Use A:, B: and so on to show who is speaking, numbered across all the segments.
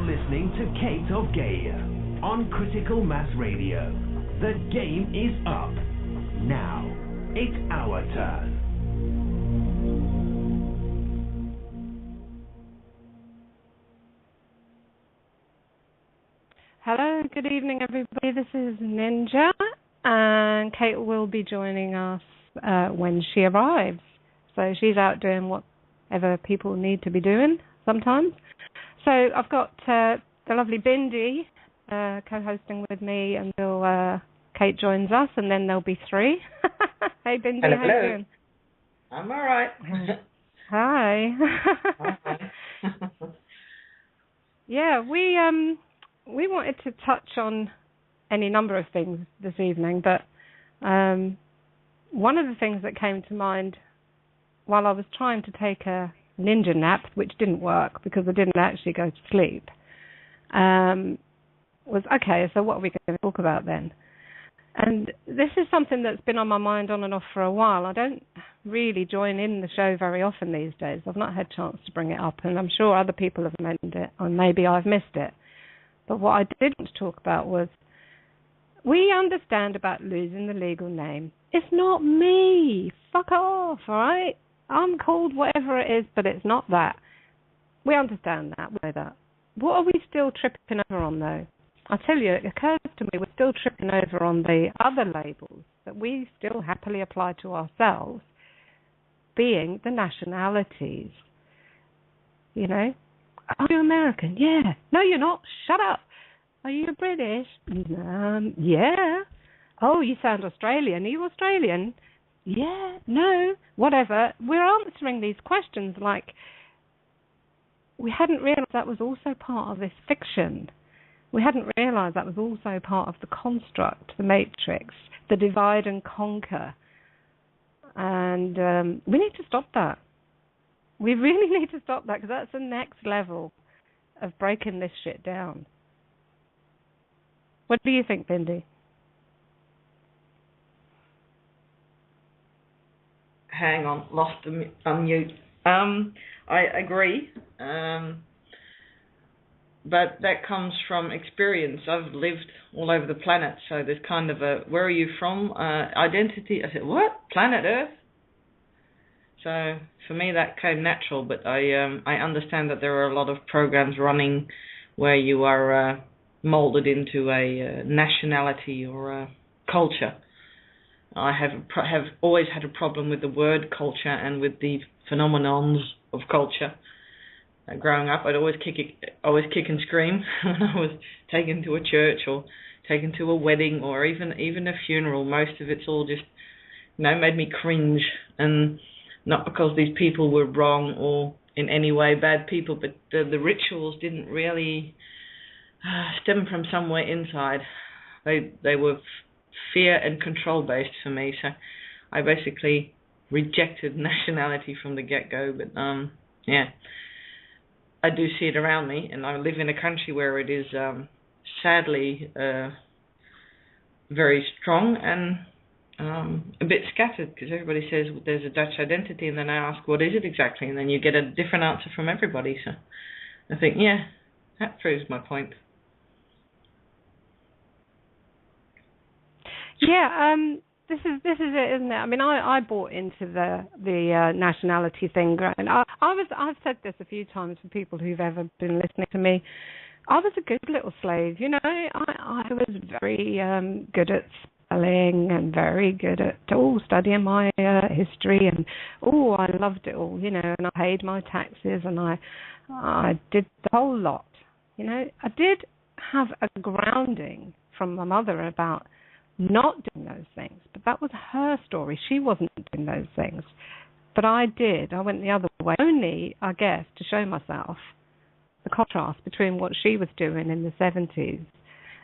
A: listening to Kate of Gaia on Critical Mass Radio. The game is up. Now, it's our turn.
B: Hello, good evening, everybody. This is Ninja, and Kate will be joining us when she arrives. So she's out doing whatever people need to be doing sometimes. So I've got the lovely Bindi co-hosting with me until Kate joins us, and then there'll be three. Hey, Bindi,
C: hello.
B: how you doing?
C: I'm all right.
B: Hi.
C: Hi.
B: Yeah, we wanted to touch on any number of things this evening, but one of the things that came to mind while I was trying to take a ninja nap, which didn't work because I didn't actually go to sleep, was, okay, so what are we going to talk about then? And this is something that's been on my mind on and off for a while. I don't really join in the show very often these days. I've not had a chance to bring it up, and I'm sure other people have mentioned it, or maybe I've missed it. But what I did want to talk about was, we understand about losing the legal name. It's not me. Fuck off, all right? I'm called whatever it is, but it's not that. We understand that. We know that. What are we still tripping over on, though? I tell you, it occurs to me we're still tripping over on the other labels that we still happily apply to ourselves, being the nationalities. You know? Are you American? Yeah. No, you're not. Shut up. Are you British? Yeah. Oh, you sound Australian. Are you Australian? Yeah. No. Whatever. We're answering these questions like we hadn't realised that was also part of this fiction. We hadn't realised that was also part of the construct, the matrix, the divide and conquer. And we need to stop that. We really need to stop that, because that's the next level of breaking this shit down. What do you think, Bindi?
C: Hang on, lost unmute. I agree, but that comes from experience. I've lived all over the planet, so there's kind of a, where are you from? Identity. I said, what? Planet Earth? So for me that came natural, but I understand that there are a lot of programs running where you are molded into a nationality or a culture. I have always had a problem with the word culture and with the phenomenons of culture. Growing up, I'd always kick and scream when I was taken to a church or taken to a wedding or even a funeral. Most of it's all just, made me cringe, and not because these people were wrong or in any way bad people, but the rituals didn't really stem from somewhere inside. They were fear and control based for me, so I basically rejected nationality from the get-go. But yeah, I do see it around me, and I live in a country where it is sadly very strong and a bit scattered, because everybody says there's a Dutch identity, and then I ask, what is it exactly? And then you get a different answer from everybody. So I think, yeah, that proves my point.
B: Yeah, this is it, isn't it? I mean, I bought into the nationality thing, and I've said this a few times for people who've ever been listening to me. I was a good little slave, I was very good at spelling and very good at studying my history, and I loved it all, and I paid my taxes, and I did the whole lot. I did have a grounding from my mother about not doing those things, but that was her story. She wasn't doing those things, but I did. I went the other way, only, I guess, to show myself the contrast between what she was doing in the 70s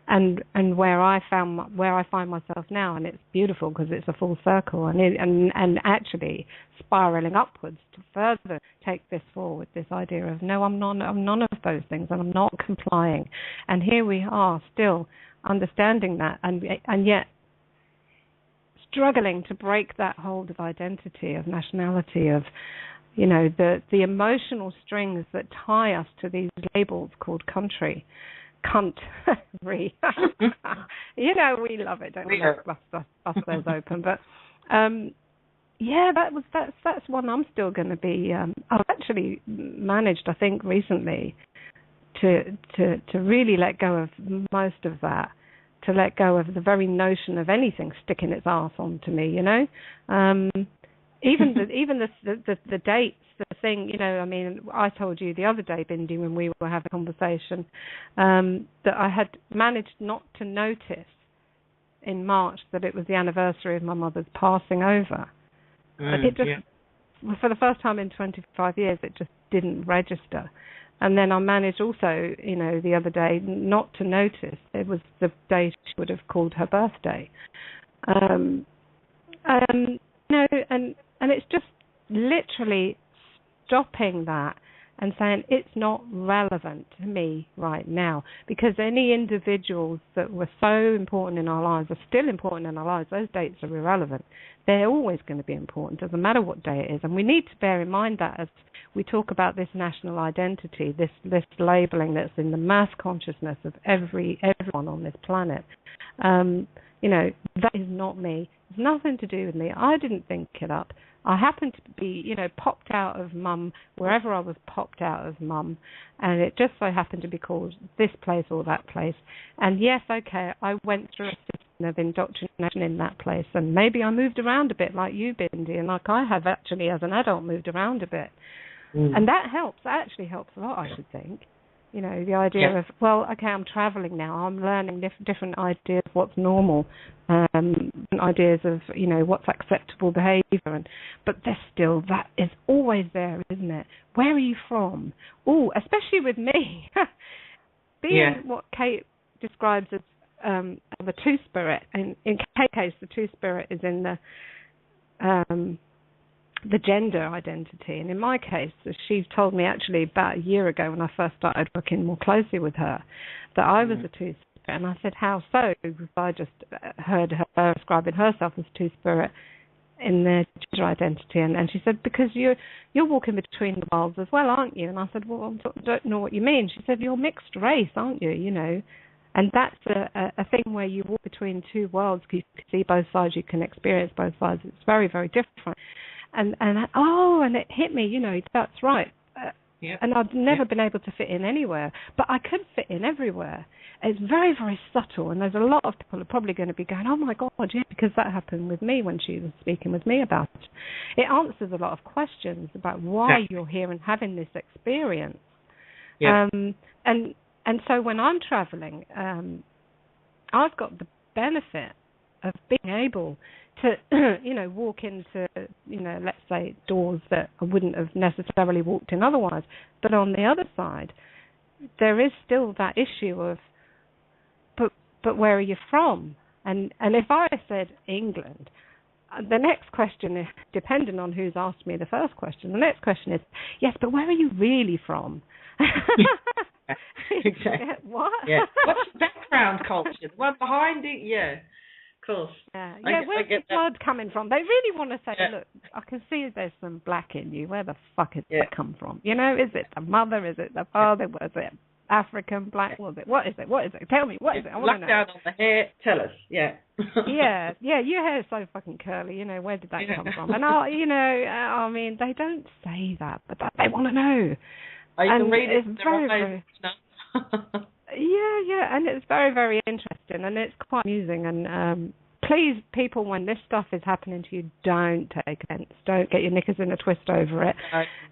B: and where I find myself now. And it's beautiful because it's a full circle, and actually spiraling upwards to further take this forward, this idea of, no, I'm none of those things, and I'm not complying. And here we are still understanding that, and yet struggling to break that hold of identity, of nationality, of You know, the emotional strings that tie us to these labels called country. Country. You know, we love it, don't we? Bust those open. But yeah, that's one I'm still going to be. I've actually managed, I think, recently to really let go of most of that, to let go of the very notion of anything sticking its arse onto me. You know, even the dates. The thing, you know, I mean, I told you the other day, Bindi, when we were having a conversation, that I had managed not to notice in March that it was the anniversary of my mother's passing over. It just, for the first time in 25 years, it just didn't register. And then I managed also, you know, the other day not to notice. It was the day she would have called her birthday. You know, and it's just literally stopping that and saying it's not relevant to me right now, because any individuals that were so important in our lives are still important in our lives. Those dates are irrelevant. They're always going to be important, doesn't matter what day it is. And we need to bear in mind that as we talk about this national identity, this labeling that's in the mass consciousness of everyone on this planet. You know, that is not me. It's nothing to do with me. I didn't think it up. I happened to be, you know, popped out of mum, wherever I was popped out of mum, and it just so happened to be called this place or that place. And yes, okay, I went through a system of indoctrination in that place, and maybe I moved around a bit like you, Bindi, and like I have actually as an adult moved around a bit. And that helps. That actually helps a lot, I should think. You know, the idea of, well, okay, I'm traveling now. I'm learning different ideas of what's normal, different ideas of, you know, what's acceptable behaviour. But there's still, that is always there, isn't it? Where are you from? Oh, especially with me. Being what Kate describes as the two-spirit. In Kate's case, the two-spirit is in the gender identity, and in my case, she told me actually about a year ago when I first started working more closely with her that I was a two-spirit, and I said, how so? Because I just heard her describing herself as two-spirit in their gender identity, and she said, because you're walking between the worlds as well, aren't you? And I said, well, I don't know what you mean. She said, you're mixed race, aren't you? You know, and that's a thing where you walk between two worlds. You can see both sides, you can experience both sides. It's very, very different. And it hit me, you know, that's right. And I've never been able to fit in anywhere, but I could fit in everywhere. It's very, very subtle, and there's a lot of people who are probably going to be going, oh my God, yeah, because that happened with me when she was speaking with me about it. It answers a lot of questions about why you're here and having this experience. And so when I'm traveling, I've got the benefit of being able to, you know, walk into, you know, let's say doors that I wouldn't have necessarily walked in otherwise. But on the other side, there is still that issue of, but where are you from? And if I said England, the next question is, depending on who's asked me the first question, the next question is, yes, but where are you really from?
C: Exactly.
B: What?
C: Yeah. What's the background culture? The one behind it? Yeah. Of course.
B: Where's the blood coming from? They really want to say, look, I can see there's some black in you. Where the fuck has that come from? You know, is it the mother? Is it the father? Was it African, black? Was it? What is it? What is it? Tell me, what is it? I want to know.
C: Black down on the hair. Tell us. Yeah.
B: Your hair is so fucking curly. You know, where did that come from? And I mean, they don't say that, but they want to know.
C: You can read it.
B: It's very, very. Yeah, and it's very, very interesting, and it's quite amusing. And please, people, when this stuff is happening to you, don't take offence. Don't get your knickers in a twist over it.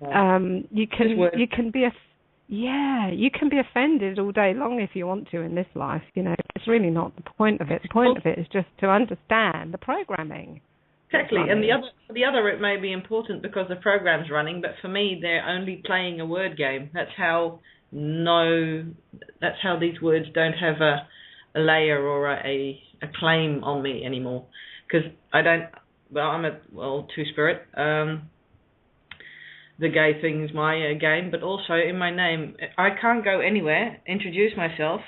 B: No. You can be offended all day long if you want to in this life. You know, it's really not the point of it. The point of it is just to understand the programming.
C: Exactly, and the other it may be important because the program's running, but for me, they're only playing a word game. That's how these words don't have a layer or a claim on me anymore, because I'm a two-spirit. The gay thing is my game, but also in my name, I can't go anywhere, introduce myself,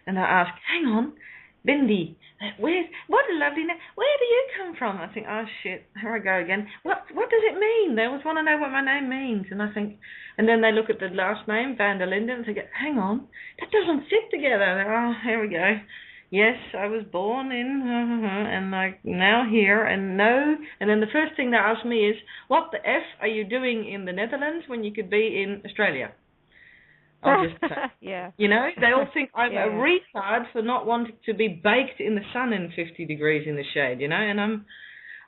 C: and I ask, hang on, Bindi. What a lovely name. Where do you come from? I think, oh shit, here I go again. What does it mean? They always want to know what my name means. And I think, and then they look at the last name, Van der Linden, and think, hang on, that doesn't fit together. Oh, here we go. Yes, I was born in, and I'm now here, and no. And then the first thing they ask me is, what the F are you doing in the Netherlands when you could be in Australia? I'll just say.
B: Yeah.
C: You know, they all think I'm
B: Yeah.
C: a retard for not wanting to be baked in the sun in 50 degrees in the shade, you know, and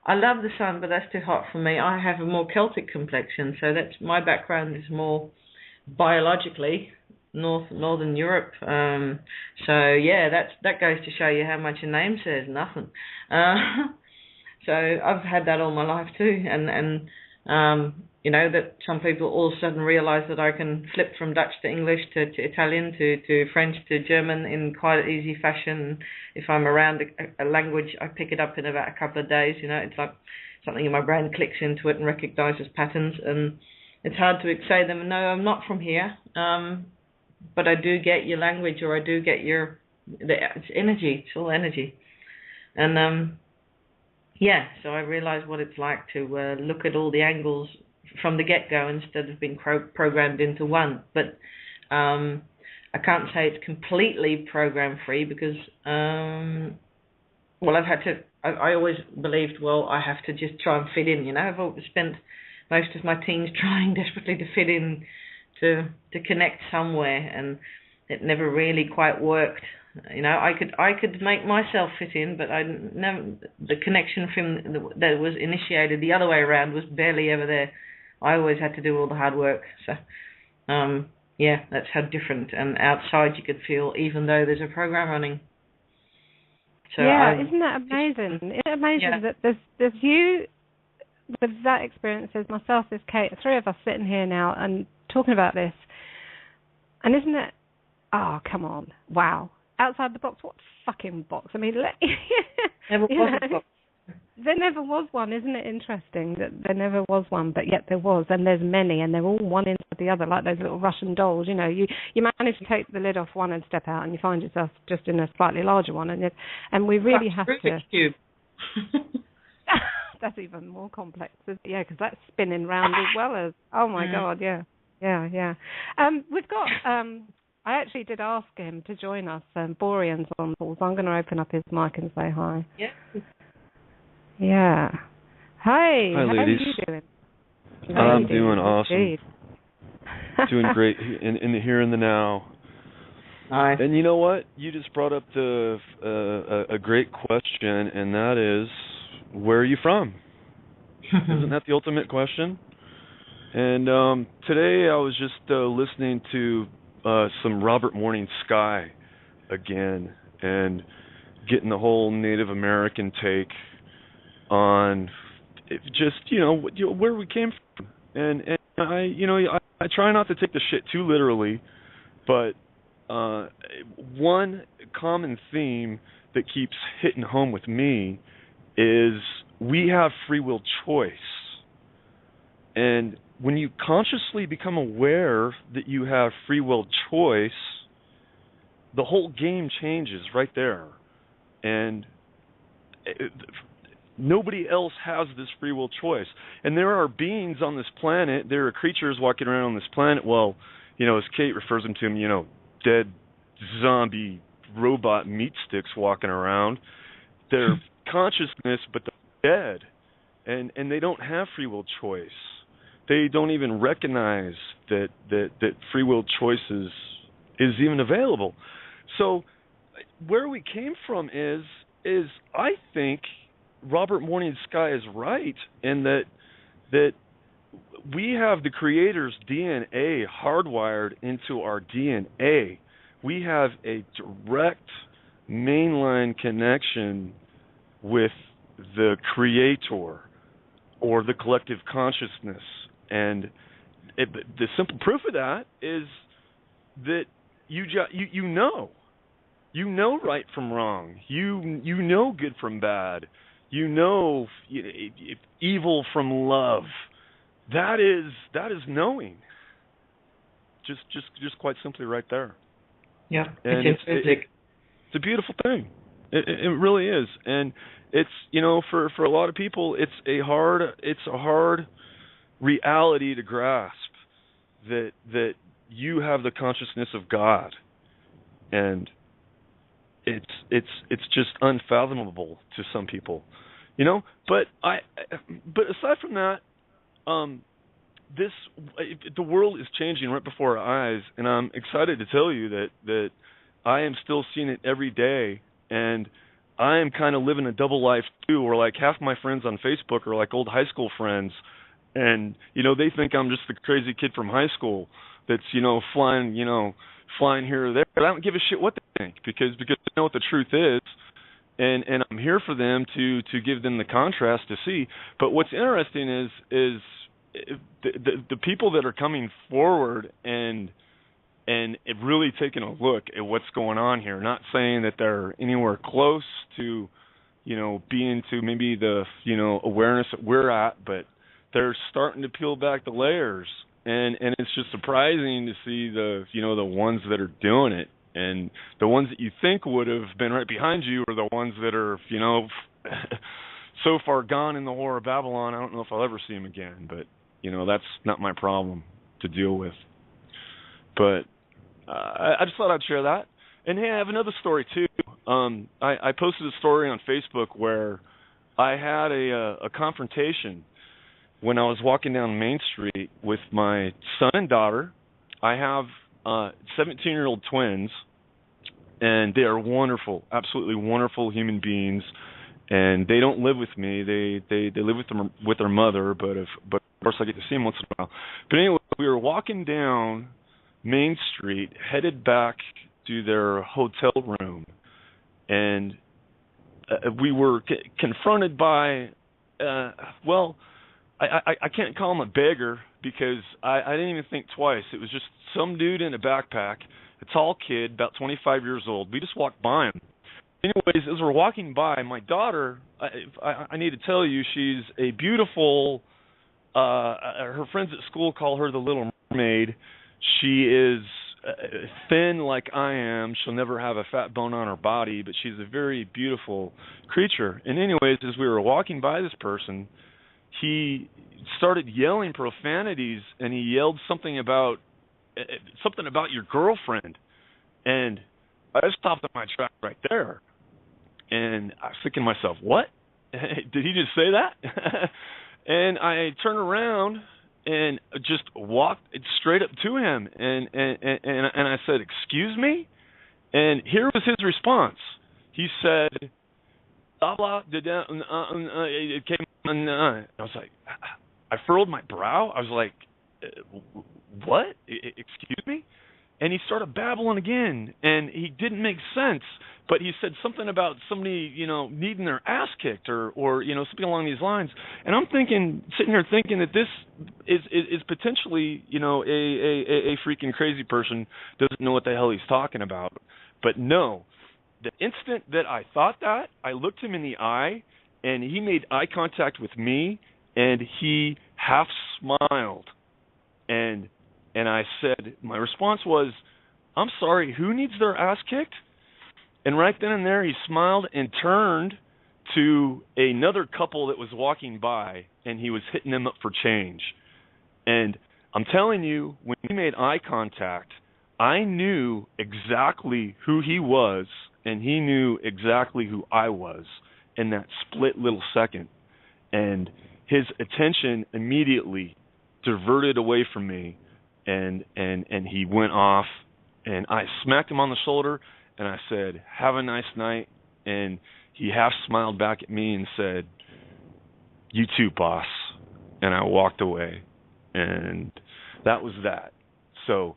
C: I love the sun, but that's too hot for me. I have a more Celtic complexion, so that's my background is more biologically Northern Europe. So yeah, that goes to show you how much a name says, nothing. So I've had that all my life too, and you know, that some people all of a sudden realise that I can flip from Dutch to English to Italian to French to German in quite an easy fashion. If I'm around a language, I pick it up in about a couple of days. You know, it's like something in my brain clicks into it and recognises patterns. And it's hard to say to them, no, I'm not from here, but I do get your language, or I do get it's energy. It's all energy. And yeah, so I realise what it's like to look at all the angles from the get-go instead of being programmed into one. But I can't say it's completely program-free because, well, I always believed, well, I have to just try and fit in, you know. I've always spent most of my teens trying desperately to fit in, to connect somewhere, and it never really quite worked. You know, I could make myself fit in, but the connection that was initiated the other way around was barely ever there. I always had to do all the hard work. So, yeah, that's how different and outside you could feel, even though there's a program running. So
B: yeah, isn't that amazing? Isn't it amazing that there's you with that experience, there's myself, there's Kate, three of us sitting here now and talking about this. And isn't it, oh, come on, wow. Outside the box, what fucking box? I mean,
C: never was a box.
B: There never was one. Isn't it interesting that there never was one, but yet there was, and there's many, and they're all one inside the other, like those little Russian dolls. You know, you manage to take the lid off one and step out, and you find yourself just in a slightly larger one, and we really have to.
C: Rubik's Cube.
B: That's even more complex, yeah, because that's spinning round as well as. Oh my God, yeah. We've got. I actually did ask him to join us. Borean's on call, so I'm going to open up his mic and say hi.
C: Yeah.
B: Yeah. Hi.
D: Hi,
B: how
D: ladies.
B: are you doing?
D: I'm doing awesome. Doing great in the here and the now.
C: Nice.
D: And you know what? You just brought up a great question, and that is, where are you from? Isn't that the ultimate question? And today I was just listening to some Robert Morning Sky again, and getting the whole Native American take on just, where we came from. And I try not to take the shit too literally, but one common theme that keeps hitting home with me is we have free will choice. And when you consciously become aware that you have free will choice, the whole game changes right there. And nobody else has this free will choice. And there are beings on this planet, there are creatures walking around on this planet, well, as Kate refers them to them, dead zombie robot meat sticks walking around. They're consciousness, but they're dead. And they don't have free will choice. They don't even recognize that free will choice is even available. So where we came from is I think Robert Morning Sky is right in that we have the Creator's DNA hardwired into our DNA. We have a direct mainline connection with the Creator or the collective consciousness. And the simple proof of that is that you know right from wrong. You know good from bad. You know evil from love. That is knowing. Just quite simply right there.
C: Yeah,
D: and
C: it's intrinsic.
D: It's a beautiful thing. It really is. And it's, for a lot of people, it's a hard reality to grasp that you have the consciousness of God. And it's just unfathomable to some people, But aside from that, the world is changing right before our eyes, and I'm excited to tell you that I am still seeing it every day, and I am kind of living a double life too, where like half my friends on Facebook are like old high school friends, and they think I'm just the crazy kid from high school that's flying here or there. But I don't give a shit what they think because I know what the truth is, and I'm here for them to give them the contrast to see. But what's interesting is the people that are coming forward and really taking a look at what's going on here, not saying that they're anywhere close to being to maybe the awareness that we're at, but they're starting to peel back the layers, and it's just surprising to see the the ones that are doing it, and the ones that you think would have been right behind you are the ones that are so far gone in the Whore of Babylon. I don't know if I'll ever see them again, but that's not my problem to deal with. But I just thought I'd share that. And hey, I have another story too. I posted a story on Facebook where I had a confrontation when I was walking down Main Street with my son and daughter. I have 17-year-old twins, and they are wonderful, absolutely wonderful human beings. And they don't live with me. They live with their mother, but of course I get to see them once in a while. But anyway, we were walking down Main Street, headed back to their hotel room, and we were confronted by, I can't call him a beggar because I didn't even think twice. It was just some dude in a backpack, a tall kid, about 25 years old. We just walked by him. Anyways, as we're walking by, my daughter, I need to tell you, she's a beautiful, her friends at school call her the Little Mermaid. She is thin like I am. She'll never have a fat bone on her body, but she's a very beautiful creature. And anyways, as we were walking by this person, he started yelling profanities, and he yelled something about your girlfriend. And I stopped in my track right there. And I was thinking to myself, what? Did he just say that? And I turned around and just walked straight up to him, and I said, "Excuse me?" And here was his response. He said, "Blah blah." It came. I was like, I furrowed my brow. I was like, "What? Excuse me?" And he started babbling again, and he didn't make sense. But he said something about somebody, needing their ass kicked, or something along these lines. And I'm sitting here thinking that this is potentially, a freaking crazy person, doesn't know what the hell he's talking about. But no, the instant that I thought that, I looked him in the eye, and he made eye contact with me, and he half smiled, and I said, my response was, "I'm sorry, who needs their ass kicked?" And right then and there, he smiled and turned to another couple that was walking by, and he was hitting them up for change. And I'm telling you, when he made eye contact, I knew exactly who he was, and he knew exactly who I was in that split little second. And his attention immediately diverted away from me, and he went off, and I smacked him on the shoulder, and I said, "Have a nice night." And he half smiled back at me and said, "You too, boss." And I walked away. And that was that. So,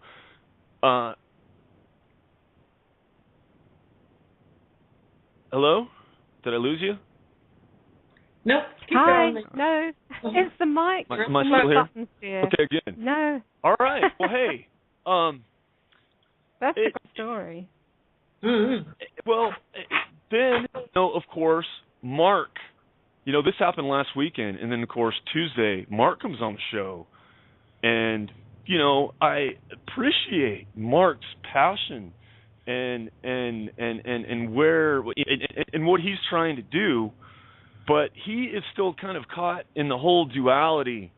D: hello? Did I lose you?
C: Nope.
B: Hi. No, it's the mic.
D: Am I still here?
B: Buttons, dear.
D: Okay, good.
B: No.
D: All right. Well, hey.
B: That's a good story.
C: Mm-hmm.
D: Well, then, of course, Mark, this happened last weekend, and then, of course, Tuesday, Mark comes on the show, and, I appreciate Mark's passion and where and what he's trying to do, but he is still kind of caught in the whole duality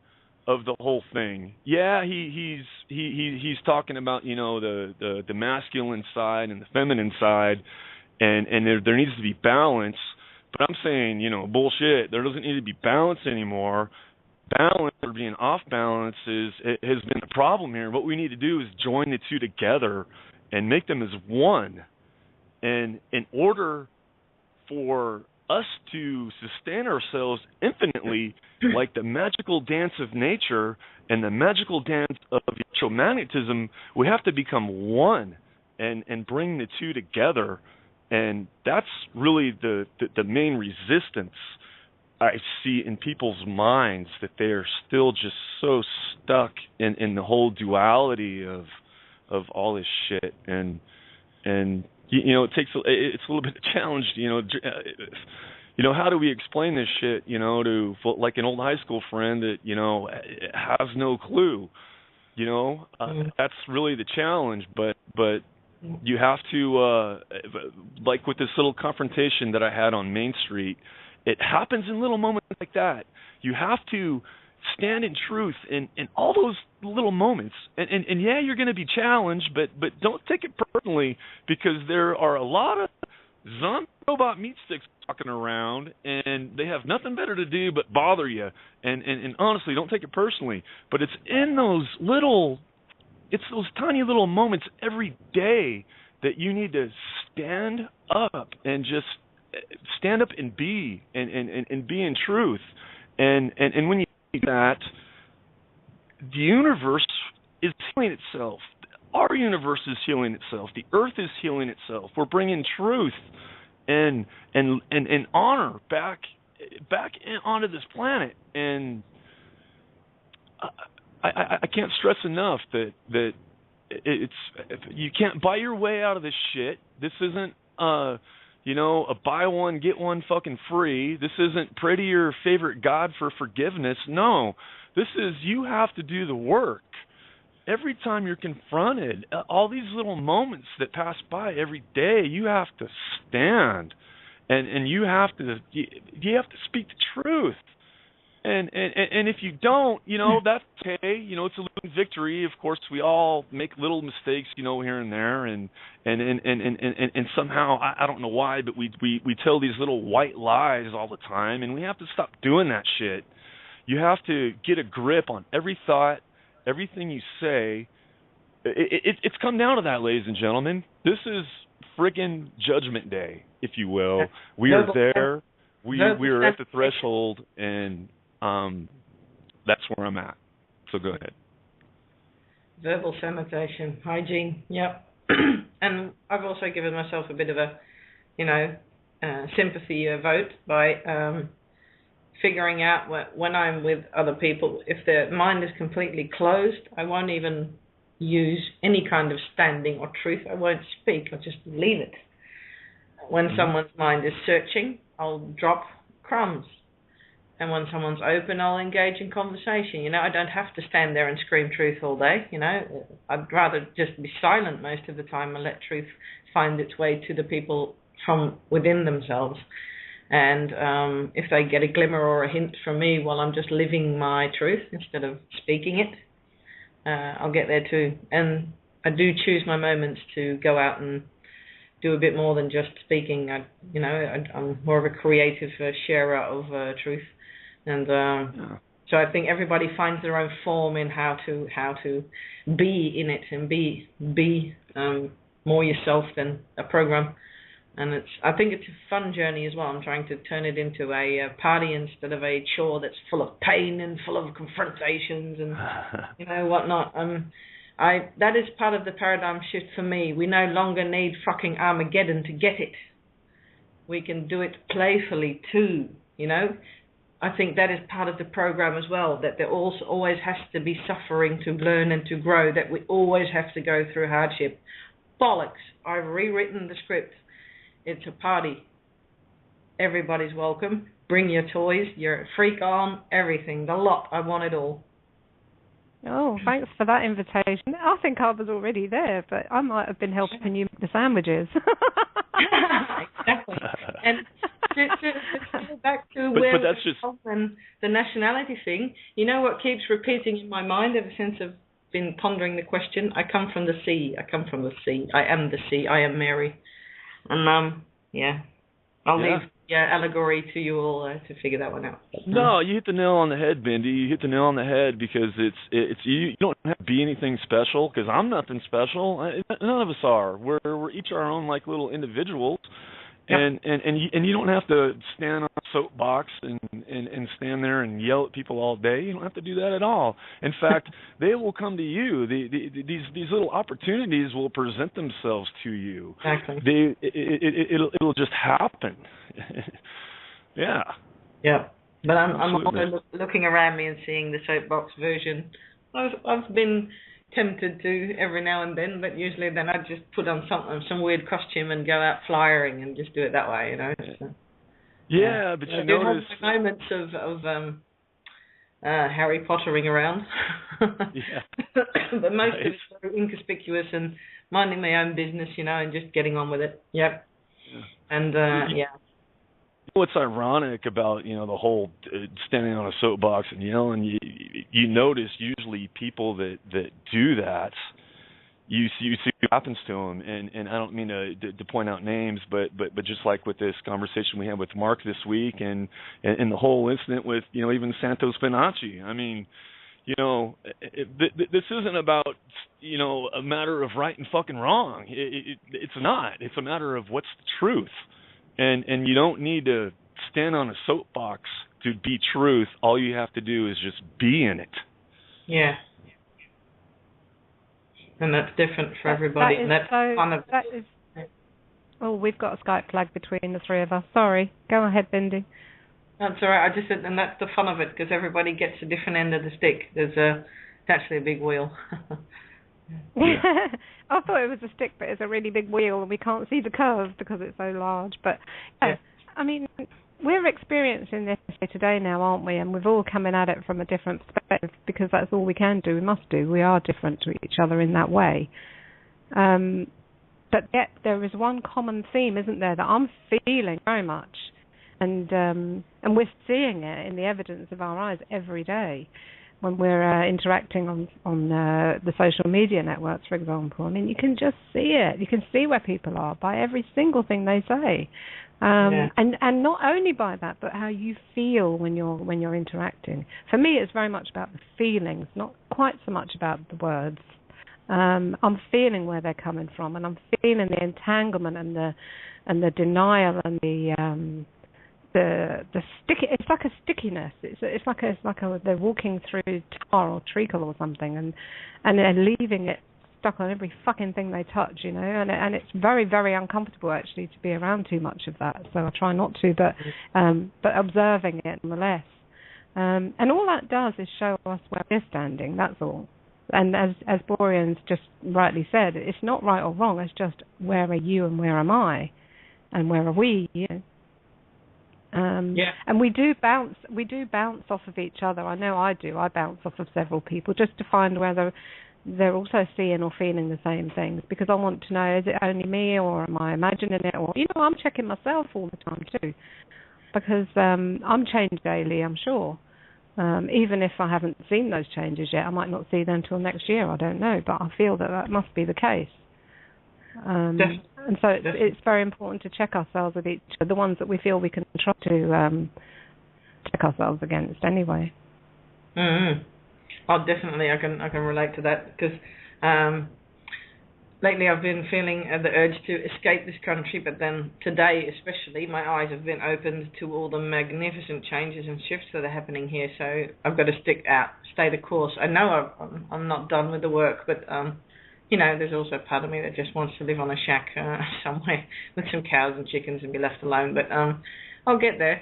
D: of the whole thing. Yeah, he's talking about, you know, the masculine side and the feminine side, and there needs to be balance. But I'm saying, you know, bullshit. There doesn't need to be balance anymore. Balance or being off balance has been the problem here. What we need to do is join the two together and make them as one. And in order for us to sustain ourselves infinitely, like the magical dance of nature and the magical dance of electromagnetism, we have to become one and bring the two together. And that's really the main resistance I see in people's minds, that they are still just so stuck in the whole duality of all this shit. And you know, it's a little bit of a challenge, you know, how do we explain this shit, you know, to like an old high school friend that, you know, has no clue, you know? That's really the challenge, but you have to, like with this little confrontation that I had on Main Street, it happens in little moments like that. You have to stand in truth in all those little moments. And yeah, you're going to be challenged, but don't take it personally, because there are a lot of zombie robot meat sticks walking around, and they have nothing better to do but bother you. And honestly, don't take it personally. But it's in those tiny little moments every day that you need to stand up and just stand up and be in truth. And when you do that, the universe is healing itself. Our universe is healing itself. The earth is healing itself. We're bringing truth and honor back onto this planet. And I can't stress enough that it's, you can't buy your way out of this shit. This isn't you know, a buy one get one fucking free. This isn't pray to your favorite god for forgiveness. No, this is, you have to do the work. Every time you're confronted, all these little moments that pass by every day, you have to stand, and you have to speak the truth. And if you don't, you know, that's okay. You know, it's a losing victory. Of course, we all make little mistakes, you know, here and there, and somehow I don't know why, but we tell these little white lies all the time, and we have to stop doing that shit. You have to get a grip on every thought, everything you say. It's come down to that, ladies and gentlemen. This is friggin' Judgment Day, if you will. We are there. We are at the threshold, and that's where I'm at. So go ahead.
C: Verbal sanitation, hygiene, yep. And I've also given myself a bit of a, you know, sympathy vote by figuring out when I'm with other people, if their mind is completely closed, I won't even use any kind of standing or truth. I won't speak. I'll just leave it. When someone's mind is searching, I'll drop crumbs. And when someone's open, I'll engage in conversation. You know, I don't have to stand there and scream truth all day. You know, I'd rather just be silent most of the time and let truth find its way to the people from within themselves. And if they get a glimmer or a hint from me while I'm just living my truth instead of speaking it, I'll get there too. And I do choose my moments to go out and do a bit more than just speaking. I'm more of a creative sharer of truth. And so I think everybody finds their own form in how to be in it and be more yourself than a program. And I think it's a fun journey as well. I'm trying to turn it into a party instead of a chore that's full of pain and full of confrontations and you know whatnot. That is part of the paradigm shift for me. We no longer need fucking Armageddon to get it. We can do it playfully too. You know, I think that is part of the program as well. That there also always has to be suffering to learn and to grow. That we always have to go through hardship. Bollocks! I've rewritten the script. It's a party. Everybody's welcome. Bring your toys, your freak on, everything, the lot. I want it all.
B: Oh, thanks for that invitation. I think I was already there, but I might have been helping you make the sandwiches.
C: Exactly. And to go back to where
D: that's just
C: and the nationality thing, you know what keeps repeating in my mind ever since I've been pondering the question? I come from the sea. I come from the sea. I am the sea. I am Mary. And I'll leave allegory to you all to figure that one out.
D: No, you hit the nail on the head, Bindi. You hit the nail on the head because it's you don't have to be anything special because I'm nothing special. None of us are. We're each our own like little individuals, and you don't have to stand on a soapbox and stand there and yell at people all day. You don't have to do that at all. In fact, they will come to you. These little opportunities will present themselves to you.
C: Exactly.
D: It'll just happen. Yeah.
C: Yeah. But I'm also looking around me and seeing the soapbox version. I've been tempted to every now and then, but usually then I just put on some weird costume and go out flyering and just do it that way, you know. So,
D: but
C: you notice have moments of Harry Pottering around. But most of it's very inconspicuous and minding my own business, you know, and just getting on with it. Yep. And
D: what's ironic about the whole standing on a soapbox and yelling, you notice usually people that do that, you see what happens to them, and I don't mean to point out names, but just like with this conversation we had with Mark this week, and the whole incident with even Santo Spinacci. I mean, this isn't about a matter of right and fucking wrong. It's not. It's a matter of what's the truth. And you don't need to stand on a soapbox to be truth. All you have to do is just be in it.
C: Yeah. And that's different for everybody. And that's fun of it.
B: Oh, we've got a Skype flag between the three of us. Sorry. Go ahead, Bindi.
C: That's all right. I just said, and that's the fun of it, because everybody gets a different end of the stick. There's actually a big wheel.
B: I thought it was a stick, but it's a really big wheel, and we can't see the curve because it's so large. But I mean, we're experiencing this today now, aren't we? And we're all coming at it from a different perspective because that's all we can do. We must do. We are different to each other in that way. But yet there is one common theme, isn't there, that I'm feeling very much, and we're seeing it in the evidence of our eyes every day. When we're interacting on the social media networks, for example, I mean, you can just see it. You can see where people are by every single thing they say, and not only by that, but how you feel when you're interacting. For me, it's very much about the feelings, not quite so much about the words. I'm feeling where they're coming from, and I'm feeling the entanglement and the denial and the sticky. It's like a stickiness. It's like they're walking through tar or treacle or something, and they're leaving it stuck on every fucking thing they touch, and it's very, very uncomfortable actually to be around too much of that. So I try not to, but observing it nonetheless. And all that does is show us where we're standing. That's all. And as Borean's just rightly said, it's not right or wrong. It's just where are you and where am I, and where are we? And we do bounce off of each other. I know I do. I bounce off of several people just to find whether they're also seeing or feeling the same things, because I want to know, is it only me or am I imagining it? Or I'm checking myself all the time too, because I'm changed daily, I'm sure. Even if I haven't seen those changes yet, I might not see them until next year. I don't know, but I feel that must be the case. And so it's very important to check ourselves with each other, the ones that we feel we can try to check ourselves against anyway.
C: Mm-hmm. Oh, definitely, I can relate to that, because lately I've been feeling the urge to escape this country, but then today especially my eyes have been opened to all the magnificent changes and shifts that are happening here, so I've got to stay the course. I know I'm not done with the work, but there's also a part of me that just wants to live on a shack somewhere with some cows and chickens and be left alone. But I'll get there.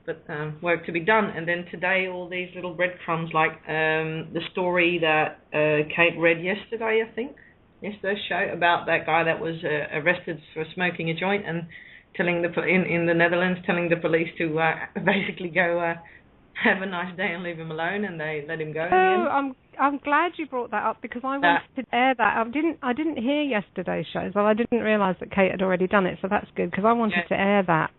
C: But work to be done. And then today, all these little breadcrumbs, like the story that Kate read yesterday, I think, yesterday's show, about that guy that was arrested for smoking a joint and telling in the Netherlands, telling the police to basically go have a nice day and leave him alone, and they let him go.
B: I'm glad you brought that up because I wanted to air that. I didn't hear yesterday's show, so I didn't realise that Kate had already done it. So that's good because I wanted to air that.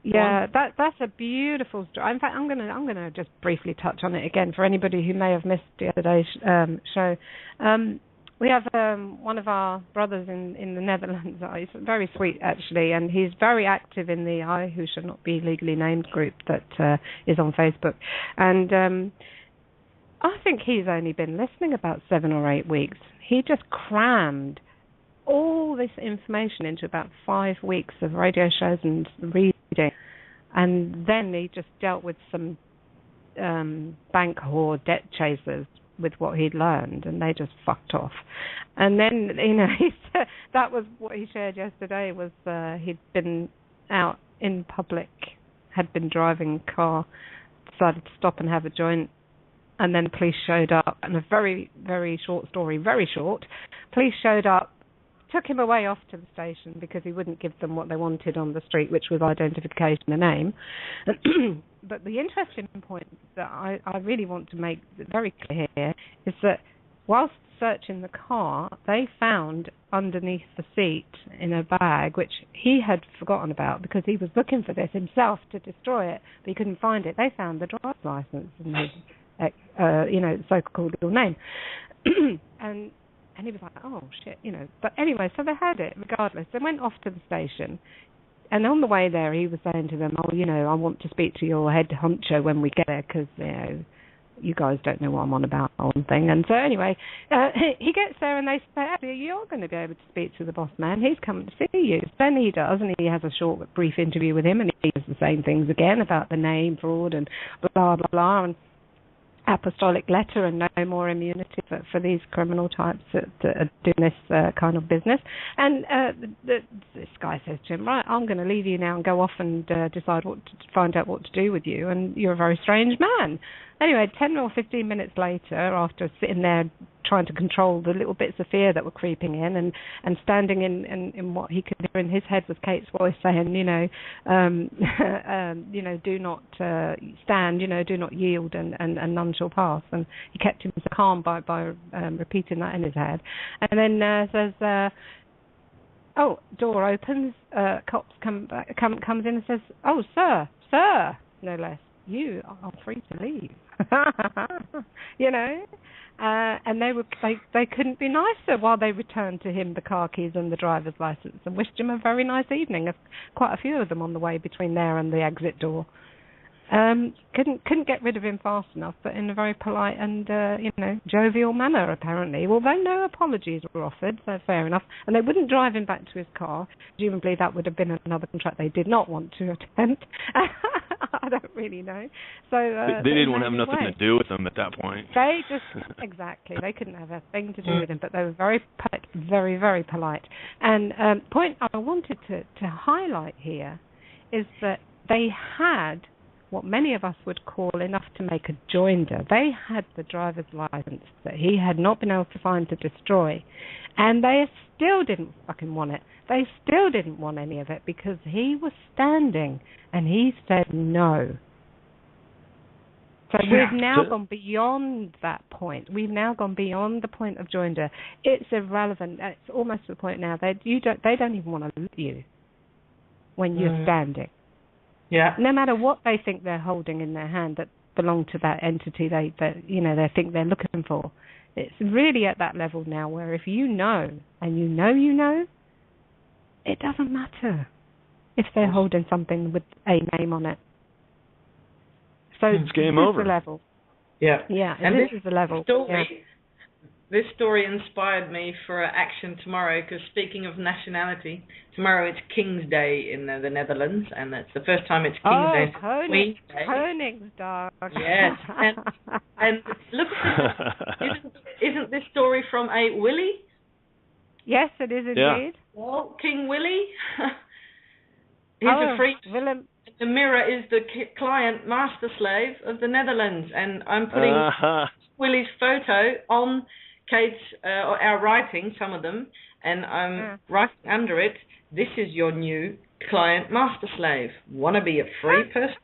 B: Yeah, that's a beautiful story. In fact, I'm gonna just briefly touch on it again for anybody who may have missed yesterday's show. We have one of our brothers in the Netherlands. He's very sweet, actually, and he's very active in the I Who Should Not Be Legally Named group that is on Facebook. And I think he's only been listening about 7 or 8 weeks. He just crammed all this information into about 5 weeks of radio shows and reading. And then he just dealt with some bank whore debt chasers with what he'd learned, and they just fucked off. And then, he said, that was what he shared yesterday, was he'd been out in public, had been driving a car, decided to stop and have a joint, and then the police showed up, and a very, very short story, very short, police showed up, took him away off to the station because he wouldn't give them what they wanted on the street, which was identification and name. But the interesting point that I really want to make very clear here is that whilst searching the car, they found underneath the seat in a bag, which he had forgotten about because he was looking for this himself to destroy it, but he couldn't find it. They found the driver's license and his, so-called real name. And he was like, oh, shit, But anyway, so they had it regardless. They went off to the station. And on the way there, he was saying to them, I want to speak to your head honcho when we get there because, you guys don't know what I'm on about on thing. And so anyway, he gets there and they say, actually, you're going to be able to speak to the boss man. He's coming to see you. Then he does, and he has a short, brief interview with him, and he does the same things again about the name fraud and blah, blah, blah, and apostolic letter and no more immunity for these criminal types that are doing this kind of business. And this guy says to him, right, I'm going to leave you now and go off and find out what to do with you, and you're a very strange man. Anyway, 10 or 15 minutes later, after sitting there trying to control the little bits of fear that were creeping in and standing in what he could hear in his head was Kate's voice saying, do not stand, do not yield, and none shall pass. And he kept him calm by repeating that in his head. And then says, door opens, cops comes in and says, oh, sir, no less, you are free to leave. And they couldn't be nicer while they returned to him the car keys and the driver's license and wished him a very nice evening. Quite a few of them on the way between there and the exit door. Couldn't get rid of him fast enough, but in a very polite and jovial manner apparently. Although no apologies were offered, so fair enough, and they wouldn't drive him back to his car. Presumably that would have been another contract they did not want to attempt. I don't really know. So
D: they didn't want to have nothing to do with him at that point.
B: They just exactly. They couldn't have a thing to do with him, but they were very polite, very, very polite. And point I wanted to highlight here is that they had what many of us would call enough to make a joinder. They had the driver's license that he had not been able to find to destroy, and they still didn't fucking want it. They still didn't want any of it because he was standing, and he said no. So we've now gone beyond that point. We've now gone beyond the point of joinder. It's irrelevant. It's almost to the point now they don't even want to look at you when you're standing.
C: Yeah.
B: No matter what they think they're holding in their hand that belong to that entity they think they're looking for. It's really at that level now where if you know, and you know, it doesn't matter if they're holding something with a name on it. So
D: it's game over.
B: This is the level.
C: Yeah.
B: Yeah, and this is the level.
C: This story inspired me for action tomorrow because speaking of nationality, tomorrow it's King's Day in the Netherlands, and it's the first time it's King's Day.
B: Koningsdag.
C: Yes, and look at this. Isn't this story from a Willie?
B: Yes, it is indeed.
C: Yeah. Well, King Willie. He's a free.
B: Willem.
C: The mirror is the client master slave of the Netherlands, and I'm putting Willie's photo on Kate's our writing, some of them, and I'm writing under it, this is your new client master slave. Want to be a free person?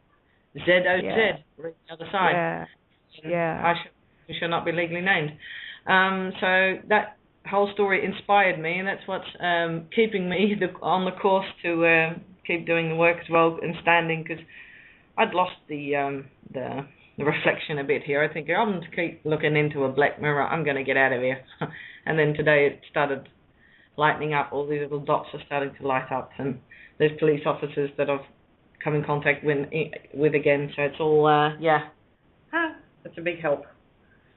C: Z-O-Z, right the other side.
B: Yeah.
C: I should not be legally named. So that whole story inspired me, and that's what's keeping me on the course to keep doing the work as well and standing, because I'd lost the reflection a bit here. I think I'm to keep looking into a black mirror. I'm going to get out of here. And then today it started lightening up. All these little dots are starting to light up, and there's police officers that I've come in contact with again. So it's all it's a big help,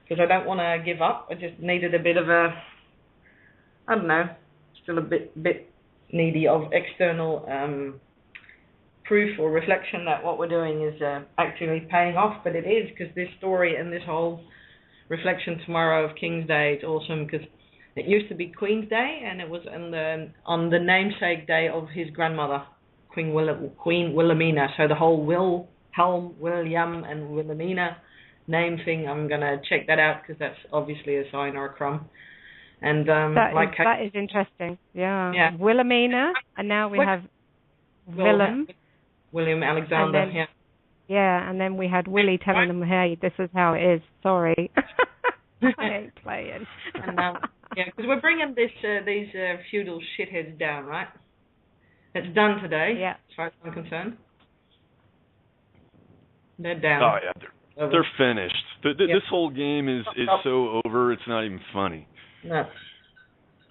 C: because I don't want to give up. I just needed a bit of I don't know, still a bit needy of external proof or reflection that what we're doing is actually paying off. But it is, because this story and this whole reflection tomorrow of King's Day, it's awesome, because it used to be Queen's Day, and it was on the namesake day of his grandmother, Queen Wilhelmina. So the whole William and Wilhelmina name thing, I'm going to check that out, because that's obviously a sign or a crumb. And
B: that is interesting. Yeah. Wilhelmina, and now we have
C: William Alexander.
B: And then, and then we had Willie telling them, "Hey, this is how it is. Sorry, I ain't playing."
C: And because we're bringing these feudal shitheads down, right? It's done today.
B: Yeah.
C: As far as I'm concerned, they're down.
D: Oh yeah, they're finished. This whole game is so over. It's not even funny.
C: No.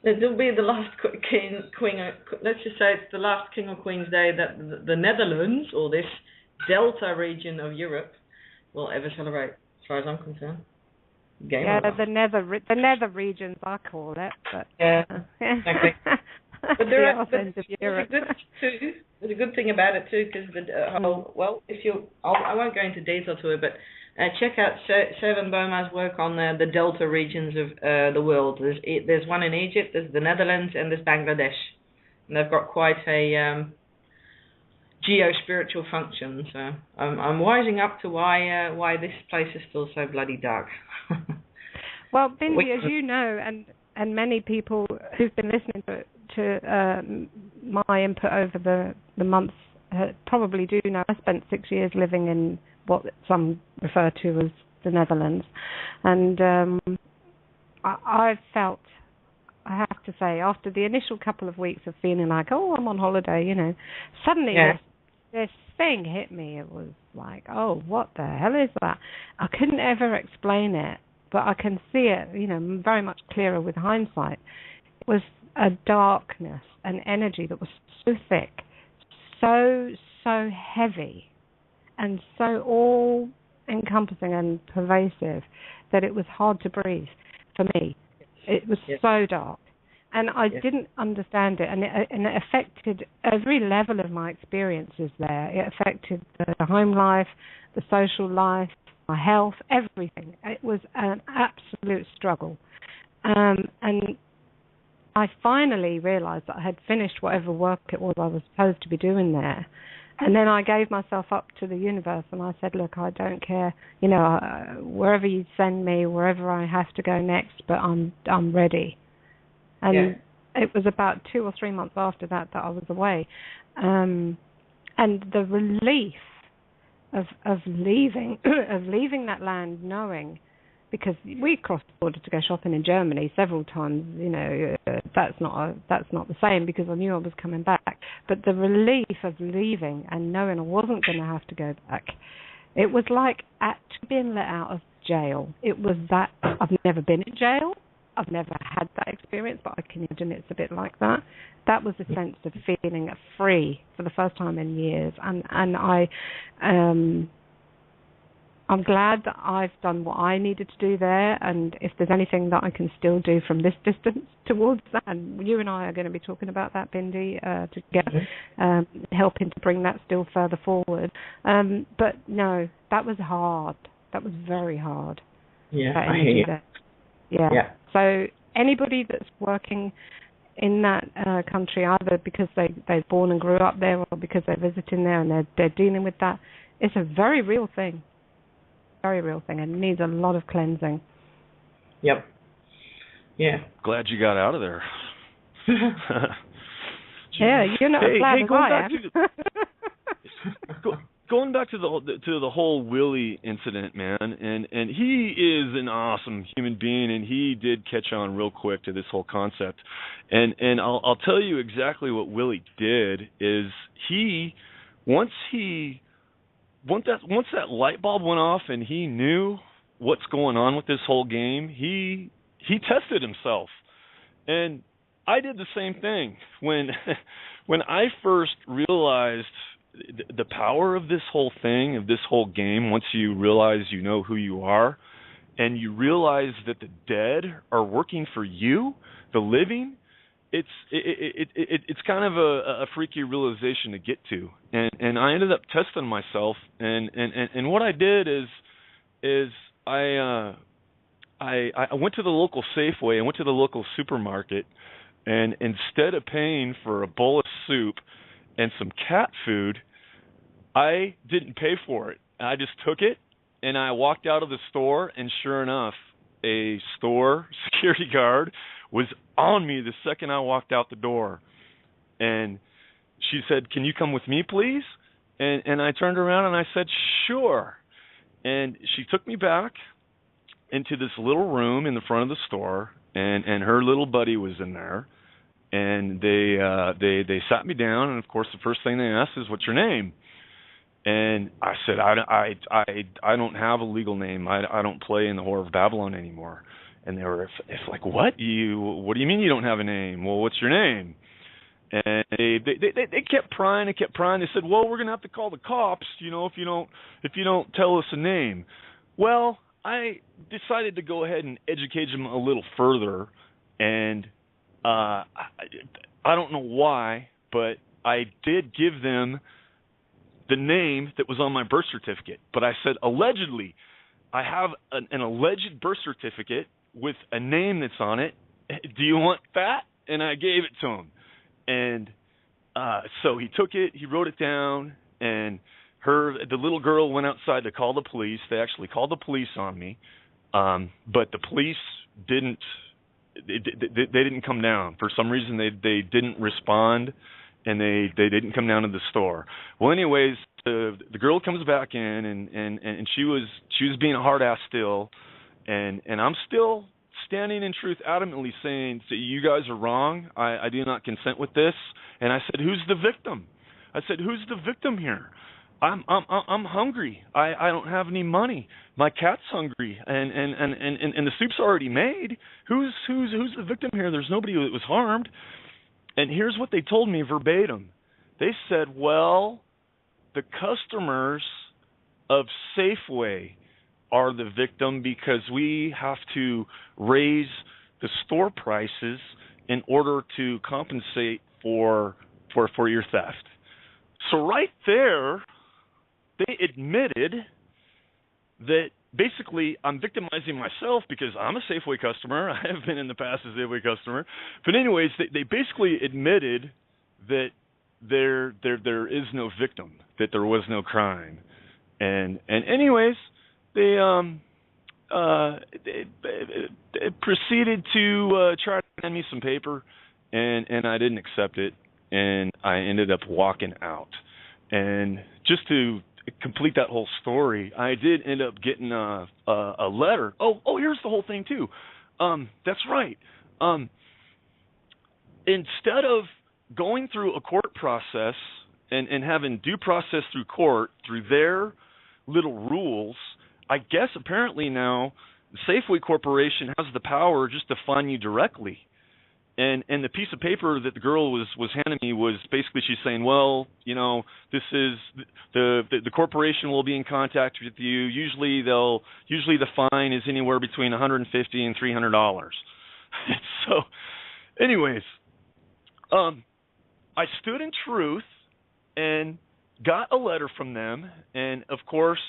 C: It'll be the last queen. Let's just say it's the last King or Queen's Day that the Netherlands, or this Delta region of Europe, will ever celebrate, as far as I'm concerned.
B: The nether regions, I call it. But
C: yeah, exactly. But there's a good thing about it too, because I won't go into detail to it, but check out Seven Boma's work on the delta regions of the world. There's one in Egypt, there's the Netherlands, and there's Bangladesh, and they've got quite a geo-spiritual function. So I'm wising up to why this place is still so bloody dark.
B: Well, Bindi, as you know, and many people who've been listening to my input over the months probably do know, I spent 6 years living in what some refer to as the Netherlands, and I felt, I have to say, after the initial couple of weeks of feeling like, oh, I'm on holiday, suddenly this thing hit me. It was like, oh, what the hell is that? I couldn't ever explain it, but I can see it, very much clearer with hindsight. It was a darkness, an energy that was so thick, so heavy, and so all-encompassing and pervasive that it was hard to breathe for me. It was so dark, and I didn't understand it, and it affected every level of my experiences there. It affected the home life, the social life, my health, everything. It was an absolute struggle, and I finally realised that I had finished whatever work it was I was supposed to be doing there. And then I gave myself up to the universe, and I said, look, I don't care, wherever you send me, wherever I have to go next, but I'm ready. And it was about 2 or 3 months after that I was away. And the relief of leaving that land, knowing, because we crossed the border to go shopping in Germany several times, that's not the same, because I knew I was coming back. But the relief of leaving and knowing I wasn't going to have to go back, it was like being let out of jail. It was that. I've never been in jail. I've never had that experience, but I can imagine it's a bit like that. That was a sense of feeling free for the first time in years, and I'm glad that I've done what I needed to do there, and if there's anything that I can still do from this distance towards that, and you and I are going to be talking about that, Bindi, to get helping to bring that still further forward. But no, that was hard. That was very hard.
C: Yeah, I hear you.
B: Yeah. So anybody that's working in that country, either because they're born and grew up there, or because they're visiting there and they're dealing with that, it's a very real thing. Very real thing, and needs a lot of cleansing.
C: Yep. Yeah.
D: Glad you got out of there.
B: Yeah, you're not as glad as I am.
D: going back to the whole Willie incident, man, and he is an awesome human being, and he did catch on real quick to this whole concept, and I'll tell you exactly what Willie did is once that light bulb went off and he knew what's going on with this whole game, he tested himself, and I did the same thing when I first realized the power of this whole thing, of this whole game. Once you realize you know who you are, and you realize that the dead are working for you, the living, it's kind of a freaky realization to get to, and I ended up testing myself, and what I did is I went to the local Safeway, I went to the local supermarket, and instead of paying for a bowl of soup and some cat food, I didn't pay for it. I just took it, and I walked out of the store, and sure enough, a store security guard was on me the second I walked out the door. And she said, "Can you come with me, please?" And I turned around and I said, "Sure." And she took me back into this little room in the front of the store, and her little buddy was in there. And they sat me down, and of course the first thing they asked is, "What's your name?" And I said, I don't have a legal name. I don't play in the Whore of Babylon anymore. And they were it's like, what do you mean you don't have a name? Well, what's your name? And they kept prying and kept prying. They said, "Well, we're gonna have to call the cops, if you don't tell us a name." Well, I decided to go ahead and educate them a little further, and I don't know why, but I did give them the name that was on my birth certificate. But I said, allegedly, I have an alleged birth certificate with a name that's on it. Do you want that? And I gave it to him. And so he took it, he wrote it down, and the little girl went outside to call the police. They actually called the police on me, but the police didn't. They didn't come down. For some reason, they didn't respond, and they didn't come down to the store. Well, anyways, the girl comes back in, and she was being a hard ass still, and I'm still standing in truth, adamantly saying, "You guys are wrong. I do not consent with this." And I said, "Who's the victim?" I said, "Who's the victim here? I'm hungry. I don't have any money. My cat's hungry, and the soup's already made. Who's the victim here? There's nobody that was harmed." And here's what they told me verbatim. They said, "Well, the customers of Safeway are the victim because we have to raise the store prices in order to compensate for your theft." So right there, they admitted that basically I'm victimizing myself because I'm a Safeway customer. I have been in the past a Safeway customer. But anyways, they basically admitted that there is no victim, that there was no crime. And anyways, they proceeded to try to hand me some paper, and I didn't accept it, and I ended up walking out. And just to complete that whole story, I did end up getting a letter. Oh, here's the whole thing too. That's right. Instead of going through a court process and having due process through court through their little rules, I guess apparently now the Safeway Corporation has the power just to fine you directly. And the piece of paper that the girl was handing me was basically she's saying, "Well, this is the corporation will be in contact with you. Usually the fine is anywhere between $150 and $300." So, anyways, I stood in truth and got a letter from them, and of course,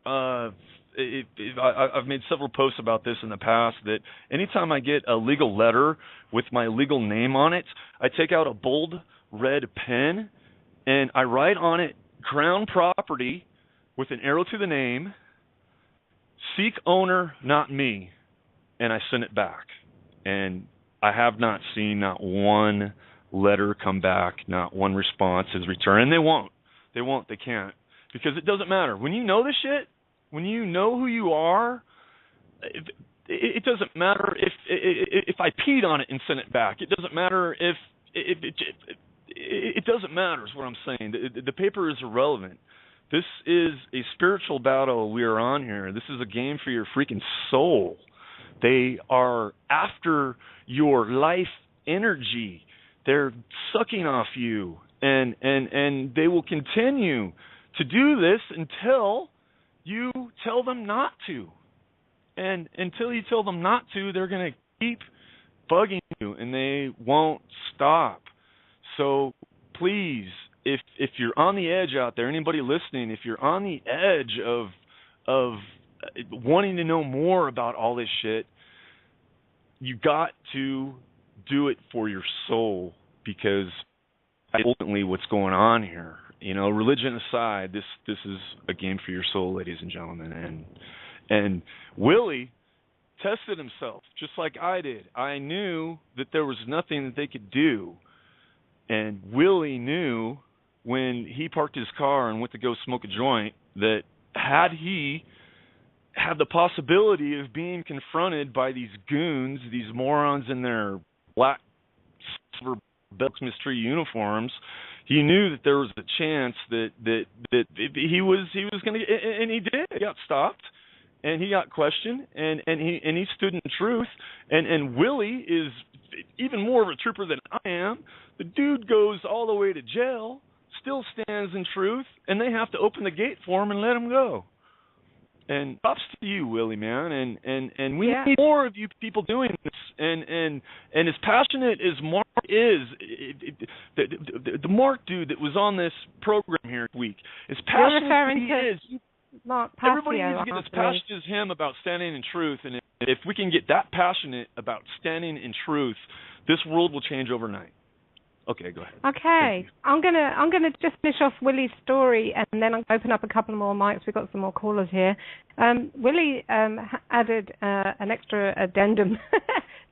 D: I've made several posts about this in the past, that anytime I get a legal letter with my legal name on it, I take out a bold red pen and I write on it, "Crown Property," with an arrow to the name, "Seek owner, not me," and I send it back. And I have not seen not one letter come back, not one response is returned, and they won't. They can't. because it doesn't matter. When you know this shit, when you know who you are, it doesn't matter if I peed on it and sent it back. It doesn't matter if it doesn't matter is what I'm saying. The paper is irrelevant. This is a spiritual battle we are on here. This is a game for your freaking soul. They are after your life energy. They're sucking off you, and they will continue to do this until you tell them not to. And until you tell them not to, they're going to keep bugging you, and they won't stop. So please, if you're on the edge out there, anybody listening, if you're on the edge of wanting to know more about all this shit, you got to do it for your soul, because ultimately what's going on here, religion aside, this is a game for your soul, ladies and gentlemen. And Willie tested himself just like I did. I knew that there was nothing that they could do, and Willie knew when he parked his car and went to go smoke a joint that had he had the possibility of being confronted by these goons, these morons in their black silver Christmas tree uniforms, he knew that there was a chance that he was going to, and he did. He got stopped, and he got questioned, and he stood in truth. And Willie is even more of a trooper than I am. The dude goes all the way to jail, still stands in truth, and they have to open the gate for him and let him go. And props to you, Willie, man. And we need more of you people doing this. And as passionate as Mark is, the Mark dude that was on this program here this week, as passionate as he is,
B: Mark Passio,
D: everybody needs to get as passionate as him about standing in truth. And if we can get that passionate about standing in truth, this world will change overnight. Okay, go ahead.
B: Okay, I'm gonna just finish off Willie's story, and then I'm gonna open up a couple more mics. We've got some more callers here. Willie added an extra addendum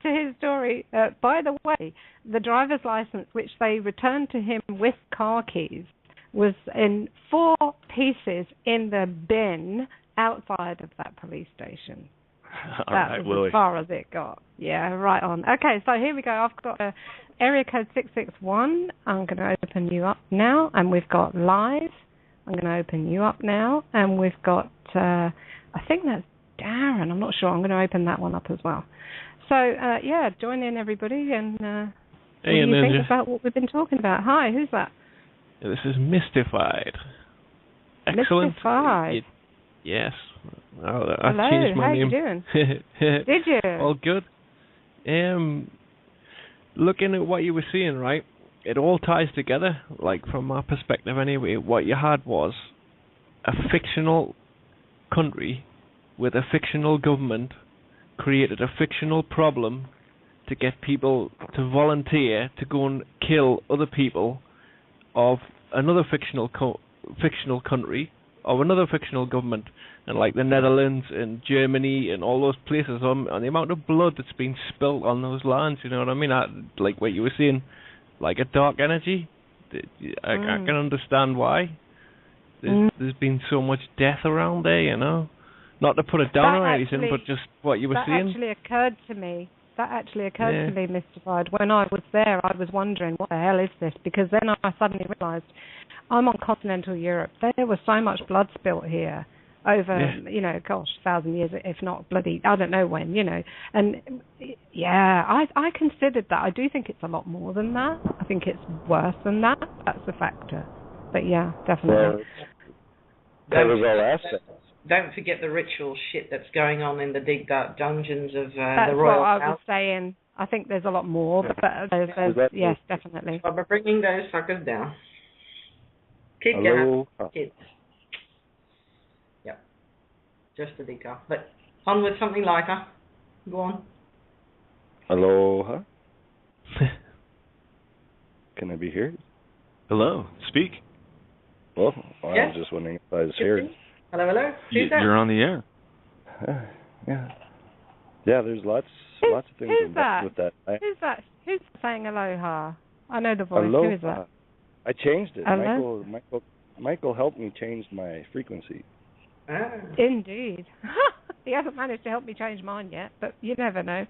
B: to his story. By the way, the driver's license, which they returned to him with car keys, was in 4 pieces in the bin outside of that police station. That was as far as it got. Yeah, right on. Okay, so here we go. I've got area code 661. I'm going to open you up now, and we've got live. I'm going to open you up now, and we've got, I think that's Darren. I'm not sure. I'm going to open that one up as well. So, join in, everybody, and what do you think about what we've been talking about? Hi, who's that?
E: This is Mystified. Excellent.
B: Mystified.
E: Yes.
B: Hello,
E: changed my name.
B: How you doing? Did you?
E: All good. Looking at what you were saying, right, it all ties together, like from my perspective anyway. What you had was a fictional country with a fictional government created a fictional problem to get people to volunteer to go and kill other people of another fictional country, of another fictional government, and like the Netherlands and Germany and all those places, and the amount of blood that's been spilt on those lands, you know what I mean? Like what you were saying, like a dark energy. I can understand why. There's been so much death around there, you know. Not to put it down or anything, but just what you were saying.
B: That actually occurred to me, Mystified. When I was there, I was wondering, what the hell is this? Because then I suddenly realised I'm on continental Europe. There was so much blood spilt here over, 1,000 years, if not bloody, I don't know when, And, I considered that. I do think it's a lot more than that. I think it's worse than that. That's a factor. But, yeah, definitely.
C: Don't forget the ritual shit that's going on in the deep dark dungeons of the Royal House.
B: That's what I was saying. I think there's a lot more, but yes, definitely.
C: So we're bringing those fuckers down. Keep going, kids. Yep. Just a decal. But on with something lighter. Go on.
F: Aloha. Can I be heard?
D: Hello. Speak.
F: Well, I was just wondering if I was heard.
C: Hello.
D: You're on the air.
F: Yeah. There's lots of things involved with that.
B: Who's that? Who's saying aloha? I know the voice.
F: Aloha.
B: Who is that?
F: I changed it.
B: Hello?
F: Michael helped me change my frequency.
B: Indeed. He hasn't managed to help me change mine yet, but you never know.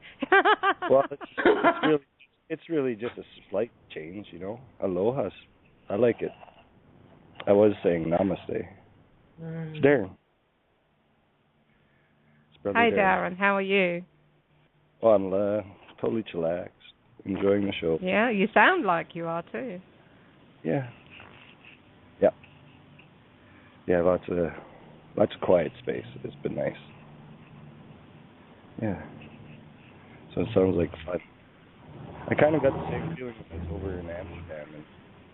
F: Well, it's really just a slight change, you know. Aloha. I like it. I was saying namaste. It's Darren. It's
B: Hi, Darren. How are you?
F: Well, I'm totally chillaxed, enjoying the show.
B: Yeah, you sound like you are too.
F: Yeah. Lots of quiet space. It's been nice. Yeah. So it sounds like fun. I kind of got the same feeling as over in Amsterdam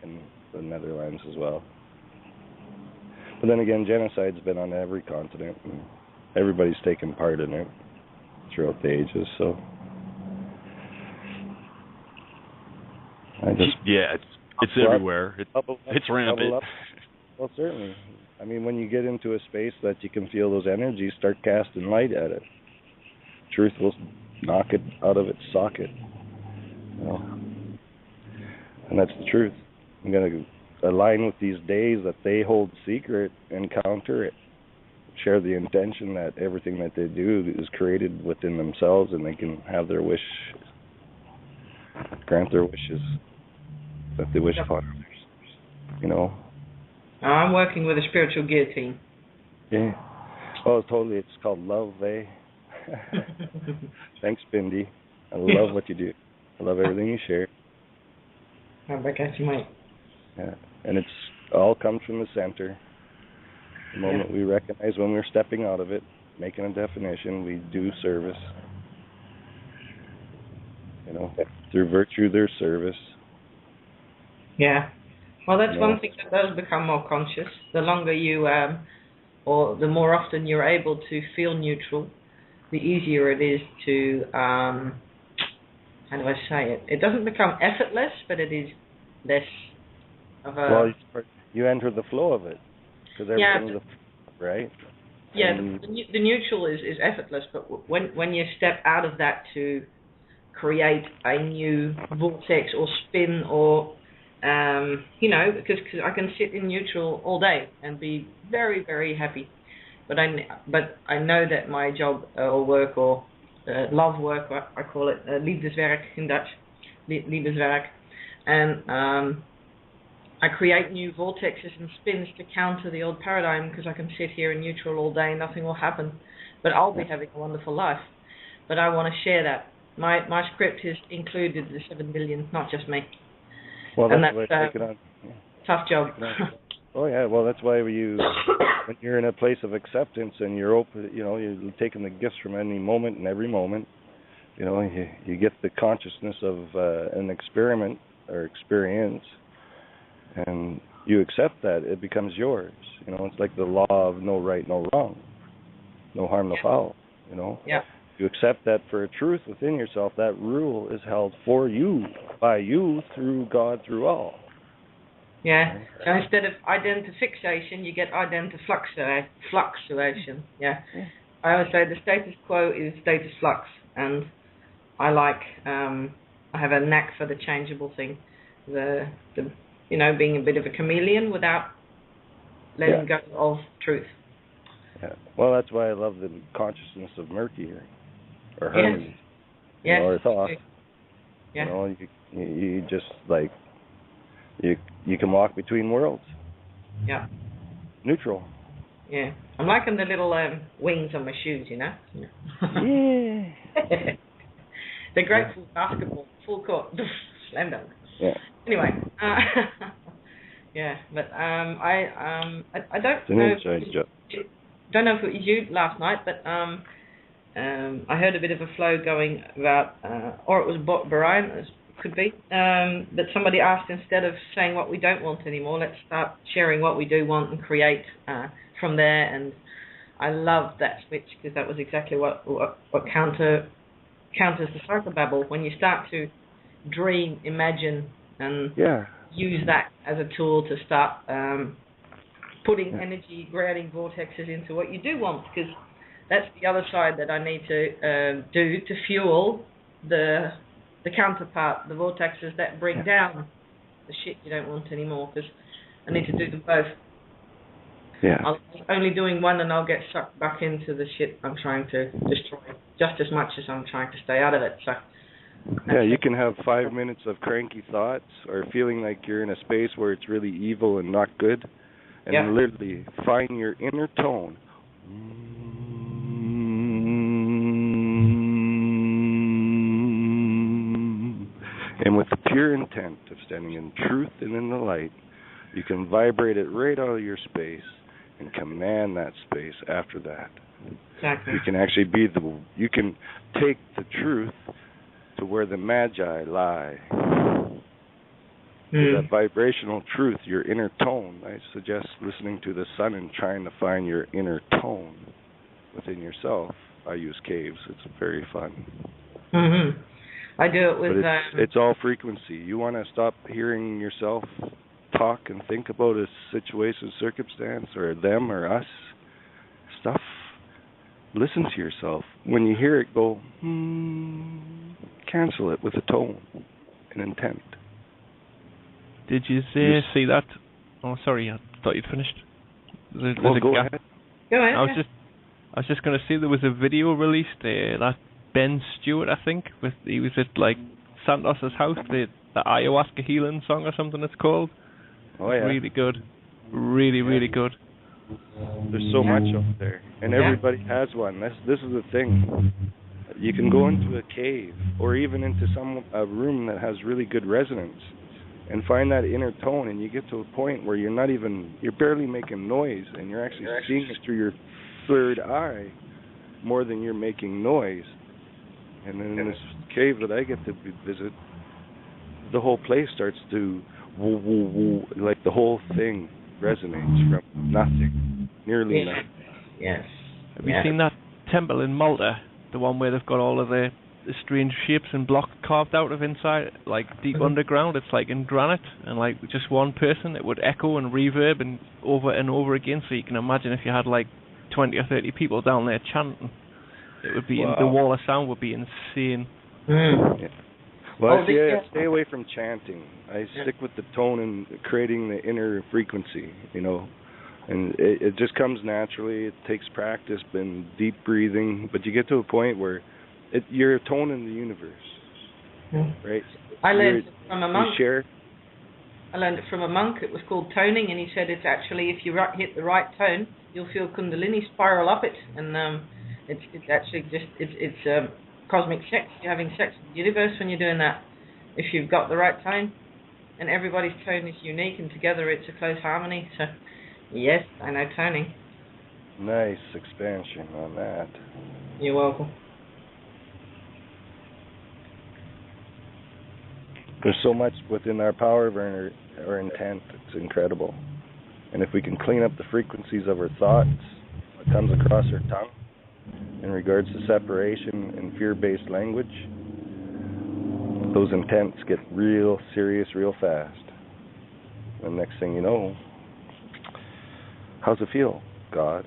F: and in the Netherlands as well. But then again, genocide's been on every continent, and everybody's taken part in it throughout the ages. So
D: it's everywhere. It's rampant.
F: Well, certainly. I mean, when you get into a space that you can feel those energies, start casting light at it. Truth will knock it out of its socket. You know? And that's the truth. I'm going to align with these days that they hold secret and counter it. Share the intention that everything that they do is created within themselves, and they can have their wish, grant their wishes that they wish upon others. You know?
C: I'm working with a spiritual gear team.
F: Yeah. Oh, totally. It's called Love, eh? Thanks, Bindi. I love what you do. I love everything you share.
C: How back at you, mate.
F: Yeah. And it's all comes from the center. The moment we recognize when we're stepping out of it, making a definition, we do service. You know, through virtue, there's service.
C: Yeah. Well, that's one thing that does become more conscious. The longer you, or the more often you're able to feel neutral, the easier it is to, how do I say it? It doesn't become effortless, but it is less of a...
F: Well, you enter the flow of it, because everything's a flow, right?
C: Yeah, the neutral is effortless, but when you step out of that to create a new vortex or spin or... because I can sit in neutral all day and be very, very happy. But I know that my job or work or love work, I call it liefdeswerk in Dutch, liefdeswerk, and I create new vortexes and spins to counter the old paradigm, because I can sit here in neutral all day and nothing will happen. But I'll be having a wonderful life. But I want to share that. My script is included the 7 billion, not just me.
F: Well, that's a
C: tough job.
F: Oh yeah, well that's why when you're in a place of acceptance and you're open, you know, you're taking the gifts from any moment and every moment. You know, you get the consciousness of an experiment or experience, and you accept that it becomes yours. You know, it's like the law of no right, no wrong, no harm, no foul. You know.
C: Yeah.
F: You accept that for a truth within yourself, that rule is held for you, by you, through God, through all.
C: Yeah. So instead of identifixation, you get fluctuation. Yeah. I always say the status quo is status flux, and I like. I have a knack for the changeable thing, the being a bit of a chameleon without letting go of truth.
F: Yeah. Well, that's why I love the consciousness of Mercury. Or harmony, or thought.
C: Yeah.
F: You know, you just like you can walk between worlds.
C: Yeah.
F: Neutral.
C: Yeah, I'm liking the little wings on my shoes, you know.
F: Yeah.
C: They're great for basketball, full court, slam dunk.
F: Yeah.
C: Anyway, but I don't know. Don't know if it was you last night, but I heard a bit of a flow going about, or it was Brian, it could be, that somebody asked, instead of saying what we don't want anymore, let's start sharing what we do want and create from there. And I love that switch, because that was exactly what counters the psychobabble. When you start to dream, imagine, and use that as a tool to start putting energy, creating vortexes into what you do want, because that's the other side that I need to do to fuel the counterpart, the vortexes that bring down the shit you don't want anymore, because I need to do them both.
F: Yeah.
C: I'll be only doing one and I'll get sucked back into the shit I'm trying to destroy just as much as I'm trying to stay out of it. So
F: yeah, you can have 5 minutes of cranky thoughts or feeling like you're in a space where it's really evil and not good, and literally find your inner tone. And with the pure intent of standing in truth and in the light, you can vibrate it right out of your space and command that space after that.
C: Exactly.
F: You can actually you can take the truth to where the magi lie. That vibrational truth, your inner tone. I suggest listening to the sun and trying to find your inner tone within yourself. I use caves. It's very fun.
C: Mm-hmm. I do it with...
F: But it's all frequency. You want to stop hearing yourself talk and think about a situation, circumstance, or them or us stuff. Listen to yourself. When you hear it, go, cancel it with a tone, an intent.
E: Did you see that? Oh, sorry, I thought you'd finished.
F: Go ahead.
C: Go ahead.
E: I was just going to say there was a video released, that Ben Stewart, I think, he was at like Santos's house, the ayahuasca healing song or something it's called.
F: Oh yeah.
E: Really good. Really good.
F: There's so much up there, and everybody has one. This is the thing. You can go into a cave or even into a room that has really good resonance and find that inner tone, and you get to a point where you're barely making noise, and you're actually seeing it through your third eye more than you're making noise. And then in this cave that I get to visit, the whole place starts to woo, woo, woo, like the whole thing resonates from nothing, nearly nothing.
C: Yes.
E: Have you seen that temple in Malta? The one where they've got all of the strange shapes and blocks carved out of inside, like deep underground. It's like in granite, and like just one person, it would echo and reverb and over again. So you can imagine if you had like 20 or 30 people down there chanting, it would be the wall of sound would be insane.
F: Yeah. Well, stay away from chanting. I stick with the tone and creating the inner frequency, and it just comes naturally. It takes practice and deep breathing, but you get to a point where you're a tone in the universe, right?
C: I learned it from a monk.
F: I
C: learned it from a monk. It was called toning, and he said it's actually, if you hit the right tone, you'll feel Kundalini spiral up it, and it's actually just it's cosmic sex. You're having sex with the universe when you're doing that. If you've got the right tone, and everybody's tone is unique, and together it's a close harmony. So, yes, I know toning.
F: Nice expansion on that.
C: You're welcome.
F: There's so much within our power of our intent. It's incredible. And if we can clean up the frequencies of our thoughts, what comes across our tongue, in regards to separation and fear-based language, those intents get real serious real fast. And next thing you know, how's it feel, God?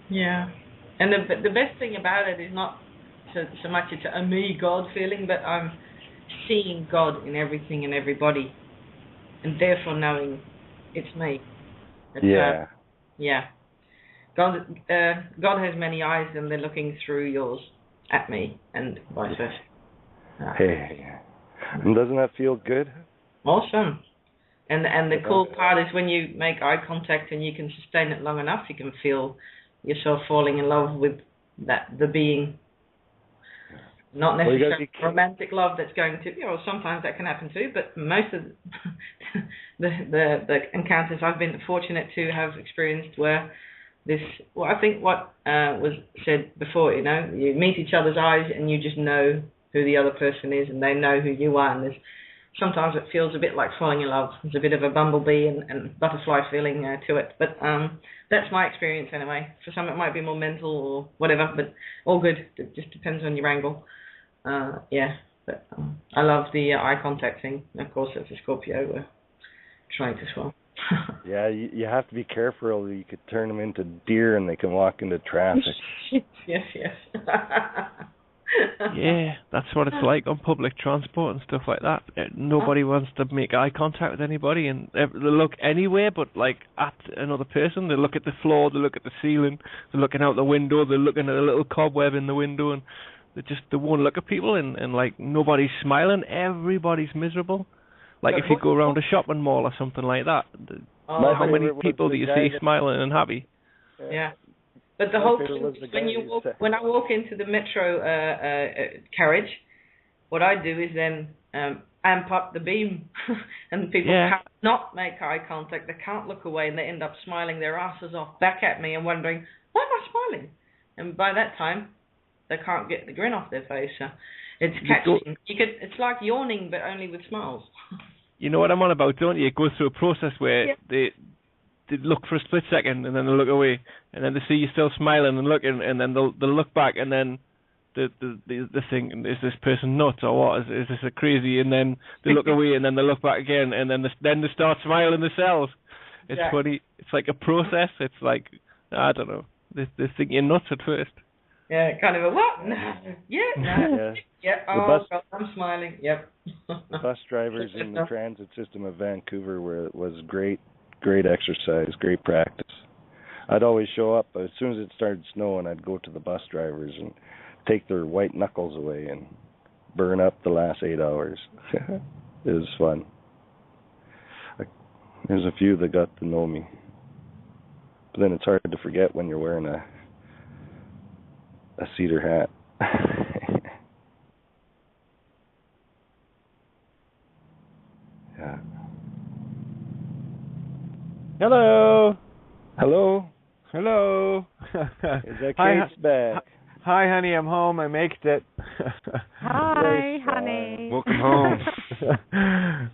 C: Yeah. And the best thing about it is not so much it's a me God feeling, but I'm seeing God in everything and everybody, and therefore knowing it's me. Yeah. God has many eyes, and they're looking through yours at me, and vice versa.
F: Hey, and doesn't that feel good?
C: Awesome. And the cool part is when you make eye contact and you can sustain it long enough, you can feel yourself falling in love with the being. Not necessarily romantic love that's going to, sometimes that can happen too, but most of the encounters I've been fortunate to have experienced where I think what was said before, you meet each other's eyes and you just know who the other person is and they know who you are, and sometimes it feels a bit like falling in love. There's a bit of a bumblebee and butterfly feeling to it, but that's my experience anyway. For some it might be more mental or whatever, but all good. It just depends on your angle. But I love the eye contact thing. Of course, as a Scorpio, we're trying as well.
F: Yeah, you have to be careful. You could turn them into deer and they can walk into traffic.
C: Yes.
E: Yeah, that's what it's like on public transport and stuff like that. Nobody wants to make eye contact with anybody, and they look anywhere but like at another person. They look at the floor, they look at the ceiling, they're looking out the window, they're looking at a little cobweb in the window, and they won't look at people, and like nobody's smiling, everybody's miserable. Like if you go around a shopping mall or something like that, how many people do you see smiling and happy?
C: Yeah. But the whole thing, when I walk into the metro carriage, what I do is then amp up the beam, and people cannot make eye contact. They can't look away, and they end up smiling their asses off back at me and wondering, why am I smiling? And by that time, they can't get the grin off their face. So it's catching. It's like yawning, but only with smiles.
E: You know what I'm on about, don't you? It goes through a process where they look for a split second, and then they look away, and then they see you still smiling and looking, and then they'll look back, and then the thing, is this person nuts or what? Is this a crazy? And then they look away, and then they look back again, and then they start smiling themselves. It's funny. It's like a process. It's like, I don't know. They think you're nuts at first.
C: Yeah, kind of a what? No. Yeah, no. Yeah. Oh, God, I'm smiling. Yep.
F: Bus drivers in the transit system of Vancouver was great exercise, great practice. I'd always show up as soon as it started snowing. I'd go to the bus drivers and take their white knuckles away and burn up the last 8 hours. It was fun. There's a few that got to know me, but then it's hard to forget when you're wearing a cedar hat. Yeah.
G: Hello.
F: Hello.
G: Hello.
F: Is that Kate's back?
G: Hi, honey. I'm home. I made it.
B: Hi, honey.
D: Welcome home.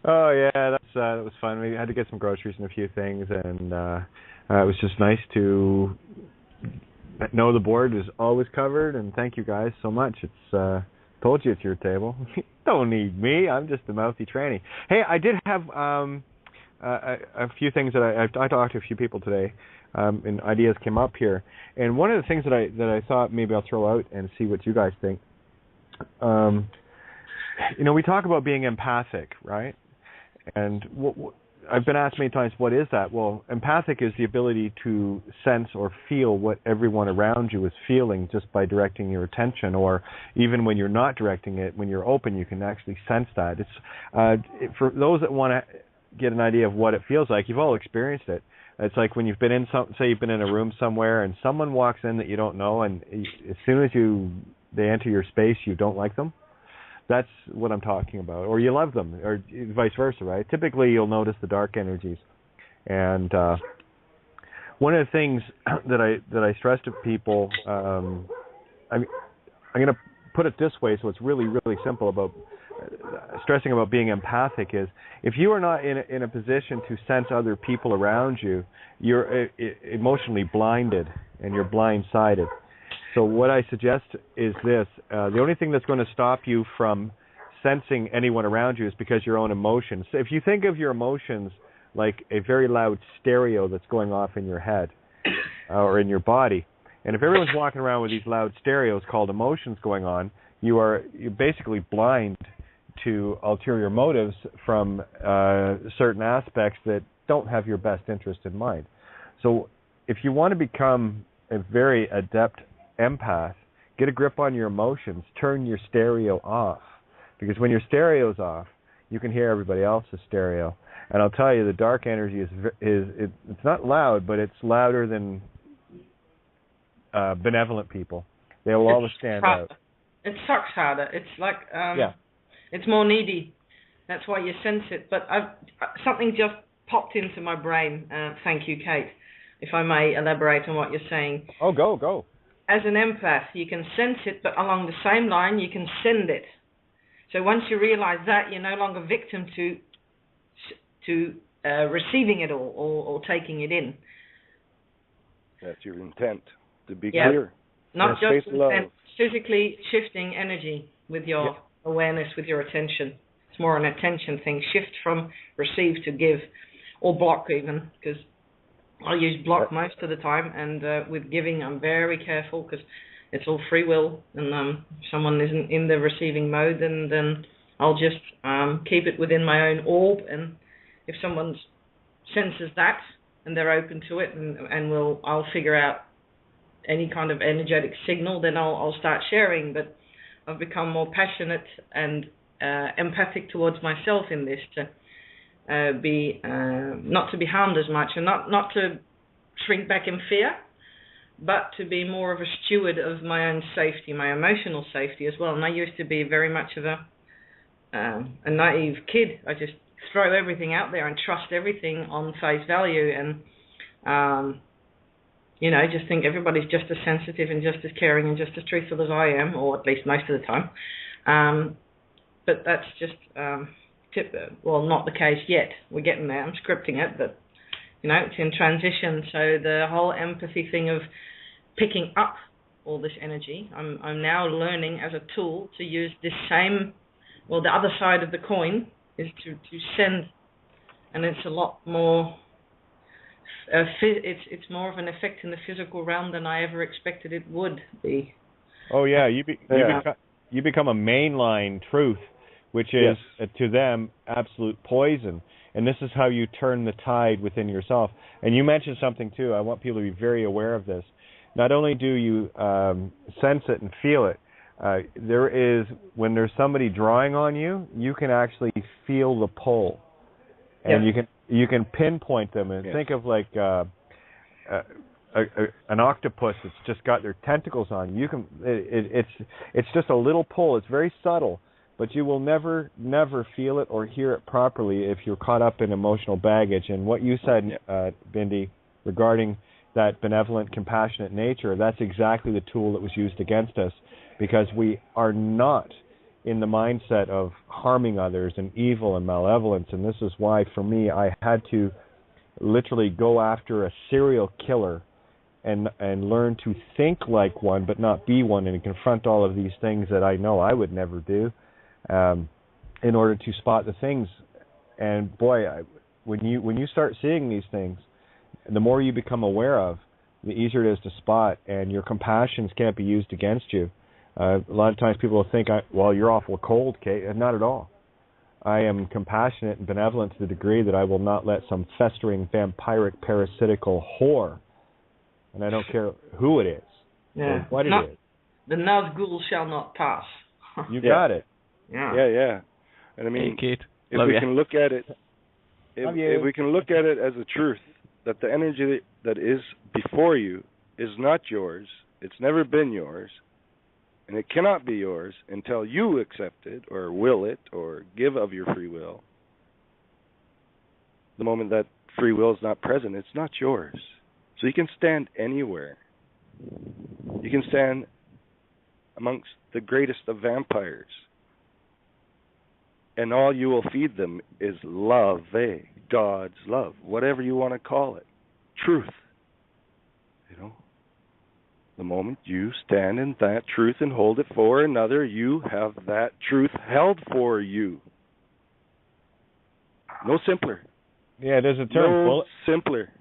G: Oh yeah, that was fun. We had to get some groceries and a few things, and it was just nice to know the board is always covered. And thank you guys so much. It's told you it's your table. You don't need me. I'm just a mouthy tranny. Hey, I did have a few things that I talked to a few people today, and ideas came up here. And one of the things that I thought maybe I'll throw out and see what you guys think. We talk about being empathic, right? And I've been asked many times, what is that? Well, empathic is the ability to sense or feel what everyone around you is feeling just by directing your attention, or even when you're not directing it, when you're open, you can actually sense that. It's for those that want to get an idea of what it feels like. You've all experienced it. It's like when you've been in say you've been in a room somewhere and someone walks in that you don't know, and as soon as they enter your space, you don't like them. That's what I'm talking about. Or you love them, or vice versa, right? Typically, you'll notice the dark energies. And one of the things that I stress to people, I'm going to put it this way, so it's really, really simple about stressing about being empathic is, if you are not in a position to sense other people around you, you're emotionally blinded and you're blindsided. So what I suggest is this: the only thing that's going to stop you from sensing anyone around you is because your own emotions. So if you think of your emotions like a very loud stereo that's going off in your head or in your body, and if everyone's walking around with these loud stereos called emotions going on, you're basically blind to ulterior motives from certain aspects that don't have your best interest in mind. So if you want to become a very adept empath, get a grip on your emotions, turn your stereo off. Because when your stereo's off, you can hear everybody else's stereo. And I'll tell you, the dark energy it's not loud, but it's louder than benevolent people. They will always stand out.
C: It sucks harder. It's like it's more needy. That's why you sense it. But something just popped into my brain. Thank you, Kate. If I may elaborate on what you're saying.
G: Oh, go.
C: As an empath, you can sense it, but along the same line, you can send it. So once you realize that, you're no longer victim to receiving it all or taking it in.
F: That's your intent, to be clear.
C: Not just intent, physically shifting energy with your awareness, with your attention. It's more an attention thing. Shift from receive to give, or block even, because I use block most of the time, and with giving I'm very careful, because it's all free will, and if someone isn't in the receiving mode, then I'll just keep it within my own orb, and if someone senses that and they're open to it, and I'll figure out any kind of energetic signal, then I'll start sharing. But I've become more passionate and empathic towards myself in this, to be not to be harmed as much, and not to shrink back in fear, but to be more of a steward of my own safety, my emotional safety as well. And I used to be very much of a naive kid. I just throw everything out there and trust everything on face value, and just think everybody's just as sensitive and just as caring and just as truthful as I am, or at least most of the time. But that's just not the case yet. We're getting there. I'm scripting it, but it's in transition. So the whole empathy thing of picking up all this energy, I'm now learning as a tool to use this same. Well, the other side of the coin is to send, and it's a lot more. It's more of an effect in the physical realm than I ever expected it would be.
G: Oh yeah, you become a mainline truth, which is to them absolute poison. And this is how you turn the tide within yourself. And you mentioned something too. I want people to be very aware of this. Not only do you sense it and feel it, there is, when there's somebody drawing on you, you can actually feel the pull, and you can pinpoint them. And think of like an octopus that's just got their tentacles on you. It's just a little pull. It's very subtle, but you will never feel it or hear it properly if you're caught up in emotional baggage. And what you said, Bindi, regarding that benevolent, compassionate nature, that's exactly the tool that was used against us, because we are not in the mindset of harming others and evil and malevolence. And this is why, for me, I had to literally go after a serial killer and learn to think like one but not be one, and confront all of these things that I know I would never do, in order to spot the things. And boy, when you start seeing these things, the more you become aware of, the easier it is to spot, and your compassions can't be used against you. A lot of times people will think, you're awful cold, Kate. Not at all. I am compassionate and benevolent to the degree that I will not let some festering, vampiric, parasitical whore, and I don't care who it is or what it is.
C: The Nazgul shall not pass.
G: You got it.
F: Yeah. And I mean,
E: hey, Kate.
F: if we can look at it, if we can look at it as a truth, that the energy that is before you is not yours, it's never been yours, and it cannot be yours until you accept it or will it or give of your free will. The moment that free will is not present, it's not yours. So you can stand anywhere. You can stand amongst the greatest of vampires, and all you will feed them is love, God's love, whatever you want to call it, truth. The moment you stand in that truth and hold it for another, you have that truth held for you. No simpler.
G: Yeah, does the term
F: simpler.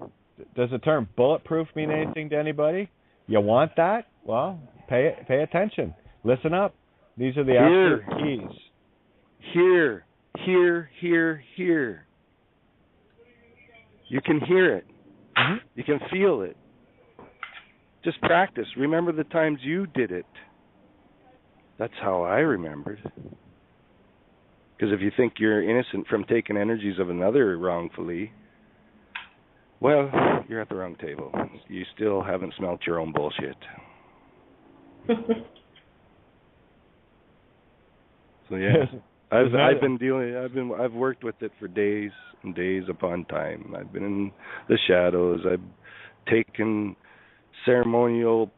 G: Does the term bulletproof mean anything to anybody? You want that? Well, pay attention. Listen up. These are the absolute keys.
F: Here. You can hear it.
G: Mm-hmm.
F: You can feel it. Just practice. Remember the times you did it. That's how I remembered. Because if you think you're innocent from taking energies of another wrongfully, well, you're at the wrong table. You still haven't smelt your own bullshit. So yeah, I've worked with it for days and days upon time. I've been in the shadows. I've taken ceremonial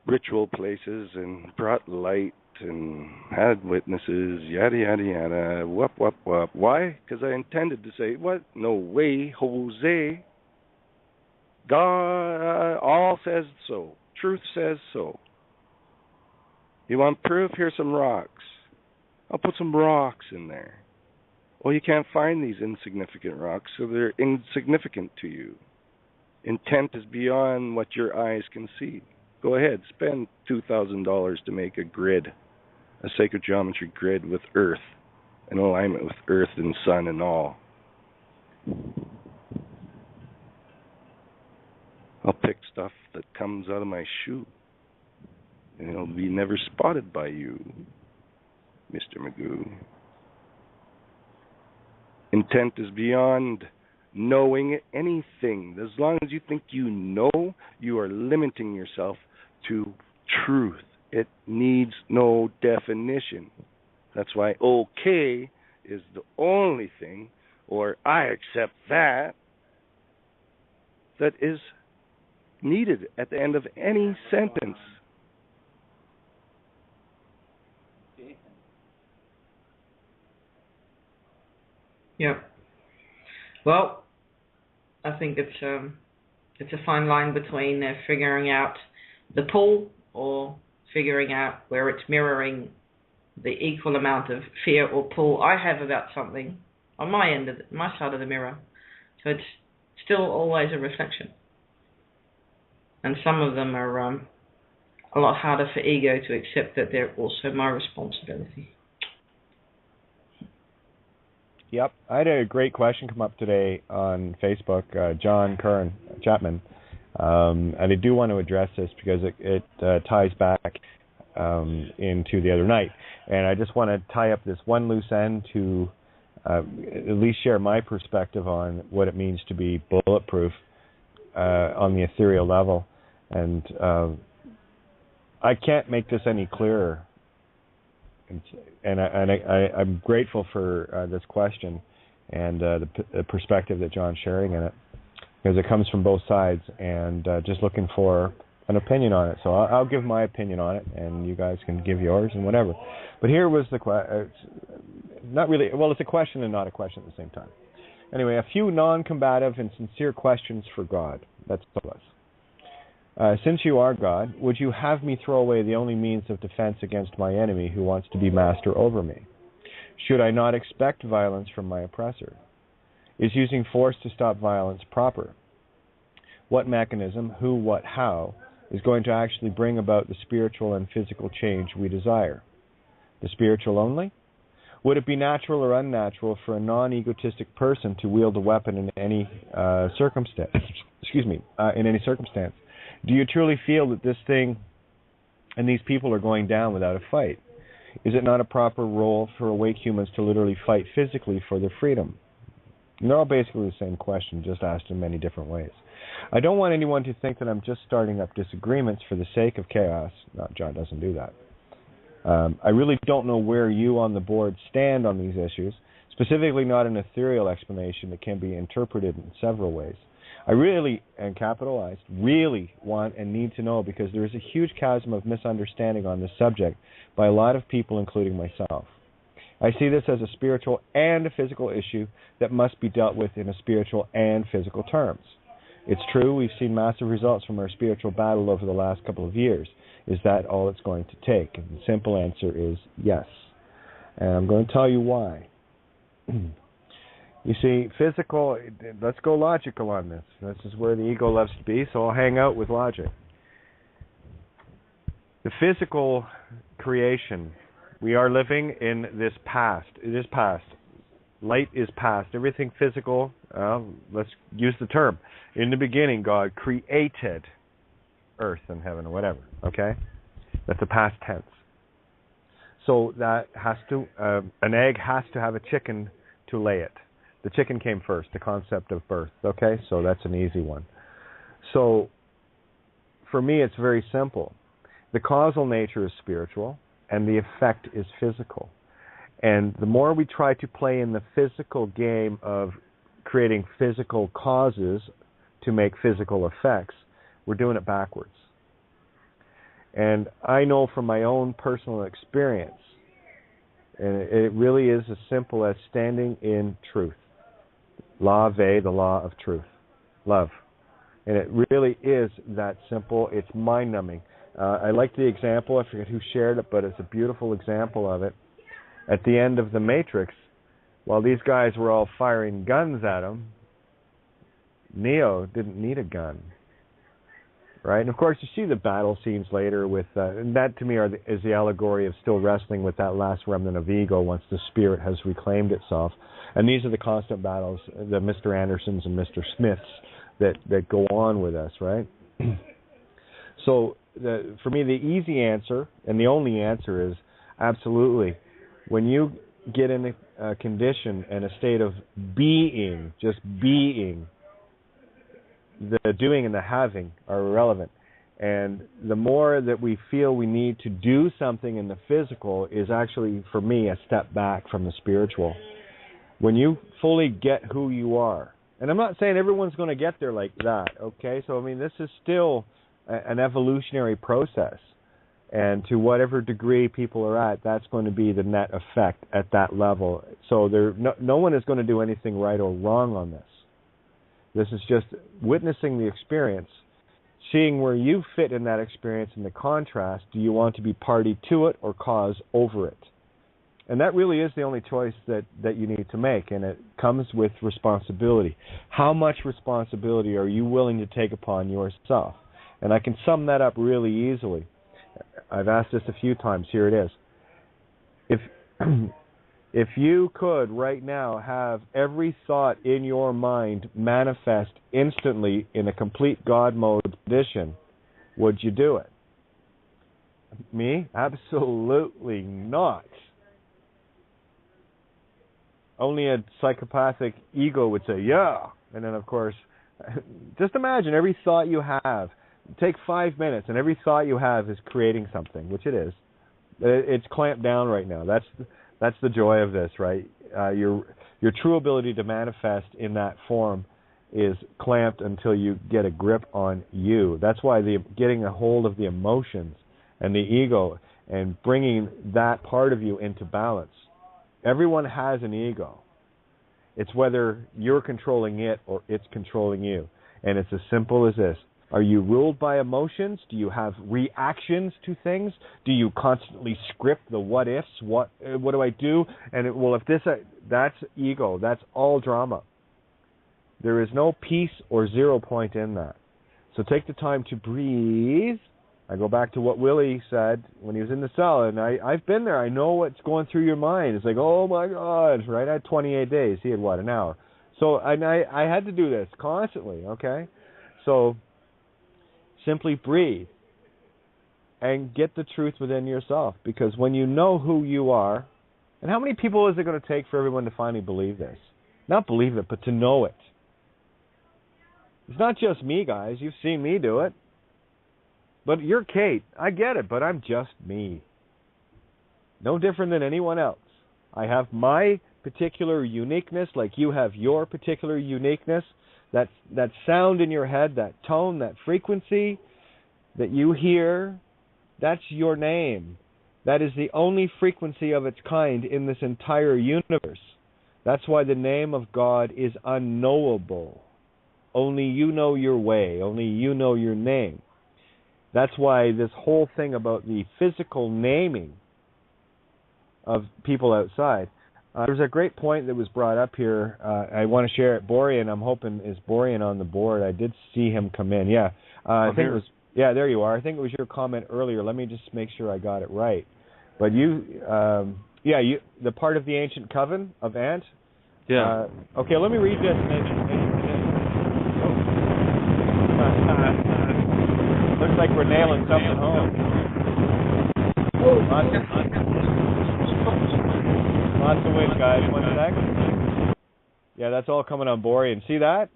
F: ritual places and brought light and had witnesses, yada yada yada, whoop. Why? Because I intended to say, what? No way, Jose. God all says so. Truth says so. You want proof? Here's some rocks. I'll put some rocks in there. Well, you can't find these insignificant rocks, so they're insignificant to you. Intent is beyond what your eyes can see. Go ahead, spend $2,000 to make a grid, a sacred geometry grid with Earth, in alignment with Earth and Sun and all. I'll pick stuff that comes out of my shoe, and it'll be never spotted by you, Mr. Magoo. Intent is beyond knowing anything. As long as you think you know, you are limiting yourself to truth. It needs no definition. That's why okay is the only thing, or I accept that is needed at the end of any sentence.
C: Yeah. Well, I think it's a fine line between figuring out the pull or figuring out where it's mirroring the equal amount of fear or pull I have about something on my end of my side of the mirror. So it's still always a reflection. And some of them are a lot harder for ego to accept that they're also my responsibility.
G: Yep. I had a great question come up today on Facebook, John Curran Chapman, and I do want to address this because it ties back into the other night. And I just want to tie up this one loose end to at least share my perspective on what it means to be bulletproof on the ethereal level. And I can't make this any clearer. And I'm grateful for this question and the perspective that John's sharing in it, because it comes from both sides, and just looking for an opinion on it. So I'll give my opinion on it, and you guys can give yours and whatever. But here was the question. Not really. Well, it's a question and not a question at the same time. Anyway, a few non-combative and sincere questions for God. That's all of us. Since you are God, would you have me throw away the only means of defense against my enemy who wants to be master over me? Should I not expect violence from my oppressor? Is using force to stop violence proper? What mechanism, who, what, how, is going to actually bring about the spiritual and physical change we desire? The spiritual only? Would it be natural or unnatural for a non-egotistic person to wield a weapon in any circumstance? In any circumstance? Do you truly feel that this thing and these people are going down without a fight? Is it not a proper role for awake humans to literally fight physically for their freedom? And they're all basically the same question, just asked in many different ways. I don't want anyone to think that I'm just starting up disagreements for the sake of chaos. No, John doesn't do that. I really don't know where you on the board stand on these issues, specifically not an ethereal explanation that can be interpreted in several ways. I really, and capitalized, really want and need to know, because there is a huge chasm of misunderstanding on this subject by a lot of people, including myself. I see this as a spiritual and a physical issue that must be dealt with in a spiritual and physical terms. It's true, we've seen massive results from our spiritual battle over the last couple of years. Is that all it's going to take? And the simple answer is yes. And I'm going to tell you why. You see, physical, let's go logical on this. This is where the ego loves to be, so I'll hang out with logic. The physical creation, we are living in this past. It is past. Light is past. Everything physical, let's use the term. In the beginning, God created earth and heaven or whatever, okay? That's a past tense. So that has to, an egg has to have a chicken to lay it. The chicken came first, the concept of birth, okay? So that's an easy one. So for me, it's very simple. The causal nature is spiritual, and the effect is physical. And the more we try to play in the physical game of creating physical causes to make physical effects, we're doing it backwards. And I know from my own personal experience, and it really is as simple as standing in truth. La-ve, the law of truth. Love. And it really is that simple. It's mind-numbing. I like the example. I forget who shared it, but it's a beautiful example of it. At the end of The Matrix, while these guys were all firing guns at him, Neo didn't need a gun. right? And of course, you see the battle scenes later with, and that to me is the allegory of still wrestling with that last remnant of ego once the spirit has reclaimed itself. And these are the constant battles, the Mr. Andersons and Mr. Smiths that go on with us, right? So for me, the easy answer and the only answer is absolutely. When you get in a condition and a state of being, just being, the doing and the having are irrelevant. And the more that we feel we need to do something in the physical is actually, for me, a step back from the spiritual. When you fully get who you are, and I'm not saying everyone's going to get there like that, okay? So, I mean, this is still an evolutionary process. And to whatever degree people are at, that's going to be the net effect at that level. So no one is going to do anything right or wrong on this. This is just witnessing the experience, seeing where you fit in that experience and the contrast. Do you want to be party to it or cause over it? And that really is the only choice that you need to make, and it comes with responsibility. How much responsibility are you willing to take upon yourself? And I can sum that up really easily. I've asked this a few times. Here it is. If you could right now have every thought in your mind manifest instantly in a complete God mode condition, would you do it? Me? Absolutely not. Only a psychopathic ego would say, yeah. And then, of course, just imagine every thought you have. Take 5 minutes, and every thought you have is creating something, which it is. It's clamped down right now. That's the joy of this, right? Your true ability to manifest in that form is clamped until you get a grip on you. That's why getting a hold of the emotions and the ego and bringing that part of you into balance. Everyone has an ego. It's whether you're controlling it or it's controlling you. And it's as simple as this. Are you ruled by emotions? Do you have reactions to things? Do you constantly script the what ifs? What do I do? And that's ego. That's all drama. There is no peace or 0 point in that. So take the time to breathe. I go back to what Willie said when he was in the cell, and I've been there. I know what's going through your mind. It's like, oh my God, right? I had 28 days. He had an hour. So I had to do this constantly, okay? So simply breathe and get the truth within yourself, because when you know who you are, and how many people is it going to take for everyone to finally believe this? Not believe it, but to know it. It's not just me, guys. You've seen me do it. But you're Kate. I get it, but I'm just me. No different than anyone else. I have my particular uniqueness, like you have your particular uniqueness. That sound in your head, that tone, that frequency that you hear, that's your name. That is the only frequency of its kind in this entire universe. That's why the name of God is unknowable. Only you know your way. Only you know your name. That's why this whole thing about the physical naming of people outside. There's a great point that was brought up here. I want to share it. Borean, I'm hoping, is Borean on the board? I did see him come in. Yeah, I think it was. Yeah, there you are. I think it was your comment earlier. Let me just make sure I got it right. But the part of the ancient coven of Ant.
D: Yeah.
G: Okay, let me read this. Looks like we're nailing something home. Lots of wind, guys. 1 sec. Yeah, that's all coming on Borean. See that?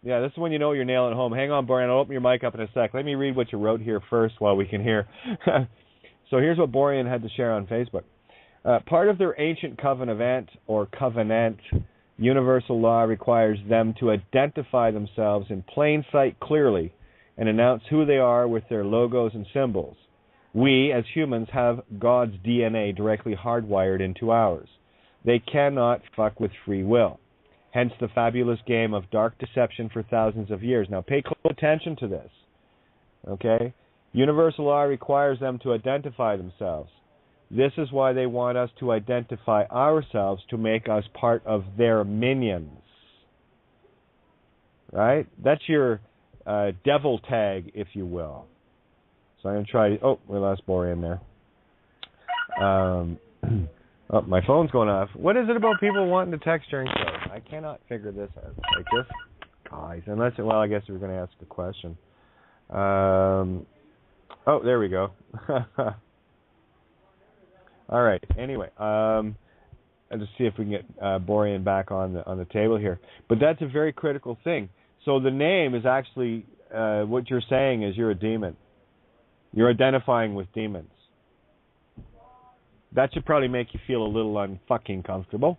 G: Yeah, this is when you know you're nailing it home. Hang on, Borean. I'll open your mic up in a sec. Let me read what you wrote here first while we can hear. So here's what Borean had to share on Facebook. Part of their ancient covenant or covenant, universal law requires them to identify themselves in plain sight clearly and announce who they are with their logos and symbols. We, as humans, have God's DNA directly hardwired into ours. They cannot fuck with free will. Hence the fabulous game of dark deception for thousands of years. Now pay close attention to this. Okay? Universal law requires them to identify themselves. This is why they want us to identify ourselves to make us part of their minions. Right? That's your devil tag, if you will. So I'm going to try. Oh, we lost Borean there. Oh, my phone's going off. What is it about people wanting to text during shows? I cannot figure this out. Like this, guys. Unless, well, I guess we're going to ask a question. Oh, there we go. All right. Anyway, I'll just see if we can get Borean back on the table here. But that's a very critical thing. So the name is actually what you're saying is you're a demon. You're identifying with demons. That should probably make you feel a little unfucking comfortable.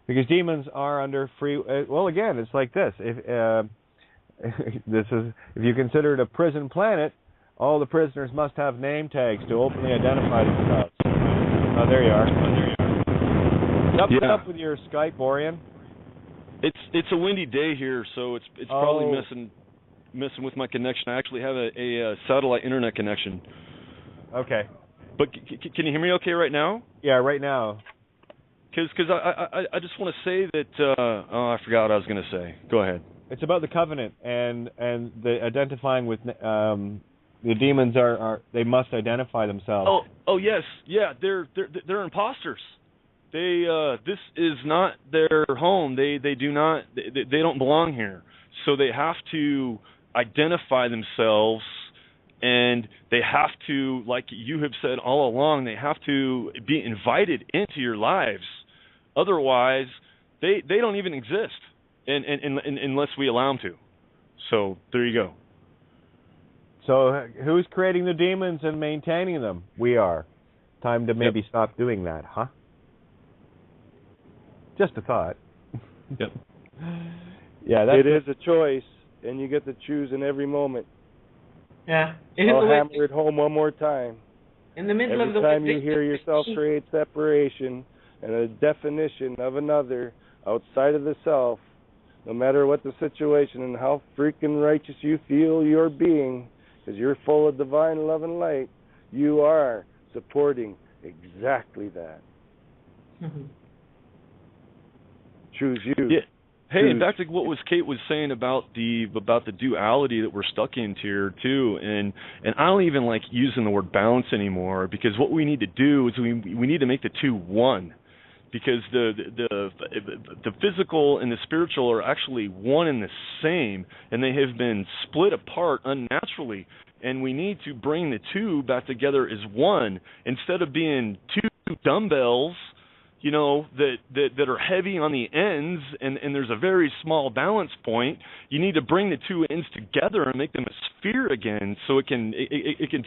G: Because demons are under free... well, again, it's like this. If you consider it a prison planet, all the prisoners must have name tags to openly identify themselves. Oh, there you are. Something up with your Skype, Borean?
D: It's a windy day here, so it's probably messing with my connection. I actually have a satellite internet connection.
G: Okay.
D: But can you hear me okay right now?
G: Yeah, right now.
D: Because I just want to say that I forgot what I was going to say. Go ahead.
G: It's about the covenant and the identifying with the demons are they must identify themselves.
D: Oh yes, yeah. They're imposters. This is not their home. They don't belong here. So they have to identify themselves. And they have to, like you have said all along, they have to be invited into your lives. Otherwise, they don't even exist, unless we allow them to. So there you go.
G: So who's creating the demons and maintaining them? We are. Time to maybe stop doing that, huh? Just a thought.
D: Yep.
F: Yeah, it is a choice, and you get to choose in every moment.
C: Yeah.
F: I'll hammer it home one more time.
C: In the middle
F: Every
C: of the
F: time you hear yourself create separation and a definition of another outside of the self, no matter what the situation and how freaking righteous you feel you're being, because you're full of divine love and light, you are supporting exactly that.
C: Mm-hmm.
F: Choose you.
D: Yeah. Hey, and back to what Kate was saying about the duality that we're stuck into here too, and I don't even like using the word balance anymore, because what we need to do is we need to make the two one, because the physical and the spiritual are actually one and the same, and they have been split apart unnaturally, and we need to bring the two back together as one instead of being two dumbbells. You know, that are heavy on the ends, and there's a very small balance point. You need to bring the two ends together and make them a sphere again, so it can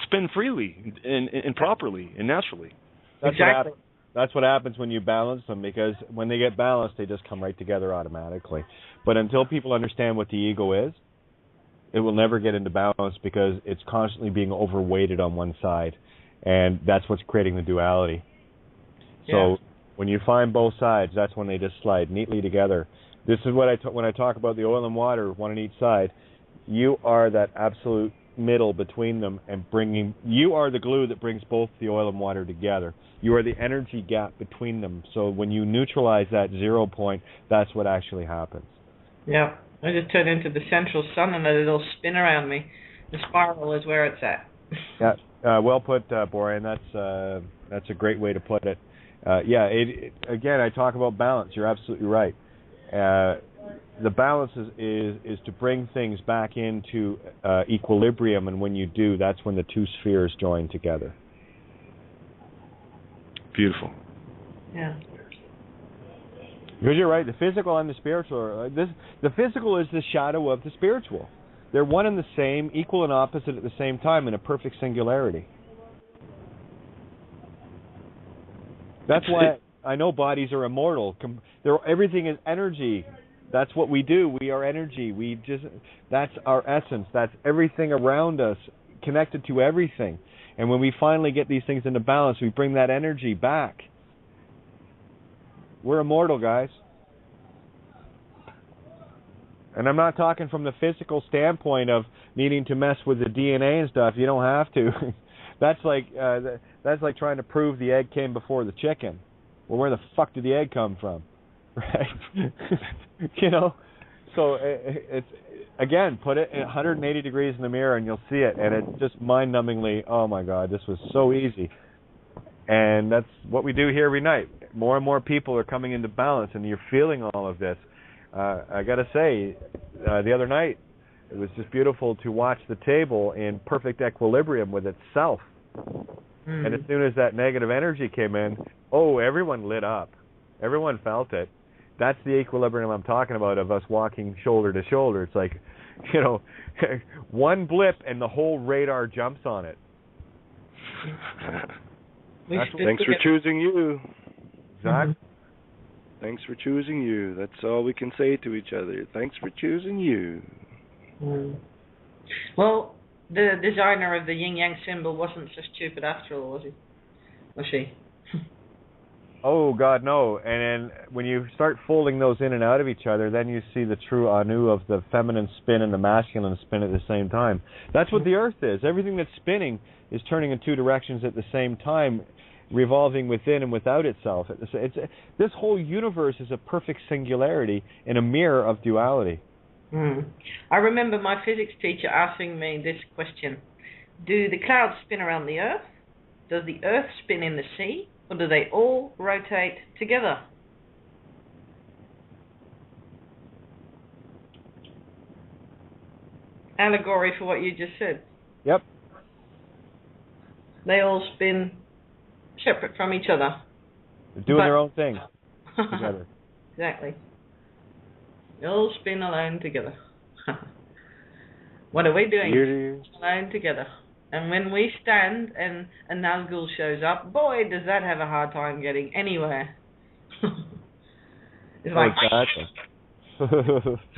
D: spin freely and properly and naturally.
G: That's what happens when you balance them, because when they get balanced, they just come right together automatically. But until people understand what the ego is, it will never get into balance, because it's constantly being overweighted on one side, and that's what's creating the duality. So when you find both sides, that's when they just slide neatly together. This is what when I talk about the oil and water, one on each side. You are that absolute middle between them, and you are the glue that brings both the oil and water together. You are the energy gap between them. So when you neutralize that 0 point, that's what actually happens.
C: Yeah, I just turned into the central sun and let it all spin around me. The spiral is where it's at.
G: Yeah, well put, Borean. That's a great way to put it. Again, I talk about balance. You're absolutely right. The balance is to bring things back into equilibrium, and when you do, that's when the two spheres join together.
D: Beautiful.
C: Yeah.
G: Because you're right, the physical and the spiritual. The physical is the shadow of the spiritual. They're one and the same, equal and opposite at the same time, in a perfect singularity. That's why I know bodies are immortal. Everything is energy. That's what we do. We are energy. That's our essence. That's everything around us, connected to everything. And when we finally get these things into balance, we bring that energy back. We're immortal, guys. And I'm not talking from the physical standpoint of needing to mess with the DNA and stuff. You don't have to. That's like trying to prove the egg came before the chicken. Well, where the fuck did the egg come from? Right? You know, So it's again, put it 180 degrees in the mirror and you'll see it, and it's just mind-numbingly, oh my God, this was so easy. And that's what we do here every night. More and more people are coming into balance, and you're feeling all of this. I got to say, the other night, it was just beautiful to watch the table in perfect equilibrium with itself. And as soon as that negative energy came in, everyone lit up. Everyone felt it. That's the equilibrium I'm talking about, of us walking shoulder to shoulder. It's like, one blip and the whole radar jumps on it.
F: Thanks for choosing you.
G: Exactly.
F: Thanks for choosing you. That's all we can say to each other. Thanks for choosing you.
C: Well, the designer of the yin-yang symbol wasn't so stupid after all, was he? Was she?
G: Oh, God, no. And then when you start folding those in and out of each other, then you see the true Anu of the feminine spin and the masculine spin at the same time. That's what the Earth is. Everything that's spinning is turning in two directions at the same time, revolving within and without itself. This whole universe is a perfect singularity in a mirror of duality.
C: I remember my physics teacher asking me this question. Do the clouds spin around the Earth? Does the Earth spin in the sea? Or do they all rotate together? Allegory for what you just said.
G: Yep.
C: They all spin separate from each other.
G: They're doing their own thing together.
C: Exactly. They all spin alone together. What are we doing? Alone together. And when we stand and a Nazgul shows up, boy, does that have a hard time getting anywhere. It's like,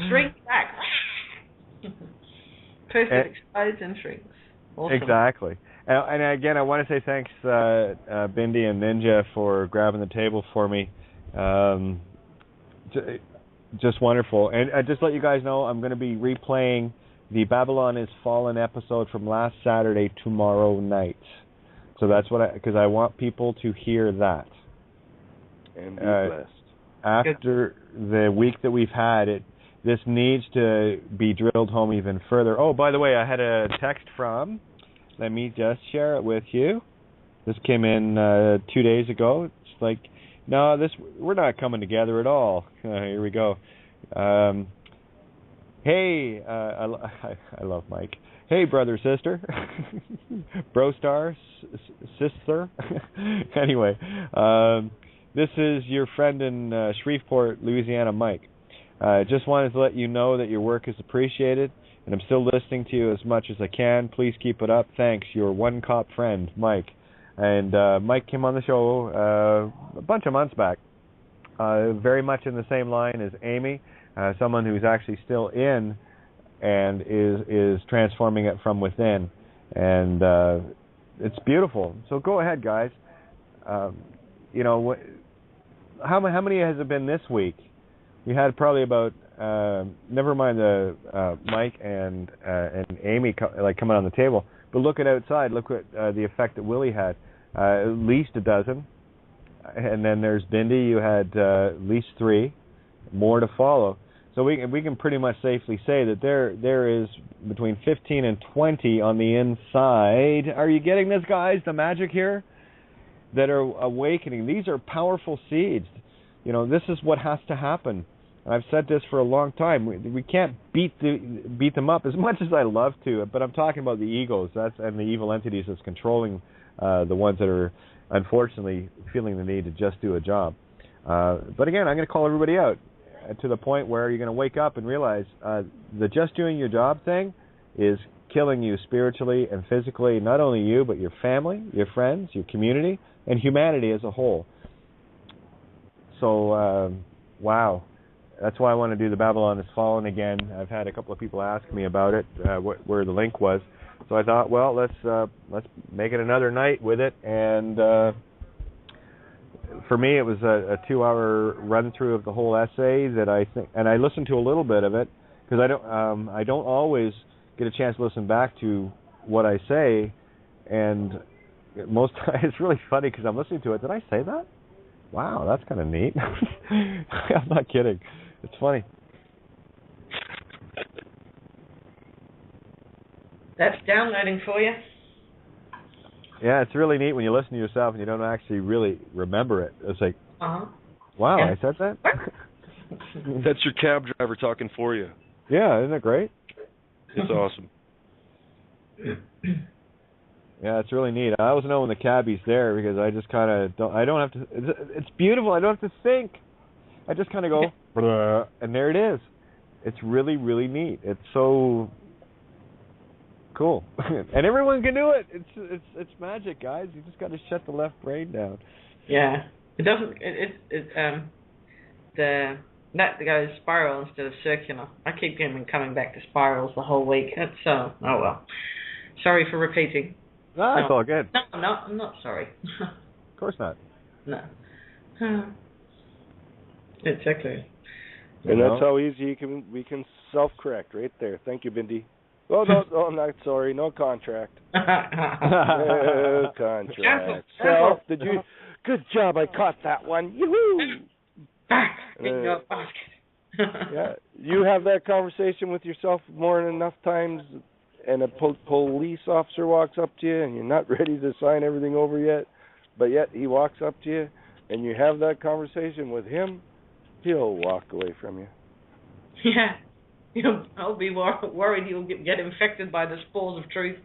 C: shrink back. Person explodes and shrinks. Awesome.
G: Exactly. And again, I want to say thanks, Bindi and Ninja, for grabbing the table for me. Just wonderful. And I just let you guys know, I'm going to be replaying the Babylon is Fallen episode from last Saturday tomorrow night. So that's what because I want people to hear that.
F: And be blessed.
G: After the week that we've had, this needs to be drilled home even further. Oh, by the way, I had a text from, let me just share it with you. This came in 2 days ago. It's like, no, we're not coming together at all. Here we go. Hey, I love Mike. Hey, brother, sister, bro, star, sister. Anyway, this is your friend in Shreveport, Louisiana, Mike. Just wanted to let you know that your work is appreciated, and I'm still listening to you as much as I can. Please keep it up. Thanks, your one cop friend, Mike. And Mike came on the show a bunch of months back, very much in the same line as Amy. Someone who's actually still in and is transforming it from within, and it's beautiful. So go ahead, guys. How many has it been this week? We had probably about never mind the Mike and Amy coming on the table, but look at outside. Look at the effect that Willie had. At least a dozen, and then there's Bindi. You had at least 3. More to follow. So we can pretty much safely say that there is between 15 and 20 on the inside. Are you getting this, guys? The magic here that are awakening. These are powerful seeds. This is what has to happen. And I've said this for a long time. We can't beat them up as much as I love to, but I'm talking about the egos and the evil entities that's controlling the ones that are unfortunately feeling the need to just do a job. But again, I'm going to call everybody out to the point where you're going to wake up and realize the just doing your job thing is killing you spiritually and physically, not only you, but your family, your friends, your community, and humanity as a whole. So, wow. That's why I want to do the Babylon is Fallen again. I've had a couple of people ask me about it, where the link was. So I thought, well, let's make it another night with it. And for me, it was a 2-hour run through of the whole essay that I think, and I listened to a little bit of it because I don't always get a chance to listen back to what I say, and most it's really funny because I'm listening to it. Did I say that? Wow, that's kind of neat. I'm not kidding. It's funny.
C: That's downloading for you.
G: Yeah, it's really neat when you listen to yourself and you don't actually really remember it. It's like, wow,
C: Yeah.
G: I said that?
D: That's your cab driver talking for you.
G: Yeah, isn't it great?
D: It's awesome.
G: Yeah, it's really neat. I always know when the cabbie's there because I just kind of don't. I don't have to. It's beautiful. I don't have to think. I just kind of go, "Bruh," and there it is. It's really, really neat. It's so cool, and everyone can do it. It's magic, guys. You just got to shut the left brain down.
C: Yeah, it doesn't. That goes spiral instead of circular. I keep coming back to spirals the whole week. It's oh well. Sorry for repeating.
G: No, it's all good.
C: No, I'm not sorry.
G: Of course not.
C: No. Exactly.
F: And that's how easy we can self-correct right there. Thank you, Bindi. Oh, no, I'm not sorry. No contract. No contract. Self, did you? Good job. I caught that one. Yoo-hoo!
C: Back in your basket.
F: Yeah, you have that conversation with yourself more than enough times, and a police officer walks up to you, and you're not ready to sign everything over yet, but yet he walks up to you, and you have that conversation with him, he'll walk away from you.
C: Yeah. I'll be worried you'll get infected by the spores of truth.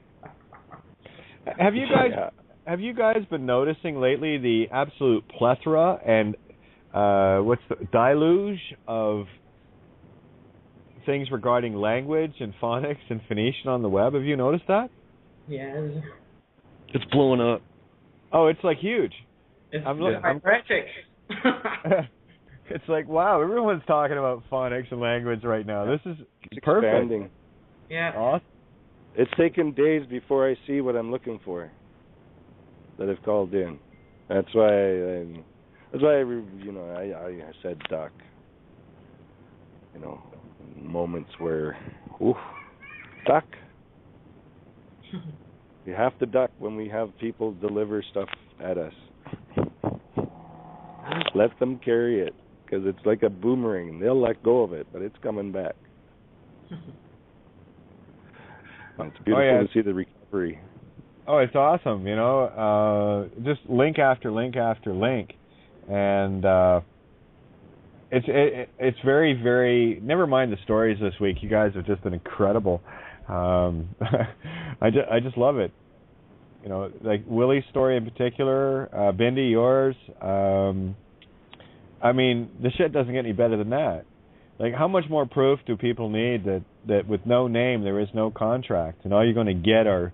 G: Have you guys been noticing lately the absolute plethora and what's the deluge of things regarding language and phonics and Phoenician on the web? Have you noticed that?
C: Yeah.
D: It's blowing up.
G: Oh, it's like huge.
C: It's
G: tragic. It's like, wow, everyone's talking about phonics and language right now. This is perfect.
F: Expanding.
C: Yeah.
G: Awesome.
F: It's taken days before I see what I'm looking for that have called in. That's why I said duck. Moments where, duck. You have to duck when we have people deliver stuff at us. Let them carry it, because it's like a boomerang. They'll let go of it, but it's coming back. It's beautiful to see the recovery.
G: Oh, it's awesome, just link after link after link. And it's very, very, never mind the stories this week. You guys have just been incredible. I just love it. Like Willie's story in particular, Bindi, yours. I mean, the shit doesn't get any better than that. Like, how much more proof do people need that with no name there is no contract, and all you're going to get are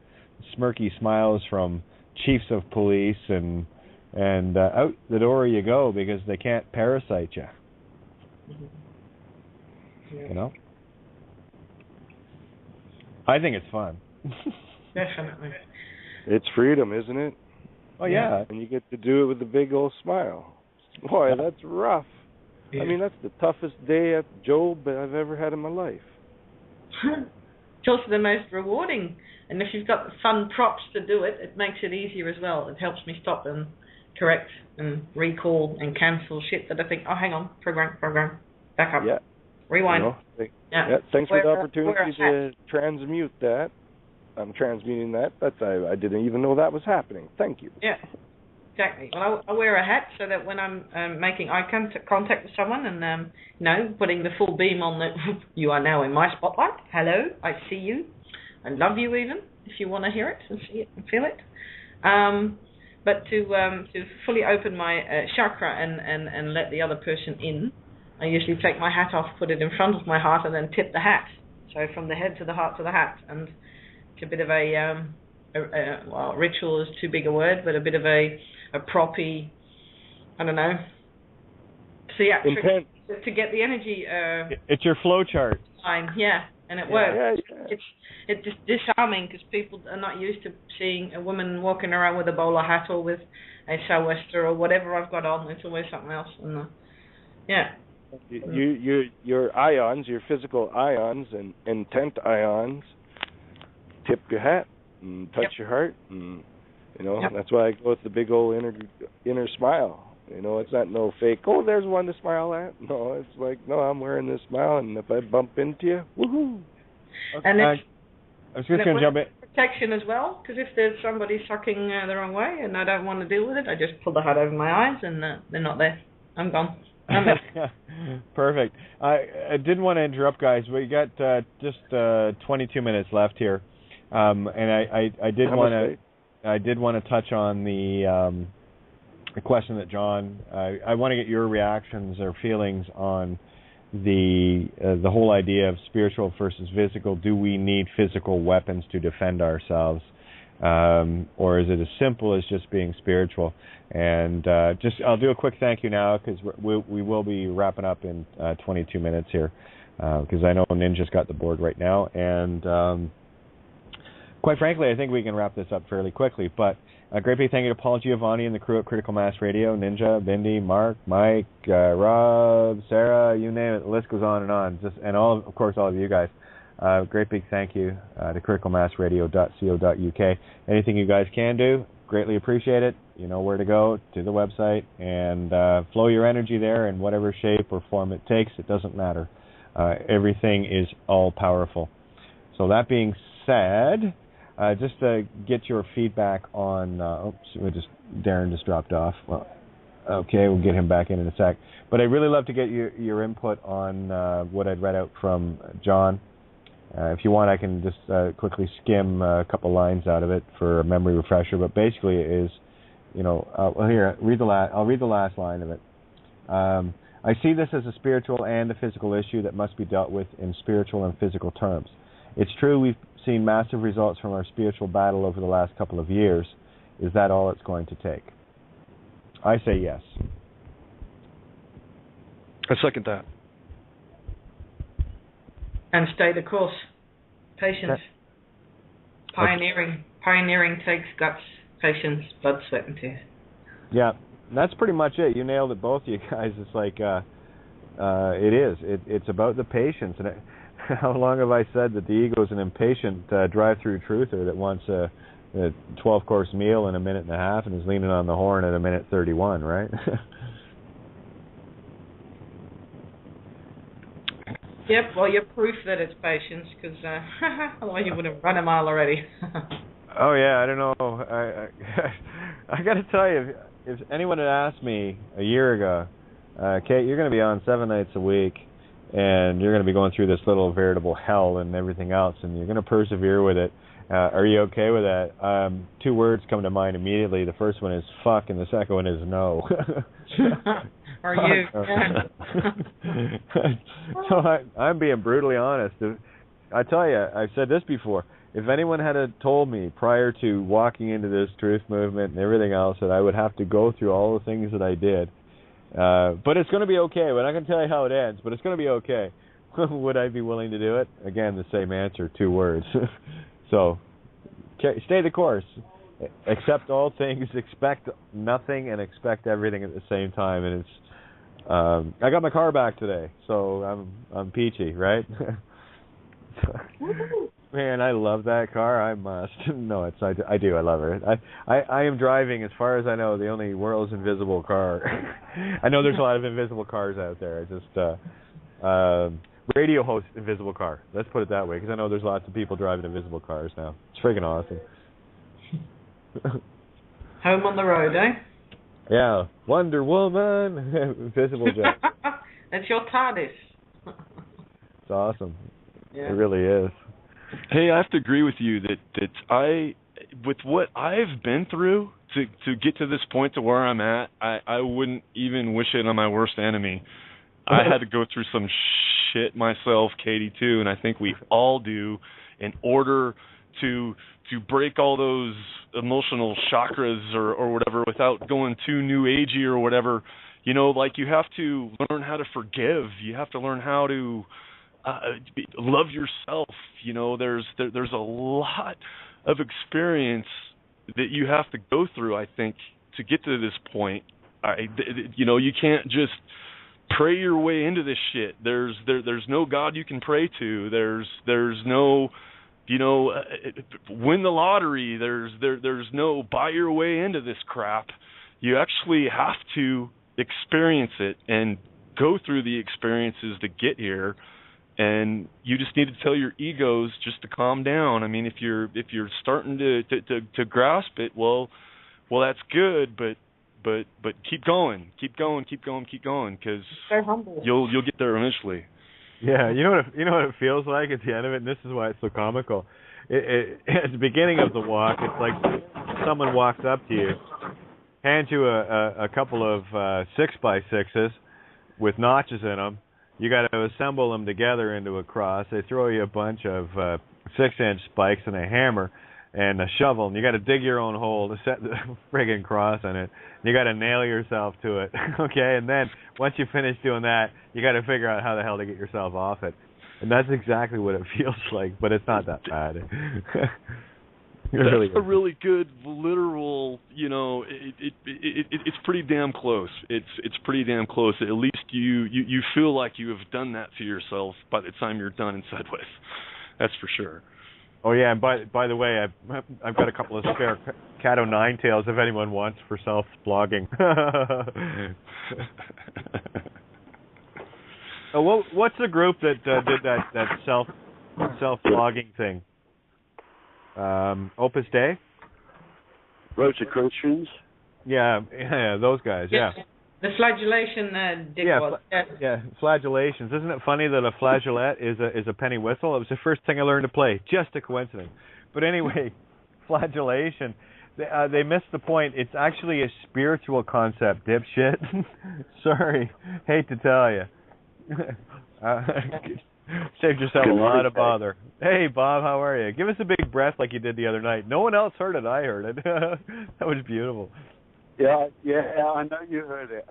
G: smirky smiles from chiefs of police, and out the door you go because they can't parasite you.
C: Yeah.
G: I think it's fun.
C: Definitely.
F: It's freedom, isn't it?
G: Oh yeah.
F: And you get to do it with a big old smile. Boy, that's rough. Yeah. I mean, that's the toughest day at job I've ever had in my life.
C: It's also the most rewarding. And if you've got the fun props to do it, it makes it easier as well. It helps me stop and correct and recall and cancel shit that I think, oh, hang on, program, back up, rewind.
F: Thanks for the opportunity to transmute that. I'm transmuting that. I didn't even know that was happening. Thank you.
C: Yeah. Exactly. Well, I wear a hat so that when I'm making eye contact with someone and, putting the full beam on you are now in my spotlight. Hello, I see you. I love you even, if you want to hear it and see it and feel it. But to fully open my chakra and let the other person in, I usually take my hat off, put it in front of my heart, and then tip the hat. So from the head to the heart to the hat. And it's a bit of ritual is too big a word, but a bit of a proppy, I don't know. So yeah, to get the energy.
G: It's your flow chart.
C: Yeah, and it works. Yeah. It's just disarming because people are not used to seeing a woman walking around with a bowler hat or with a sou'wester or whatever I've got on. It's always something else. And
F: your ions, your physical ions and intent ions, tip your hat and touch your heart, and that's why I go with the big old inner smile. It's not no fake. Oh, there's one to smile at. No, it's like, no, I'm wearing this smile, and if I bump into you, woohoo!
C: And
G: I was just going to jump in.
C: Protection as well, because if there's somebody sucking the wrong way and I don't want to deal with it, I just pull the hat over my eyes and they're not there. I'm gone.
G: Perfect. I didn't want to interrupt, guys. We got just 22 minutes left here, and I did want to touch on the question that John. I want to get your reactions or feelings on the whole idea of spiritual versus physical. Do we need physical weapons to defend ourselves, or is it as simple as just being spiritual? And I'll do a quick thank you now, because we will be wrapping up in 22 minutes here, because I know Ninja's got the board right now, and quite frankly, I think we can wrap this up fairly quickly. But a great big thank you to Paul Giovanni and the crew at Critical Mass Radio, Ninja, Bindi, Mark, Mike, Rob, Sarah, you name it. The list goes on and on. And all of you guys. Great big thank you to criticalmassradio.co.uk. Anything you guys can do, greatly appreciate it. You know where to go, to the website, and flow your energy there in whatever shape or form it takes. It doesn't matter. Everything is all powerful. So that being said, just to get your feedback on, Darren just dropped off. Well, okay, we'll get him back in a sec. But I'd really love to get your input on what I'd read out from John. If you want, I can just quickly skim a couple lines out of it for a memory refresher. But basically, it is, I'll read the last line of it. I see this as a spiritual and a physical issue that must be dealt with in spiritual and physical terms. It's true we've seen massive results from our spiritual battle over the last couple of years. Is that all it's going to take? I say yes.
D: I second that.
C: And stay the course. Patience. Pioneering takes guts, patience, blood, sweat, and tears. Yeah,
G: that's pretty much it. You nailed it, both of you guys. It's like, it is. It's about the patience. And how long have I said that the ego is an impatient drive-through truther that wants a 12-course meal in a minute and a half and is leaning on the horn at a minute 31, right?
C: Yep, well, you're proof that it's patience, because otherwise you would have run a mile already.
G: Oh, yeah, I don't know. I got to tell you, if anyone had asked me a year ago, Kate, you're going to be on 7 nights a week, and you're going to be going through this little veritable hell and everything else, and you're going to persevere with it. Are you okay with that? 2 words come to mind immediately. The first one is fuck, and the second one is no.
C: Are you?
G: So I'm being brutally honest. I tell you, I've said this before. If anyone had told me prior to walking into this truth movement and everything else that I would have to go through all the things that I did, but it's going to be okay. We're not going to tell you how it ends, but it's going to be okay. Would I be willing to do it? Again, the same answer, 2 words. So, stay the course. Accept all things, expect nothing, and expect everything at the same time. And it's, I got my car back today, so I'm peachy, right? Man, I love that car. I must. No, I do. I love her. I am driving, as far as I know, the only world's invisible car. I know there's a lot of invisible cars out there. Radio host invisible car. Let's put it that way, because I know there's lots of people driving invisible cars now. It's freaking awesome.
C: Home on the road, eh?
G: Yeah, Wonder Woman, invisible jet.
C: It's your TARDIS.
G: It's awesome.
C: Yeah.
G: It really is.
D: Hey, I have to agree with you that with what I've been through to get to this point to where I'm at, I wouldn't even wish it on my worst enemy. I had to go through some shit myself, Katie, too, and I think we all do, in order to break all those emotional chakras or whatever without going too new agey or whatever. Like, you have to learn how to forgive. You have to learn how to love yourself. There's a lot of experience that you have to go through, I think, to get to this point. You can't just pray your way into this shit. There's no God you can pray to. There's no win the lottery. There's no buy your way into this crap. You actually have to experience it and go through the experiences to get here. And you just need to tell your egos just to calm down. I mean, if you're starting to grasp it, well, that's good, but keep going, because you'll get there eventually.
G: Yeah, you know what it feels like at the end of it, and this is why it's so comical. At the beginning of the walk, it's like someone walks up to you, hands you a couple of 6x6s with notches in them. You got to assemble them together into a cross. They throw you a bunch of 6-inch spikes and a hammer and a shovel, and you got to dig your own hole to set the friggin' cross in it. You got to nail yourself to it, okay? And then once you finish doing that, you got to figure out how the hell to get yourself off it. And that's exactly what it feels like, but it's not that bad.
D: That's a really good literal, it's pretty damn close. It's pretty damn close. At least you feel like you have done that to yourself by the time you're done and said with. That's for sure.
G: Oh yeah, and by the way, I've got a couple of spare Cat O' Tails if anyone wants for self-blogging. What's the group that did that self-blogging thing? Opus Dei?
H: Rosicrucians?
G: Yeah, those guys, yeah.
C: The flagellation
G: flagellations. Isn't it funny that a flageolet is a penny whistle? It was the first thing I learned to play. Just a coincidence. But anyway, flagellation. They missed the point. It's actually a spiritual concept, dipshit. Sorry. Hate to tell you. Saved yourself a lot of bother. Hey, Bob, how are you? Give us a big breath like you did the other night. No one else heard it. I heard it. That was beautiful.
H: Yeah, I know you heard it.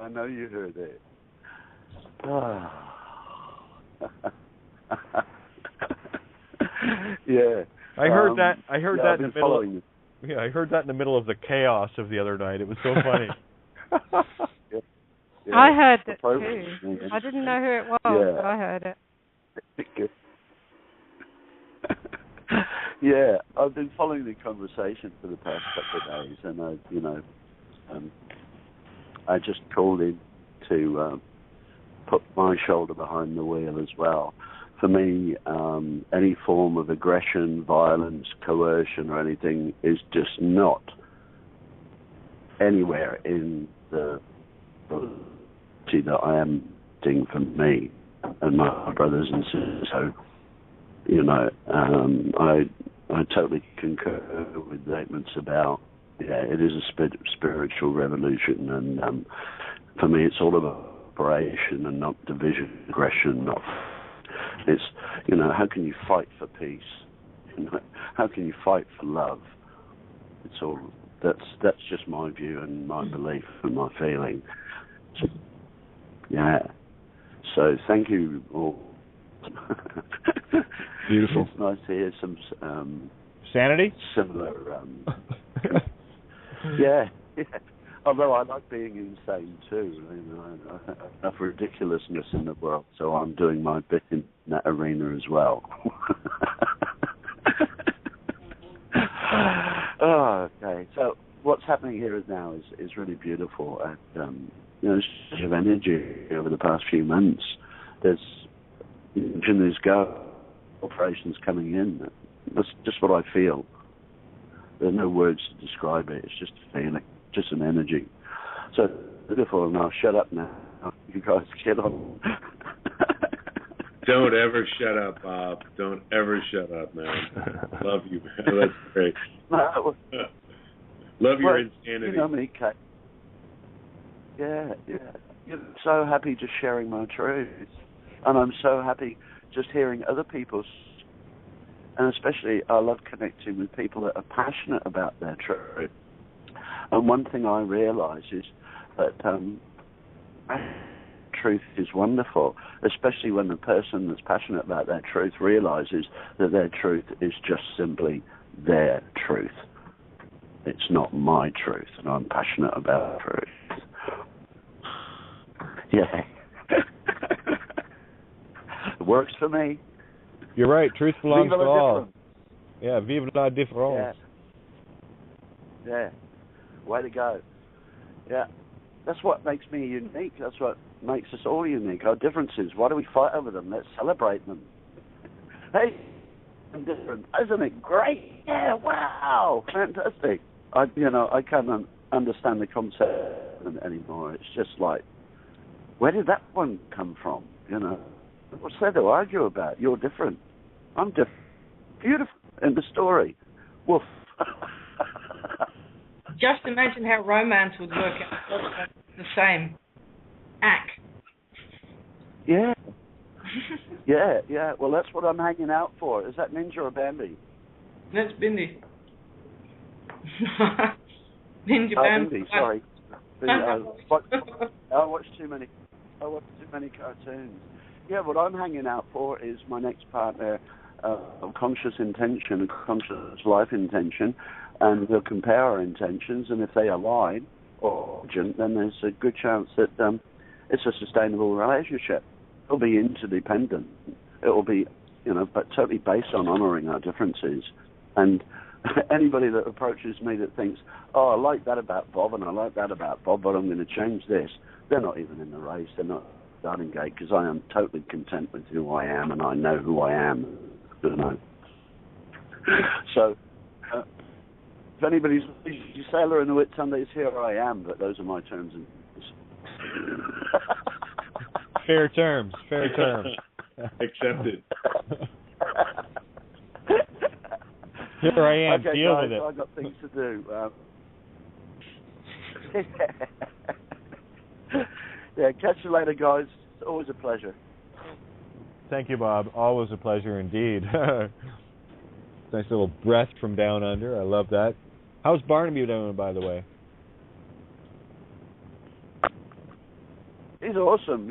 H: Yeah.
G: I heard that in the middle of,
H: I
G: heard that in the middle of the chaos of the other night. It was so funny.
B: Yeah, I heard it too. I didn't know who it was, but I heard it.
H: Yeah, I've been following the conversation for the past couple of days, and I just called in to put my shoulder behind the wheel as well. For me, any form of aggression, violence, coercion, or anything is just not anywhere in the that I am doing for me and my brothers and sisters. So, I totally concur with statements about, it is a spiritual revolution, and for me it's all about cooperation and not division, aggression, it's, how can you fight for peace? How can you fight for love? It's all, that's just my view and my belief and my feeling. So, so thank you all.
G: Beautiful.
H: It's nice to hear some
G: sanity.
H: Similar. Yeah. Although I like being insane too. Enough ridiculousness in the world, so I'm doing my bit in that arena as well. Oh, okay. So what's happening here now is really beautiful. And there's such of energy over the past few months. There's operations coming in. That's just what I feel. There's no words to describe it. It's just a feeling, just an energy. So beautiful. And I'll shut up now. You guys get on.
I: Don't ever shut up, Bob. Don't ever shut up, man. Love you, man. That's great. Love your insanity.
H: You know me, Kate. Yeah. I'm so happy just sharing my truth. And I'm so happy just hearing other people's. And especially, I love connecting with people that are passionate about their truth. And one thing I realize is that truth is wonderful, especially when the person that's passionate about their truth realizes that their truth is just simply their truth. It's not my truth, and I'm passionate about truth. Yeah. It works for me.
G: You're right. Truth belongs
H: Vive
G: to
H: la
G: all.
H: difference.
G: Yeah, vive la différence.
H: Yeah. Way to go. Yeah. That's what makes me unique. That's what makes us all unique. Our differences. Why do we fight over them? Let's celebrate them. Hey, I'm different. Isn't it great? Yeah, wow, fantastic. I can't understand the concept anymore. It's just like, where did that one come from? What's there to argue about? You're different. I'm different. Beautiful. End of story. Woof.
C: Just imagine how romance would work out. The same. Act.
H: Yeah. Yeah. Well, that's what I'm hanging out for. Is that Ninja or Bambi?
C: That's Bindi. Ninja Bambi.
H: Bindi, sorry. I watch too many cartoons. Yeah, what I'm hanging out for is my next partner of conscious intention, conscious life intention, and we'll compare our intentions, and if they align or urgent, then there's a good chance that it's a sustainable relationship. It'll be interdependent. It will be, but totally based on honoring our differences. And anybody that approaches me that thinks, oh, I like that about Bob and I like that about Bob, but I'm going to change this, they're not even in the race. They're not starting gate, because I am totally content with who I am, and I know who I am. So, if anybody's sailor in the Whitsundays, here I am, but those are my terms.
G: Fair terms.
I: Accepted.
G: Here I am.
H: Okay,
G: deal
H: guys,
G: with it.
H: I've got things to do. Yeah, catch you later, guys. It's always a pleasure.
G: Thank you, Bob. Always a pleasure indeed. Nice little breath from down under. I love that. How's Barnaby doing, by the way?
H: He's awesome,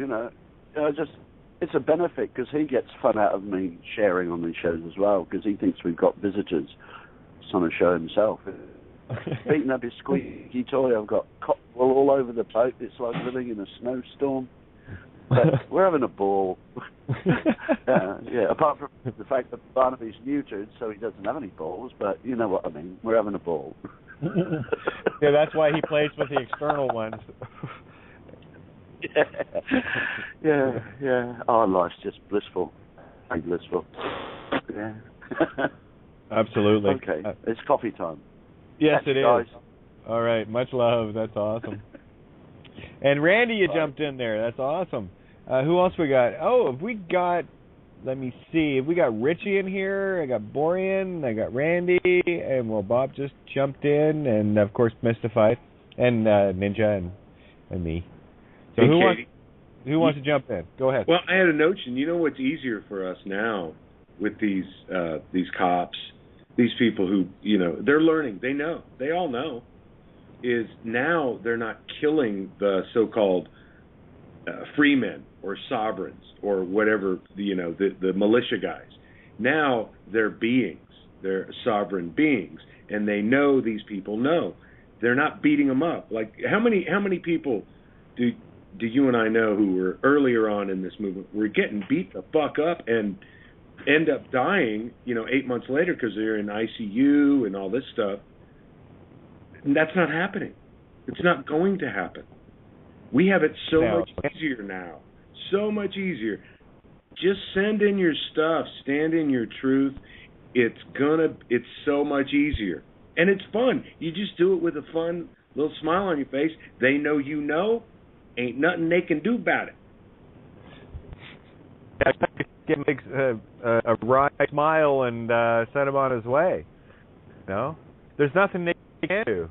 H: it's a benefit because he gets fun out of me sharing on these shows as well, because he thinks we've got visitors. He's on a show himself. Beating up his squeaky toy. I've got cottonwool all over the boat. It's like living in a snowstorm. But we're having a ball. Apart from the fact that Barnaby's neutered, so he doesn't have any balls, but you know what I mean. We're having a ball.
G: Yeah, that's why he plays with the external ones.
H: Yeah. Our life's just blissful. Very blissful. Yeah.
G: Absolutely.
H: Okay, it's coffee time.
G: Yes, it is.
H: Guys.
G: All right, much love. That's awesome. And Randy, you jumped in there. That's awesome. Who else we got? Oh, have we got, let me see, have we got Richie in here? I got Borean, I got Randy, and Bob just jumped in, and of course Mystified, and Ninja, and me. So who wants to jump in? Go ahead.
I: Well, I had a notion. You know what's easier for us now with these cops, these people who, they're learning. They know. They all know. Is now they're not killing the so-called free men or sovereigns or whatever, the militia guys. Now they're beings. They're sovereign beings, and they know these people know. They're not beating them up. Like how many people do you and I know who were earlier on in this movement were getting beat the fuck up and end up dying, 8 months later because they're in ICU and all this stuff. And that's not happening. It's not going to happen. We have it so much easier now. So much easier. Just send in your stuff. Stand in your truth. It's so much easier. And it's fun. You just do it with a fun little smile on your face. They know you know. Ain't nothing they can do about it.
G: It makes a wry smile and send him on his way. No? There's nothing they can do.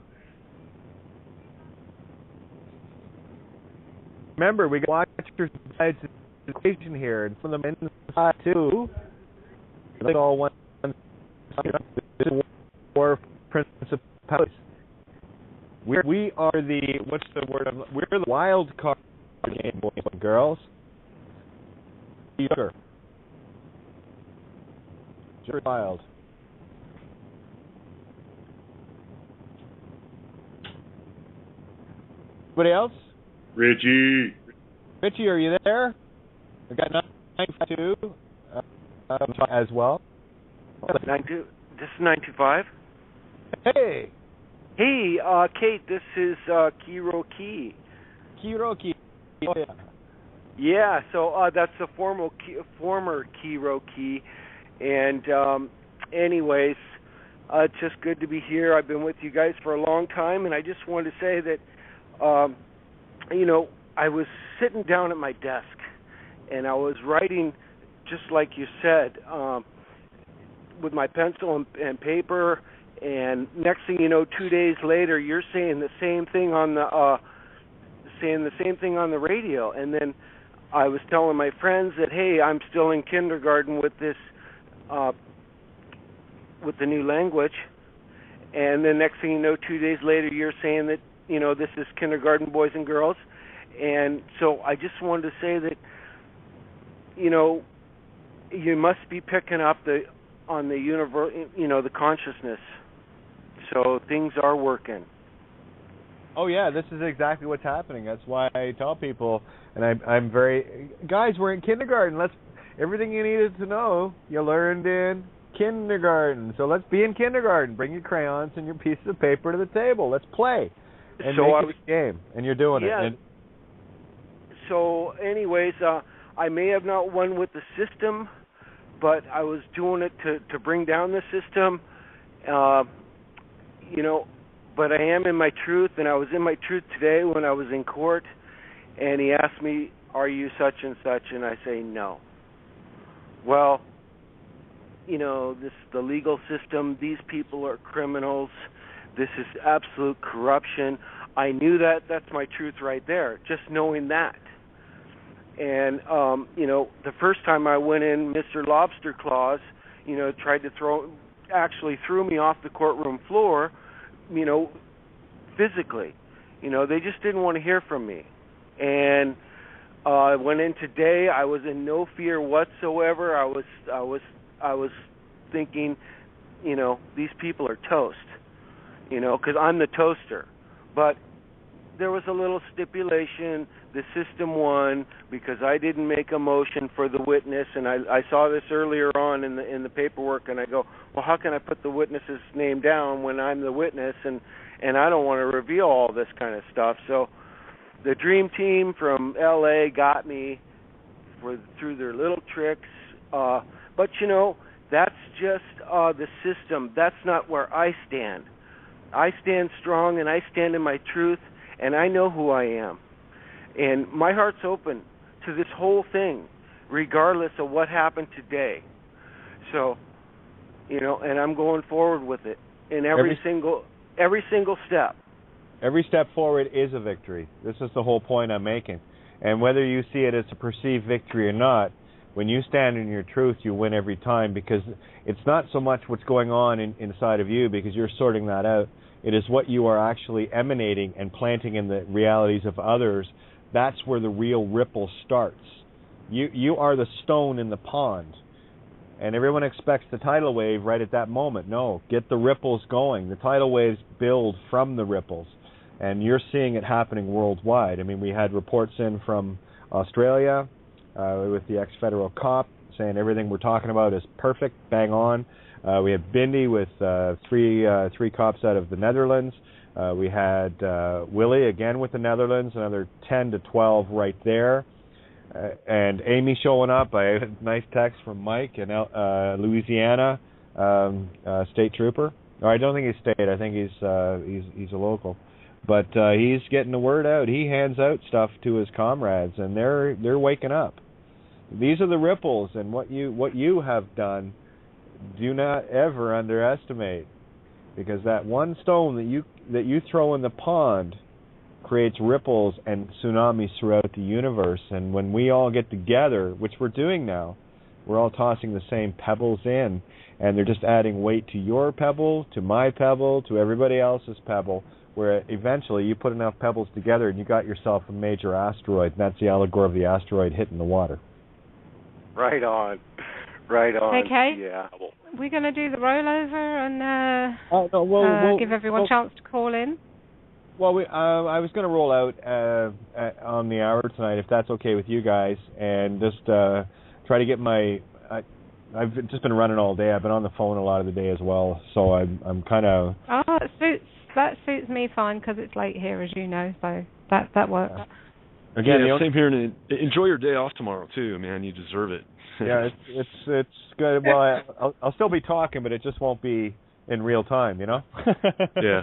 G: Remember, we got watchers besides the station here, and from the inside too. They all want war principalities. We are the what's the word? We're the wild card game, boys and girls. Younger. Just wild. Anybody else?
I: Richie,
G: are you there? We got 952 as well.
J: 92. This is 925.
G: Hey.
J: Hey, Kate. This is Kiro Key.
G: Kiroki. Oh, yeah.
J: Yeah, so that's the former Kiroki. And anyways, it's just good to be here. I've been with you guys for a long time, and I just wanted to say that, I was sitting down at my desk, and I was writing, just like you said, with my pencil and paper, and next thing you know, 2 days later, you're saying the same thing on the radio. And then I was telling my friends that, hey, I'm still in kindergarten with this, with the new language. And then next thing you know, 2 days later, you're saying that, this is kindergarten boys and girls. And so I just wanted to say that, you must be picking up on the universe, the consciousness. So things are working.
G: Oh yeah, this is exactly what's happening. That's why I tell people, and I'm very, guys, we're in kindergarten. Everything you needed to know, you learned in kindergarten. So let's be in kindergarten. Bring your crayons and your pieces of paper to the table. Let's play and make it a game. And you're doing it. And
J: so, anyways, I may have not won with the system, but I was doing it to bring down the system. But I am in my truth, and I was in my truth today when I was in court, and he asked me, are you such and such, and I say no. Well, this the legal system, these people are criminals, this is absolute corruption. I knew that. That's my truth right there, just knowing that. And, the first time I went in, Mr. Lobster Claus, tried to threw me off the courtroom floor, physically. They just didn't want to hear from me. And I went in today. I was in no fear whatsoever. I was thinking, these people are toast, because I'm the toaster. But there was a little stipulation. The system won because I didn't make a motion for the witness, and I saw this earlier on in the paperwork, and I go, well, how can I put the witness's name down when I'm the witness, and I don't want to reveal all this kind of stuff. So the dream team from L.A. got me through their little tricks, but that's just the system. That's not where I stand. I stand strong, and I stand in my truth, and I know who I am. And my heart's open to this whole thing, regardless of what happened today. So, and I'm going forward with it in every single step.
G: Every step forward is a victory. This is the whole point I'm making. And whether you see it as a perceived victory or not, when you stand in your truth, you win every time, because it's not so much what's going on inside of you, because you're sorting that out. It is what you are actually emanating and planting in the realities of others. That's where the real ripple starts. You are the stone in the pond. And everyone expects the tidal wave right at that moment. No, get the ripples going. The tidal waves build from the ripples. And you're seeing it happening worldwide. I mean, we had reports in from Australia with the ex-federal cop saying everything we're talking about is perfect, bang on. We had Bindi with three cops out of the Netherlands. We had Willie again with the Netherlands, another 10 to 12 right there. And Amy showing up. I had a nice text from Mike in Louisiana, state trooper. Or I don't think he's state. I think he's a local. But he's getting the word out. He hands out stuff to his comrades, and they're waking up. These are the ripples, and what you have done, do not ever underestimate, because that one stone that you throw in the pond creates ripples and tsunamis throughout the universe. And when we all get together, which we're doing now, we're all tossing the same pebbles in, and they're just adding weight to your pebble, to my pebble, to everybody else's pebble, where eventually you put enough pebbles together and you got yourself a major asteroid, and that's the allegory of the asteroid hitting the water.
J: Right on. Right on.
B: Okay.
J: Yeah.
B: We're going to do the rollover and give everyone a chance to call in.
G: Well, I was going to roll out on the hour tonight, if that's okay with you guys, and just try to get my. I've just been running all day. I've been on the phone a lot of the day as well, so I'm kind of.
B: Oh, that suits me fine because it's late here, as you know, so that works.
G: Again,
D: same here. And enjoy your day off tomorrow too, man. You deserve it.
G: Yeah, it's good. Well, I'll still be talking, but it just won't be in real time, you know.
D: Yeah.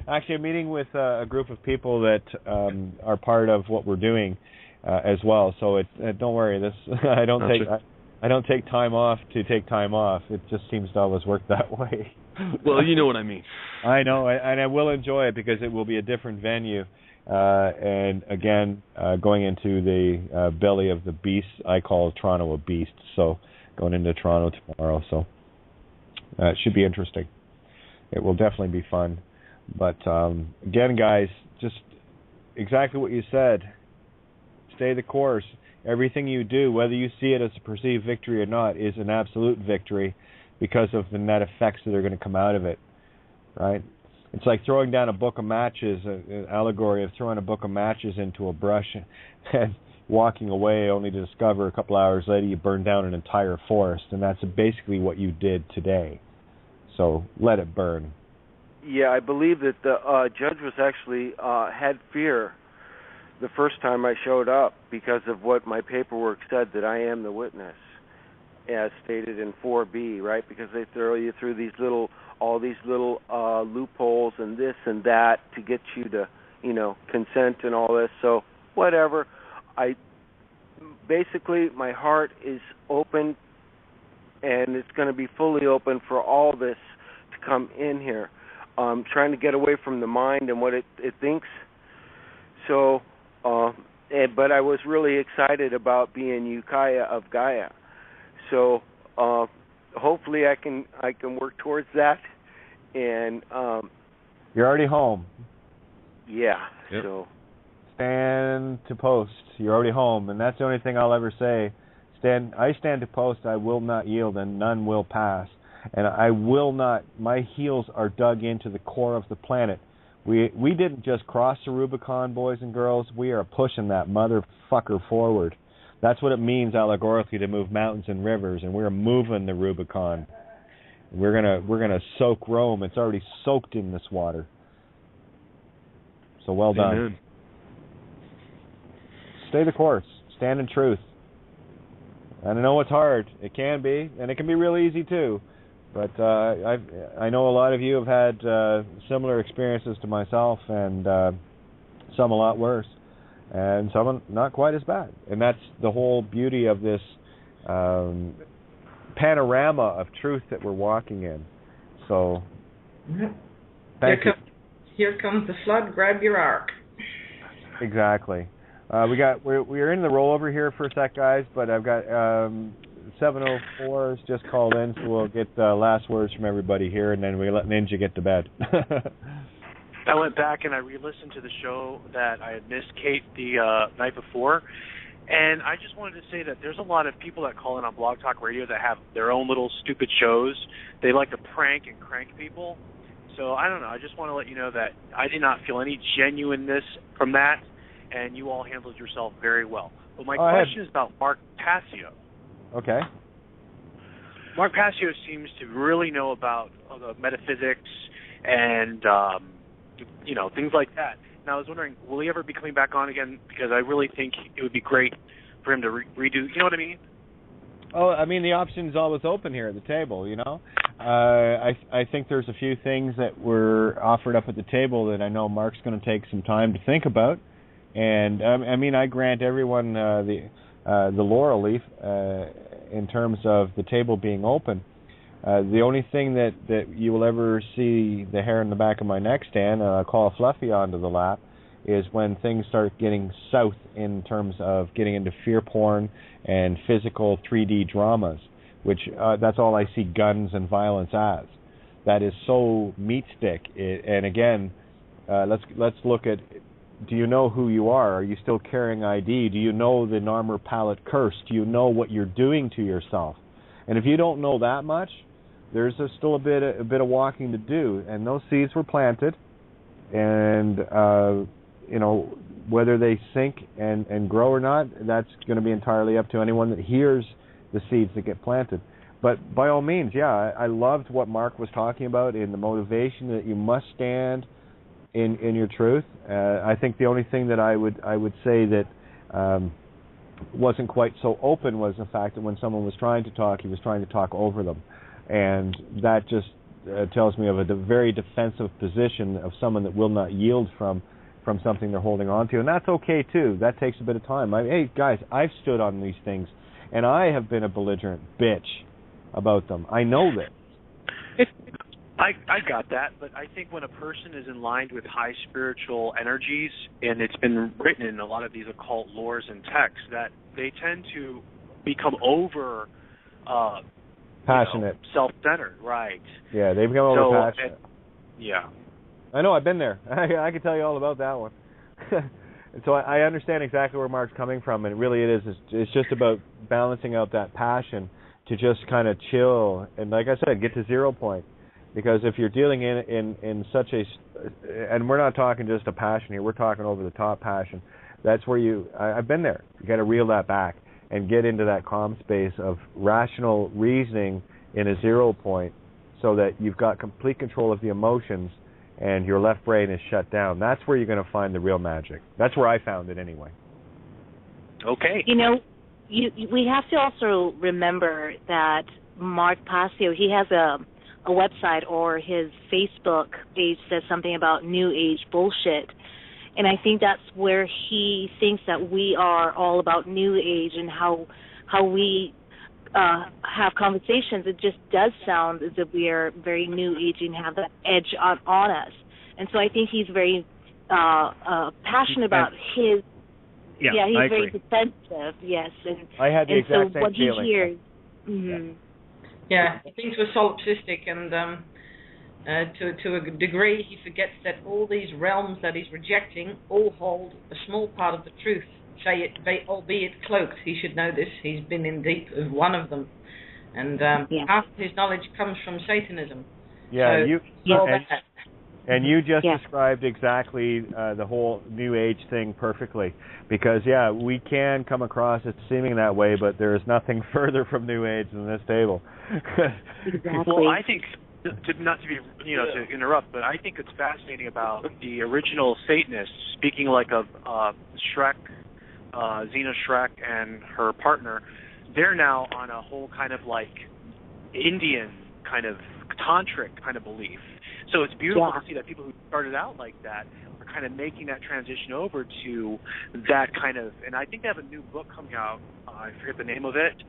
G: Actually, I'm meeting with a group of people that are part of what we're doing as well. So don't worry. I don't take time off to take time off. It just seems to always work that way.
D: Well, you know what I mean.
G: I know, and I will enjoy it because it will be a different venue. And again, going into the belly of the beast. I call Toronto a beast. So going into Toronto tomorrow. So it should be interesting. It will definitely be fun. But again, guys, just exactly what you said. Stay the course. Everything you do, whether you see it as a perceived victory or not, is an absolute victory because of the net effects that are going to come out of it, right? It's like throwing down a book of matches, an allegory of throwing a book of matches into a brush and walking away only to discover a couple hours later you burned down an entire forest. And that's basically what you did today. So let it burn.
J: Yeah, I believe that the judge was actually had fear the first time I showed up because of what my paperwork said, that I am the witness, as stated in 4B, right? Because they throw you through all these little loopholes and this and that to get you to, consent and all this. So whatever. Basically my heart is open, and it's going to be fully open for all this to come in here. Trying to get away from the mind and what it thinks. So, but I was really excited about being Ukiah of Gaia. So, hopefully I can work towards that. And
G: you're already home.
J: Yeah.
D: Yep.
J: So
G: stand to post. You're already home, and that's the only thing I'll ever say. I stand to post. I will not yield, and none will pass. And I will not. My heels are dug into the core of the planet. We didn't just cross the Rubicon, boys and girls. We are pushing that motherfucker forward. That's what it means allegorically to move mountains and rivers, and we're moving the Rubicon. We're gonna soak Rome. It's already soaked in this water. So well done.
D: Amen.
G: Stay the course. Stand in truth. And I know it's hard. It can be, and it can be real easy too. But I know a lot of you have had similar experiences to myself, and some a lot worse, and some not quite as bad. And that's the whole beauty of this panorama of truth that we're walking in. So, thank you.
C: Here comes the flood. Grab your ark.
G: Exactly. We're in the rollover here for a sec, guys, but I've got 7:04 has just called in, so we'll get the last words from everybody here, and then we let Ninja get to bed.
K: I went back and I re-listened to the show that I had missed, Kate, the night before, and I just wanted to say that there's a lot of people that call in on Blog Talk Radio that have their own little stupid shows. They like to prank and crank people. So I don't know. I just want to let you know that I did not feel any genuineness from that, and you all handled yourself very well. But my question is about Mark Passio.
G: Okay.
K: Mark Passio seems to really know about the metaphysics and, things like that. And I was wondering, will he ever be coming back on again? Because I really think it would be great for him to redo, you know what I mean?
G: Oh, I mean, the option's always open here at the table, I think there's a few things that were offered up at the table that I know Mark's going to take some time to think about. And, I grant everyone the laurel leaf in terms of the table being open. The only thing that you will ever see the hair in the back of my neck stand, and I'll call Fluffy onto the lap, is when things start getting south in terms of getting into fear porn and physical 3D dramas, which that's all I see guns and violence as. That is so meat stick. And again, let's look at, do you know who you are? Are you still carrying ID? Do you know the Narmer Palette curse? Do you know what you're doing to yourself? And if you don't know that much, there's still a bit of walking to do. And those seeds were planted, and whether they sink and grow or not, that's going to be entirely up to anyone that hears the seeds that get planted. But by all means, yeah, I loved what Mark was talking about in the motivation that you must stand in your truth. I think the only thing that I would say that wasn't quite so open was the fact that when someone was trying to talk, he was trying to talk over them. And that just tells me of a very defensive position of someone that will not yield from something they're holding on to. And that's okay, too. That takes a bit of time. Hey, guys, I've stood on these things, and I have been a belligerent bitch about them. I know that.
K: I got that, but I think when a person is in line with high spiritual energies, and it's been written in a lot of these occult lores and texts, that they tend to become over
G: passionate,
K: self-centered, right?
G: Yeah, they become over passionate.
K: Yeah.
G: I know, I've been there. I can tell you all about that one. And so I understand exactly where Mark's coming from, and really it's just about balancing out that passion to just kind of chill and, like I said, get to 0 point. Because if you're dealing in such a, and we're not talking just a passion here, we're talking over the top passion. That's where I've been there. You got to reel that back and get into that calm space of rational reasoning in a 0 point, so that you've got complete control of the emotions and your left brain is shut down. That's where you're going to find the real magic. That's where I found it anyway.
L: Okay. We have to also remember that Mark Passio, he has a website, or his Facebook page says something about New Age bullshit. And I think that's where he thinks that we are all about New Age and how we have conversations. It just does sound as if we are very New Age and have that edge on us. And so I think he's very passionate about his. Yeah, he's very defensive. Yes, and
G: I had the exact same
L: what
G: feeling.
L: He hears.
C: Yeah, he thinks we're solipsistic, and to a degree, he forgets that all these realms that he's rejecting all hold a small part of the truth, albeit cloaked. He should know this. He's been in deep of one of them, and half of his knowledge comes from Satanism.
G: Yeah,
C: so
G: and you just described exactly the whole New Age thing perfectly. Because, we can come across it seeming that way, but there is nothing further from New Age than this table.
L: Exactly.
K: Well, I think, not to be, to interrupt, but I think it's fascinating about the original Satanists, speaking like of Shrek, Xena Shrek and her partner, they're now on a whole kind of like Indian kind of tantric kind of belief. So it's beautiful to see that people who started out like that are kind of making that transition over to that kind of, and I think they have a new book coming out, I forget the name of it,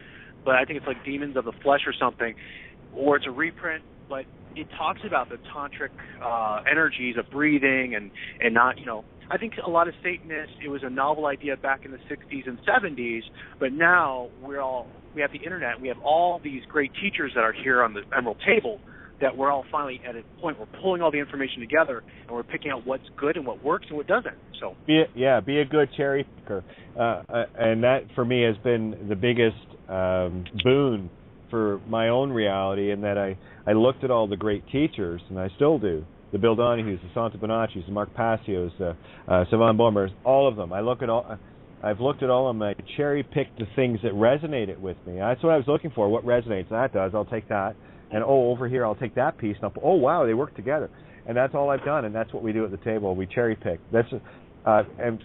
K: but I think it's like Demons of the Flesh or something, or it's a reprint, but it talks about the tantric energies of breathing and not, I think a lot of Satanists, it was a novel idea back in the 60s and 70s, but now we have the internet, we have all these great teachers that are here on the Emerald Table, that we're all finally at a point we're pulling all the information together and we're picking out what's good and what works and what doesn't. So
G: be a good cherry picker, and that for me has been the biggest boon for my own reality, in that I looked at all the great teachers, and I still do. The Bill Donahues, the Santa Bonacci's, the Mark Passios, the Savan Bombers, all of them. I've looked at all of them. I cherry-picked the things that resonated with me. That's what I was looking for. What resonates? That does. I'll take that. And over here, I'll take that piece. And wow, they work together. And that's all I've done. And that's what we do at the table. We cherry-pick. And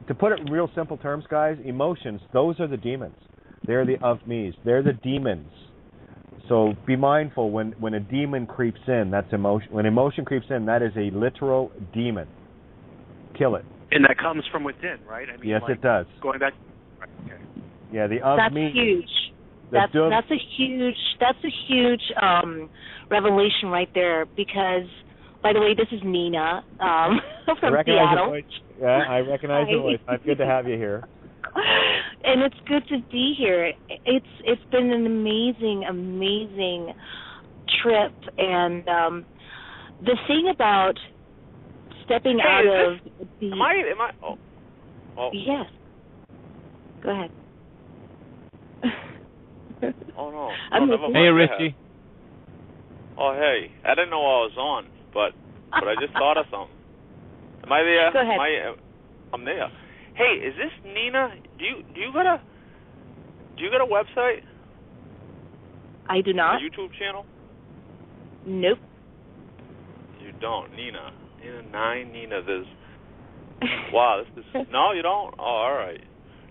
G: to put it in real simple terms, guys, emotions, those are the demons. They're the of-me's. They're the demons. So be mindful when a demon creeps in, that's emotion. When emotion creeps in, that is a literal demon. Kill it.
K: And that comes from within, right? I mean,
G: yes, it does.
K: Going back. Right, okay.
G: Yeah, the of-me.
L: That's huge. That's a huge revelation right there. Because, by the way, this is Nina from Seattle.
G: I recognize the voice. It's good to have you here.
L: And it's good to be here. It's been an amazing trip, and the thing about stepping out of the.
M: Am I? Oh.
L: Yes. Go ahead.
M: Oh no.
E: Never mind. Hey, Richie.
M: Oh hey, I didn't know I was on, but I just thought of something. Am I there?
L: Go ahead.
M: I'm there. Hey, is this Nina? Do you got a website?
L: I do not.
M: A YouTube channel?
L: Nope.
M: You don't, Nina. Nina 9, Nina. There's. Wow, this is. No, you don't. Oh, all right.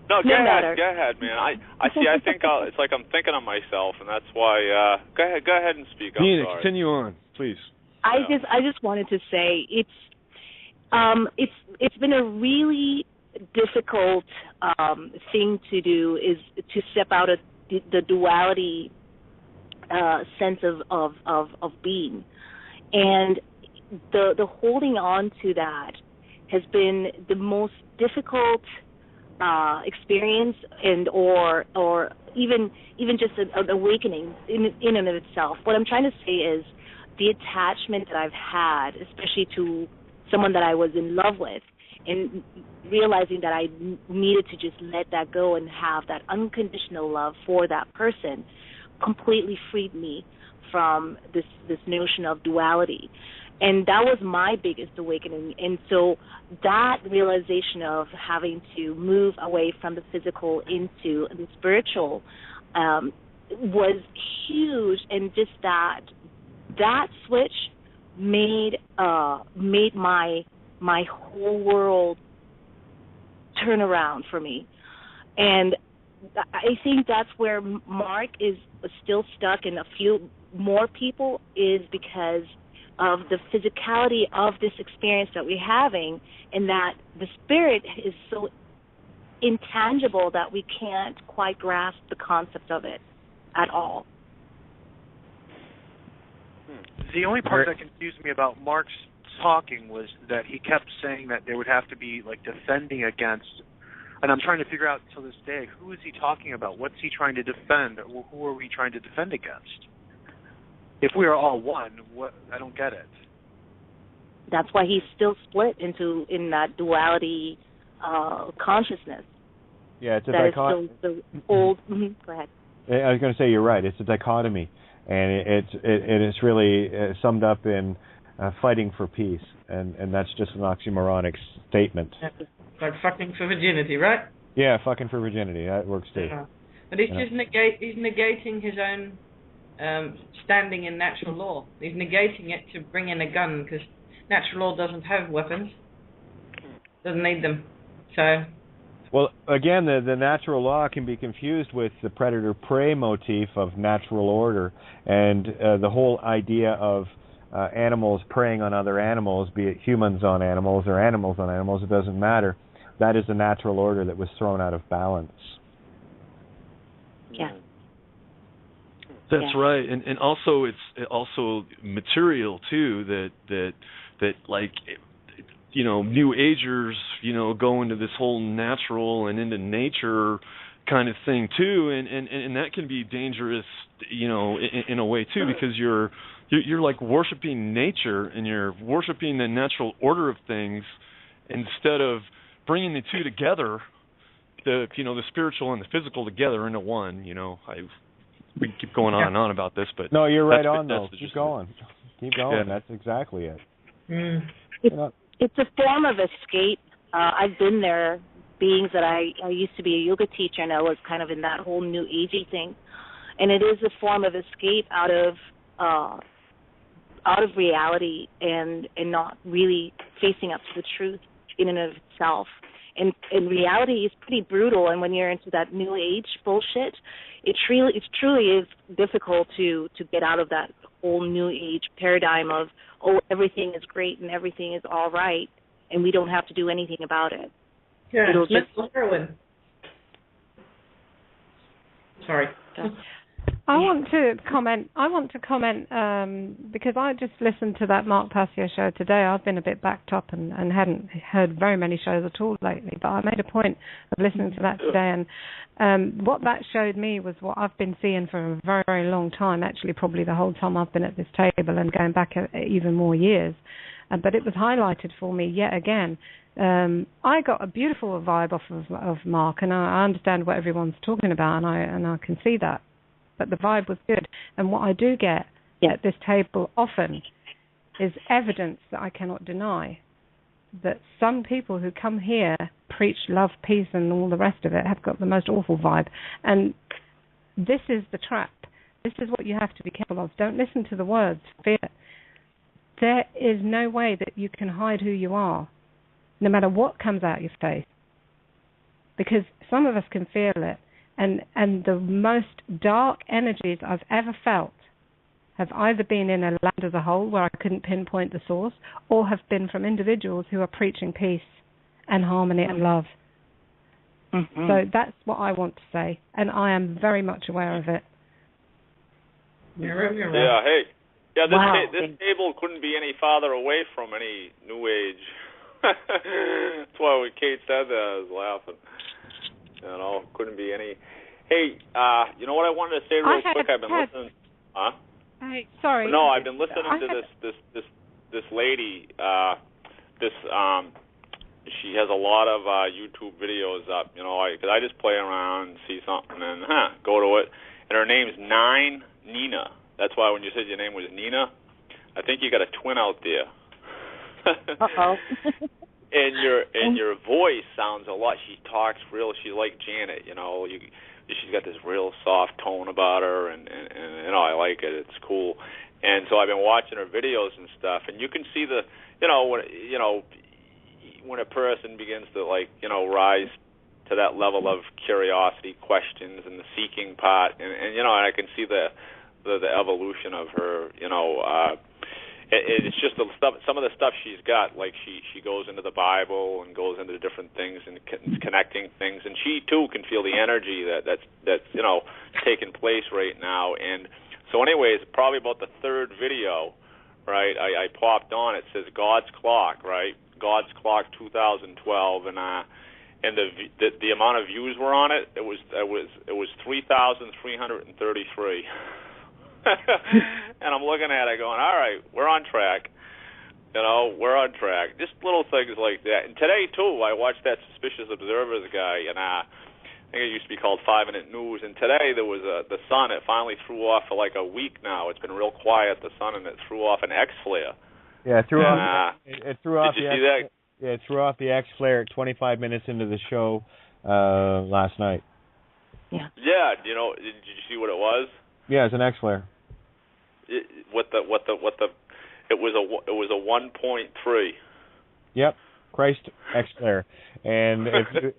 M: No,
L: No matter.
M: Go ahead, man. I see. I think it's like I'm thinking of myself, and that's why. Go ahead and speak. I'm
D: Nina,
M: sorry.
D: continue on, please.
L: I just wanted to say it's been a really difficult thing to do, is to step out of the duality sense of being, and the holding on to that has been the most difficult experience, and or even just an awakening in and of itself. What I'm trying to say is the attachment that I've had, especially to someone that I was in love with, and realizing that I needed to just let that go and have that unconditional love for that person, completely freed me from this notion of duality. And that was my biggest awakening. And so that realization of having to move away from the physical into the spiritual was huge. And just that switch made my whole world turn around for me. And I think that's where Mark is still stuck, and a few more people, is because of the physicality of this experience that we're having, and that the spirit is so intangible that we can't quite grasp the concept of it at all.
K: The only part that confused me about Mark's talking was that he kept saying that there would have to be like defending against, and I'm trying to figure out to this day, who is he talking about? What's he trying to defend? Or who are we trying to defend against? If we are all one, I don't get it.
L: That's why he's still split in that duality consciousness.
G: Yeah, it's a
L: dichotomy. That is still the old. Go ahead.
G: I was going to say you're right. It's a dichotomy, and it's really summed up in fighting for peace, and that's just an oxymoronic statement.
C: Like fucking for virginity, right?
G: Yeah, fucking for virginity. That works too.
C: Yeah. But he's just he's negating his own standing in natural law. He's negating it to bring in a gun, because natural law doesn't have weapons, doesn't need them. So.
G: Well, again, the natural law can be confused with the predator-prey motif of natural order, and the whole idea of animals preying on other animals, be it humans on animals or animals on animals, it doesn't matter. That is the natural order that was thrown out of balance.
L: Yeah.
D: That's right, and also it's also material too, that like, you know, New Agers, you know, go into this whole natural and into nature kind of thing too, and that can be dangerous, you know, in a way too, because you're like worshiping nature, and you're worshiping the natural order of things instead of bringing the two together, the spiritual and the physical together into one. You know, we can keep going on and on about this, but
G: no, you're right on though. Keep going. Yeah. That's exactly it.
L: It's a form of escape. I've been there. Beings that I used to be a yoga teacher, and I was kind of in that whole new agey thing, and it is a form of escape out of reality and not really facing up to the truth in and of itself. And reality is pretty brutal, and when you're into that new age bullshit, it truly is difficult to get out of that whole new age paradigm of, oh, everything is great and everything is all right, and we don't have to do anything about it.
C: Yeah, it's mental heroin. Sorry.
B: I want to comment because I just listened to that Mark Passio show today. I've been a bit backed up and hadn't heard very many shows at all lately, but I made a point of listening to that today, and what that showed me was what I've been seeing for a very, very long time, actually probably the whole time I've been at this table and going back even more years, but it was highlighted for me yet again. I got a beautiful vibe off of Mark, and I understand what everyone's talking about, and I can see that. But the vibe was good. And what I do get at this table often is evidence that I cannot deny, that some people who come here preach love, peace, and all the rest of it have got the most awful vibe. And this is the trap. This is what you have to be careful of. Don't listen to the words. Fear. There is no way that you can hide who you are, no matter what comes out your face. because some of us can feel it. And the most dark energies I've ever felt have either been in a land as a whole where I couldn't pinpoint the source, or have been from individuals who are preaching peace and harmony and love. Mm-hmm. So that's what I want to say, and I am very much aware of it.
M: Yeah, hey. Yeah, this table couldn't be any farther away from any New Age. That's why when Kate said that, I was laughing. Couldn't be any. Hey, you know what I wanted to say real quick? I've been listening. Huh?
B: Hey, sorry.
M: No, I've been listening to this lady. She has a lot of YouTube videos up. Because I just play around and see something and go to it. And her name's Nina. That's why when you said your name was Nina, I think you got a twin out there.
L: Uh-oh.
M: And your voice sounds a lot. She talks real. She's like Janet, she's got this real soft tone about her, and I like it. It's cool. And so I've been watching her videos and stuff, and you can see when a person begins to rise to that level of curiosity, questions, and the seeking part, and I can see the evolution of her, it's just some of the stuff she's got, like she goes into the Bible and goes into different things and connecting things, and she too can feel the energy that's taking place right now. And so anyways, probably about the third video, right, I popped on, it says God's Clock, right, God's Clock 2012, and the amount of views were on it, it was 3,333. And I'm looking at it going, all right, we're on track. We're on track. Just little things like that. And today, too, I watched that Suspicious Observers guy, and I think it used to be called 5 Minute News. And today there was the sun. It finally threw off for like a week now. It's been real quiet, the sun, and it threw off an X flare.
G: Yeah, it threw off. It threw off.
M: Did you see that?
G: Yeah, it threw off the X flare at 25 minutes into the show last night.
L: Yeah.
M: Yeah. Did you see what it was?
G: Yeah, it's an X flare.
M: It was a 1.3.
G: Yep, Christ X flare. And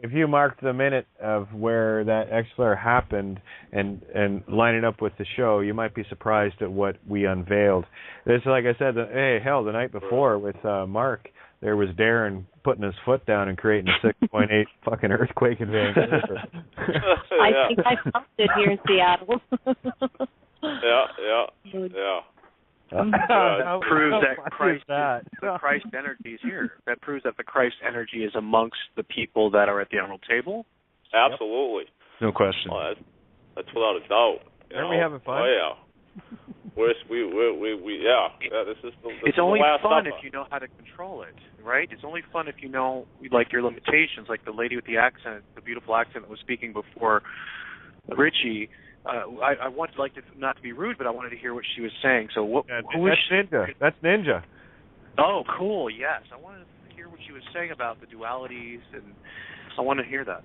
G: if you marked the minute of where that X flare happened and line it up with the show, you might be surprised at what we unveiled. It's like I said, the night before with Mark, there was Darren putting his foot down and creating a 6.8 fucking earthquake in Vancouver.
L: I think I felt it here in Seattle.
K: Yeah. That proves that the Christ energy is here. That proves that the Christ energy is amongst the people that are at the Emerald Table.
M: Absolutely.
D: No question.
M: Oh, that's without a doubt.
G: Aren't we having fun?
M: Oh yeah. This is the
K: it's only
M: last
K: fun
M: supper.
K: if you know how to control it, right? It's only fun if you know your limitations, like the lady with the accent, the beautiful accent that was speaking before Richie. I wanted not to be rude, but I wanted to hear what she was saying. So who is
G: Ninja? That's Ninja.
K: Oh, cool. Yes, I wanted to hear what she was saying about the dualities, and I want to hear that.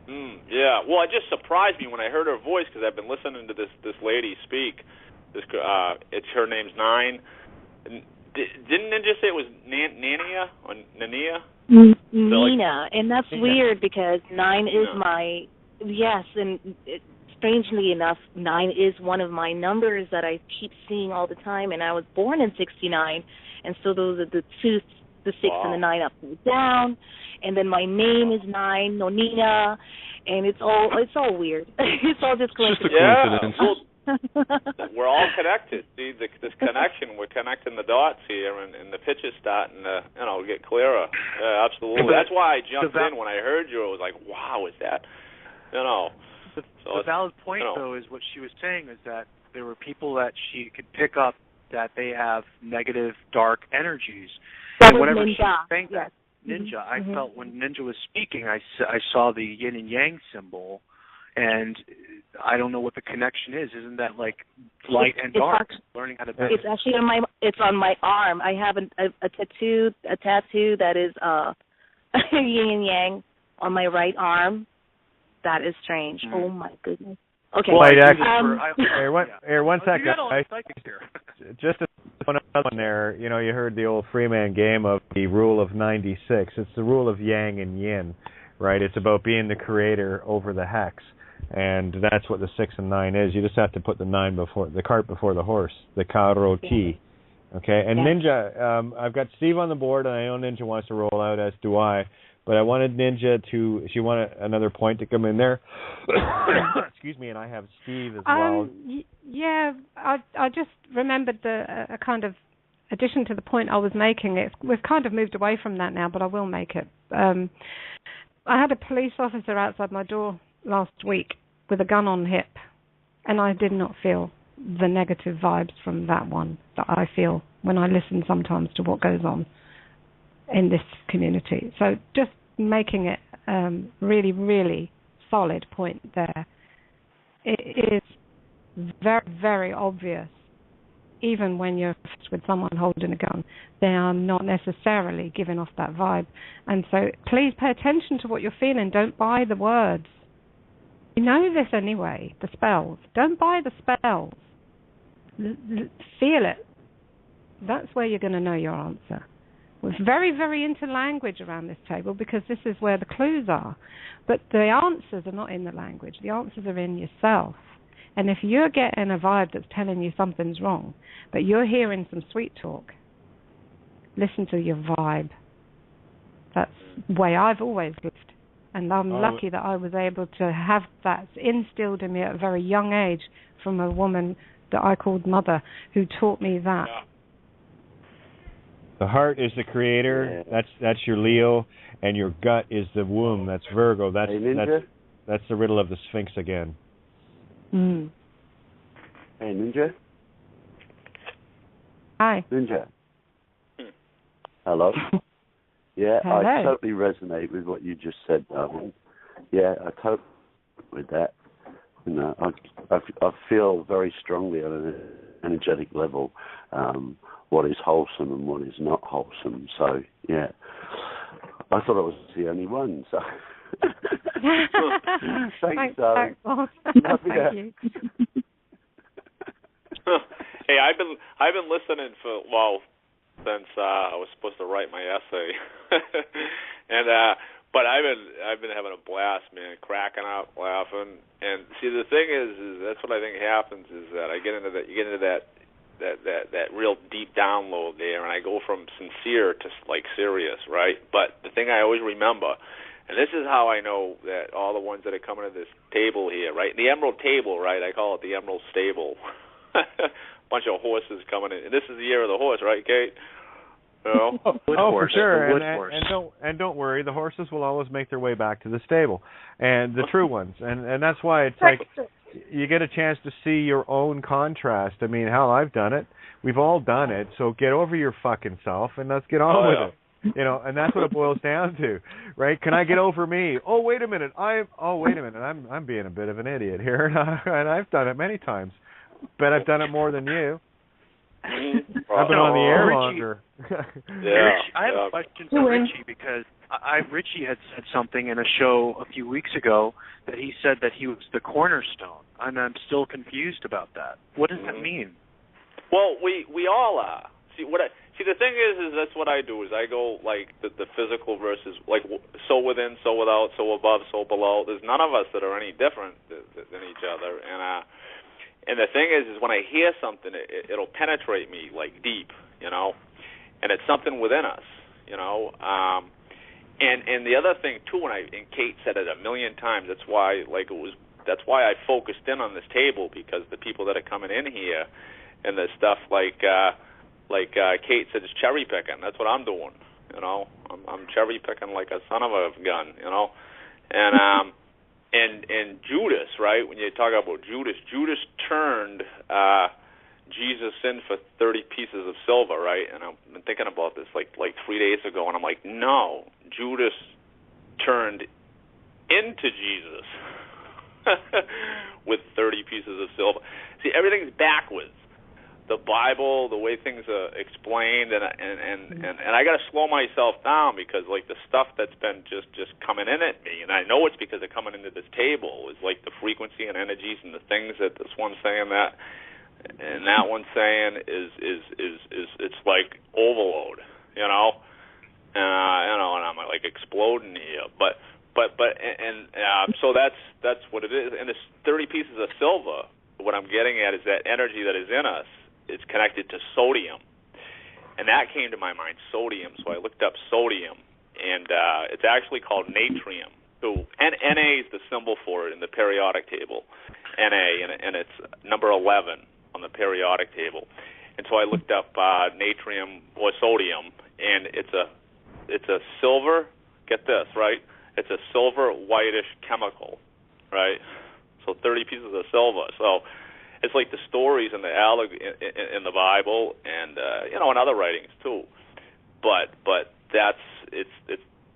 M: Yeah. Well, it just surprised me when I heard her voice because I've been listening to this lady speak. Her name's Nine. Didn't Ninja say it was Nania or Nania?
L: Nina, and that's weird because 9 is my and strangely enough, 9 is one of my numbers that I keep seeing all the time, and I was born in 69, and so those are the 2, the 6, and the 9 upside down, and then my name is 9, Nina, and it's all weird. It's all just coincidence.
M: Yeah, we're all connected. See, this connection, we're connecting the dots here, and the picture's starting to, get clearer. Yeah, absolutely. That's why I jumped in when I heard you. I was like, wow, is that,
K: The valid point, though, is what she was saying is that there were people that she could pick up that they have negative, dark energies.
L: That
K: and
L: was
K: whenever
L: Ninja.
K: she was saying
L: Yes.
K: Ninja, I felt when Ninja was speaking, I saw the yin and yang symbol, and I don't know what the connection is. Isn't that like light and dark? Learning how to.
L: It's actually on my arm. I have a tattoo that is yin and yang on my right arm. That is strange. Oh my goodness. Okay.
G: Well, one second. Just to put another one there, you heard the old Freeman game of the rule of 96. It's the rule of yang and yin. right? It's about being the creator over the hex. And that's what the 6 and 9 is. You just have to put the cart before the horse, the karoti. Okay, and Ninja, I've got Steve on the board, and I know Ninja wants to roll out, as do I. But I wanted Ninja she wanted another point to come in there. Excuse me, and I have Steve as well.
B: Yeah, I just remembered a kind of addition to the point I was making. We've kind of moved away from that now, but I will make it. I had a police officer outside my door last week with a gun on hip, and I did not feel the negative vibes from that one that I feel when I listen sometimes to what goes on in this community. So just making it really, really solid point there. It is very, very obvious, even when you're with someone holding a gun, they are not necessarily giving off that vibe. And so please pay attention to what you're feeling. Don't buy the words. You know this anyway, the spells. Don't buy the spells. Feel it. That's where you're going to know your answer. We're very, very into language around this table because this is where the clues are. But the answers are not in the language. The answers are in yourself. And if you're getting a vibe that's telling you something's wrong, but you're hearing some sweet talk, listen to your vibe. That's the way I've always lived. And I'm lucky that I was able to have that instilled in me at a very young age from a woman that I called Mother, who taught me that.
G: Yeah. The heart is the creator. That's your Leo, and your gut is the womb. That's Virgo. That's the riddle of the Sphinx again.
H: Mm. Hey, Ninja.
B: Hi.
H: Ninja. Hello. Yeah,
B: hello.
H: I totally resonate with what you just said, Darren. Yeah, I totally with that. You know, I feel very strongly on an energetic level what is wholesome and what is not wholesome. So, yeah, I thought I was the only one. So, thanks, Darren.
B: Thank you.
M: Hey, I've been listening since I was supposed to write my essay, and but I've been having a blast, man, cracking up, laughing, and see the thing is that's what I think happens is that I get into that you get into that real deep download there, and I go from sincere to like serious, right? But the thing I always remember, and this is how I know that all the ones that are coming to this table here, right? The Emerald Table, right? I call it the Emerald Stable. Bunch of horses coming in. And this is the year of the horse, right, Kate? You know?
G: For sure. And don't worry, the horses will always make their way back to the stable, and the true ones. And that's why it's like you get a chance to see your own contrast. I mean, hell, I've done it. We've all done it. So get over your fucking self and let's get on with it. You know, and that's what it boils down to, right? Can I get over me? Oh, wait a minute. I'm being a bit of an idiot here, and I've done it many times. Bet I've done it more than you. I've been on the air longer.
K: Richie, I have a question for Richie because Richie had said something in a show a few weeks ago that he said that he was the cornerstone, and I'm still confused about that. What does that mean?
M: Well, we all are. See the thing is that's what I do is I go like the physical versus like so within, so without, so above, so below. There's none of us that are any different than each other, and the thing is when I hear something, it'll penetrate me like deep, you know, and it's something within us, you know. And the other thing too, and Kate said it a million times. That's why I focused in on this table because the people that are coming in here and the stuff like Kate said, is cherry picking. That's what I'm doing, you know. I'm cherry picking like a son of a gun, you know, And Judas, right? When you talk about Judas turned Jesus in for 30 pieces of silver, right? And I've been thinking about this like 3 days ago, and I'm like, no, Judas turned into Jesus with 30 pieces of silver. See, everything's backwards. The Bible, the way things are explained, and I got to slow myself down because like the stuff that's been just coming in at me, and I know it's because they're coming into this table, is like the frequency and energies and the things that this one's saying that, and that one's saying is it's like overload, you know, and I'm like exploding here. But So that's what it is. And it's 30 pieces of silver. What I'm getting at is that energy that is in us is connected to sodium, and that came to my mind, sodium. So I looked up sodium, and it's actually called natrium. So Na is the symbol for it in the periodic table, Na, and it's number 11 on the periodic table. And so I looked up natrium or sodium, and it's a silver. Get this, right? It's a silver whitish chemical, right? So 30 pieces of silver. So it's like the stories in the Bible, and in other writings too. But that's it's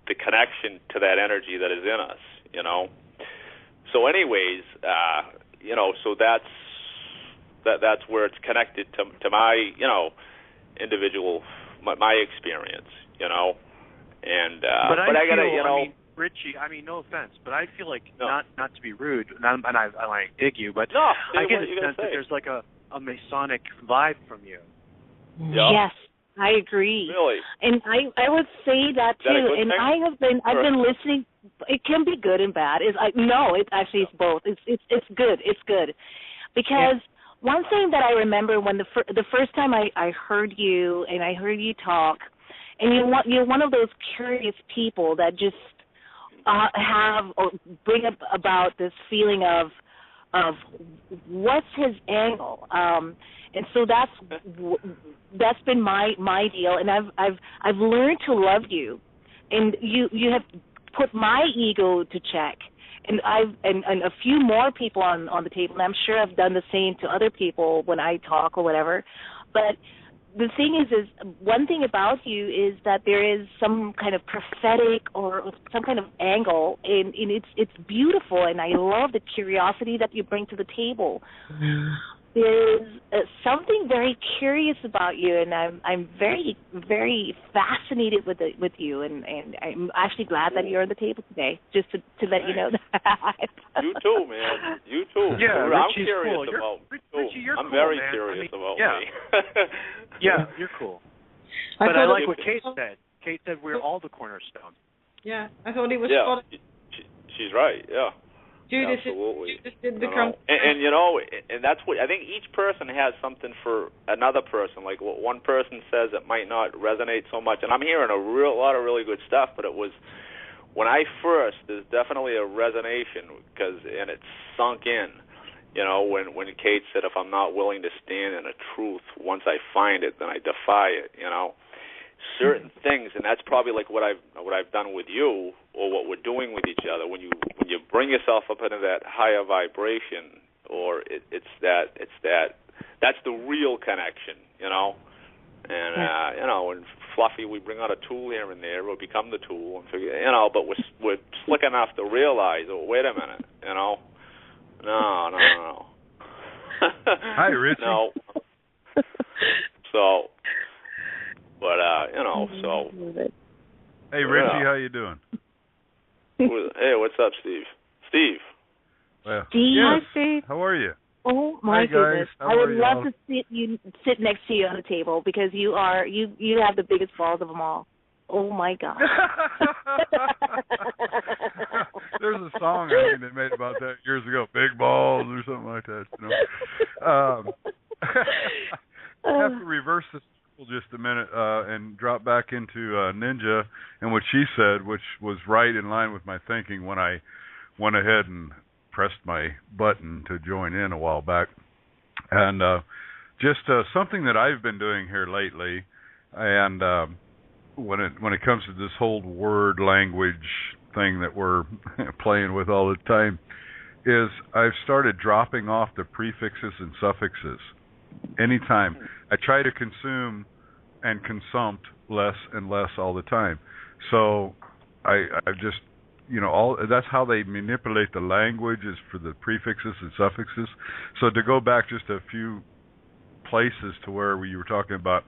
M: the connection to that energy that is in us, So anyways, so that's where it's connected to my individual my experience, And
K: but
M: I gotta
K: Richie, no offense, but I feel like not to be rude, and I dig you, but
M: no,
K: I get a sense that there's like a Masonic vibe from you.
M: Yeah.
L: Yes, I agree.
M: Really?
L: And I would say that too. And
M: thing?
L: I've been listening. It can be good and bad. It's both. It's good. It's good, because one thing that I remember when the first time I heard you and I heard you talk, and you're one of those curious people that just have or bring up about this feeling of what's his angle, and so that's been my deal, and I've learned to love you, and you have put my ego to check, and and a few more people on the table, and I'm sure I've done the same to other people when I talk or whatever, but the thing is one thing about you is that there is some kind of prophetic or some kind of angle, and it's beautiful, and I love the curiosity that you bring to the table. There's something very curious about you, and I'm very, very fascinated with you, and I'm actually glad that you're on the table today, just to let you know that.
M: You too, man. You too.
K: Yeah,
M: I'm
K: Richie's
M: curious
K: cool.
M: about
K: Richie, you're
M: I'm
K: cool,
M: very
K: man.
M: curious about
K: yeah.
M: me.
K: Yeah, you're cool. But I like what Kate said. Kate said we're all the cornerstone.
C: Yeah, I thought he was
M: spot
C: on.
M: She's right, yeah.
C: Judas did the crumb.
M: And that's what I think. Each person has something for another person. Like what one person says, it might not resonate so much. And I'm hearing a lot of really good stuff. But it was when I first, there's definitely a resonation and it sunk in. When Kate said, if I'm not willing to stand in a truth, once I find it, then I defy it. Certain things, and that's probably like what I've done with you, or what we're doing with each other. When you bring yourself up into that higher vibration, or that's the real connection, And and Fluffy, we bring out a tool here and there, or become the tool, and figure, but we're slick enough to realize, oh, wait a minute, No.
N: Hi, Richie.
M: No. So. But so.
N: Hey, Richie, how you doing?
M: Hey, what's up, Steve? Steve.
N: Well,
L: Steve.
N: yes.
L: Hi, Steve.
N: How are you?
L: Oh my goodness!
N: How
L: I would
N: are
L: love
N: y'all?
L: to sit next to you on the table, because you have the biggest balls of them all. Oh my God!
N: There's a song I think they made about that years ago, "Big Balls" or something like that. I have to reverse this just a minute and drop back into Ninja and what she said, which was right in line with my thinking when I went ahead and pressed my button to join in a while back. And just something that I've been doing here lately, and when it comes to this whole word language thing that we're playing with all the time, is I've started dropping off the prefixes and suffixes. Anytime. I try to consume and consumpt less and less all the time. So I just, that's how they manipulate the language, is for the prefixes and suffixes. So to go back just a few places to where you were talking about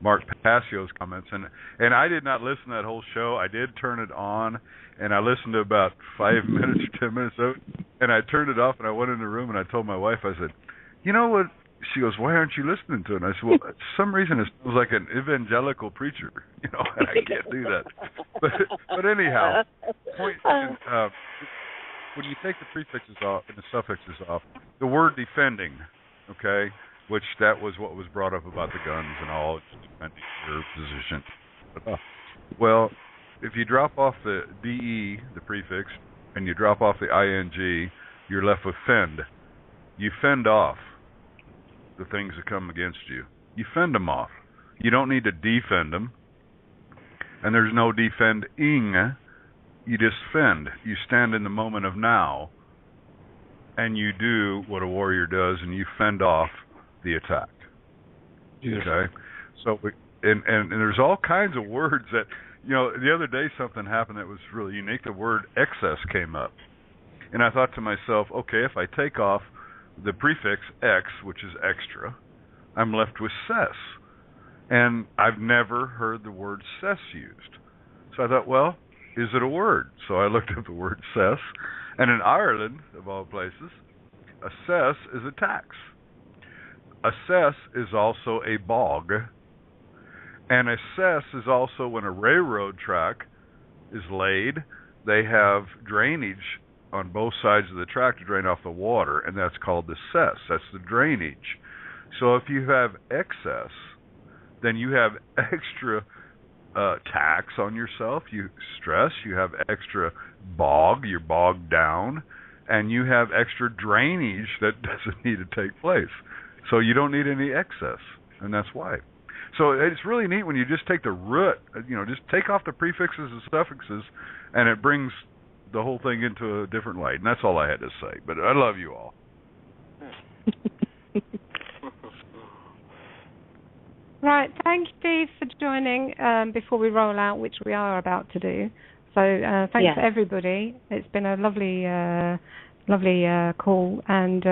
N: Mark Passio's comments, and I did not listen to that whole show. I did turn it on, and I listened to about 5 minutes or 10 minutes of it, and I turned it off, and I went in the room, and I told my wife, I said, you know what? She goes, why aren't you listening to it? And I said, well, for some reason it sounds like an evangelical preacher, and I can't do that. But anyhow, point is, when you take the prefixes off and the suffixes off, the word defending, okay, which that was what was brought up about the guns and all, defending your position. Well, if you drop off the DE, the prefix, and you drop off the ING, you're left with fend. You fend off the things that come against you. You fend them off. You don't need to defend them. And there's no defending. You just fend. You stand in the moment of now, and you do what a warrior does, and you fend off the attack. Beautiful. Okay? So, and there's all kinds of words that, the other day something happened that was really unique. The word excess came up. And I thought to myself, okay, if I take off the prefix X, which is extra, I'm left with cess. And I've never heard the word cess used. So I thought, well, is it a word? So I looked up the word cess. And in Ireland, of all places, a cess is a tax. A cess is also a bog. And a cess is also when a railroad track is laid, they have drainage on both sides of the track to drain off the water, and that's called the cess. That's the drainage. So if you have excess, then you have extra tax on yourself, you stress, you have extra bog, you're bogged down, and you have extra drainage that doesn't need to take place. So you don't need any excess, and that's why. So it's really neat when you just take the root, just take off the prefixes and suffixes, and it brings the whole thing into a different light. And that's all I had to say. But I love you all.
B: Right. Thank you, Steve, for joining before we roll out, which we are about to do. So thanks to everybody. It's been a lovely call, and,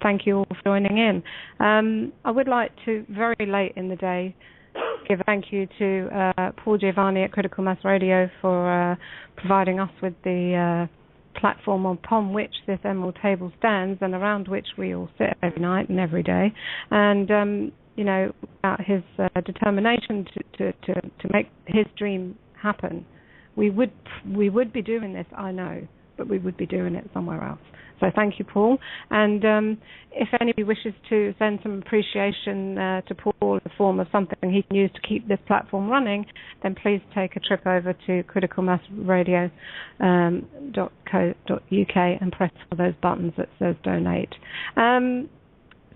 B: thank you all for joining in. I would like to, very late in the day, give a thank you to Paul Giovanni at Critical Mass Radio for providing us with the platform upon which this Emerald Table stands and around which we all sit every night and every day. And, about his determination to make his dream happen, we would be doing this, I know, but we would be doing it somewhere else. So thank you, Paul. And if anybody wishes to send some appreciation to Paul in the form of something he can use to keep this platform running, then please take a trip over to criticalmassradio.co.uk and press one of those buttons that says donate.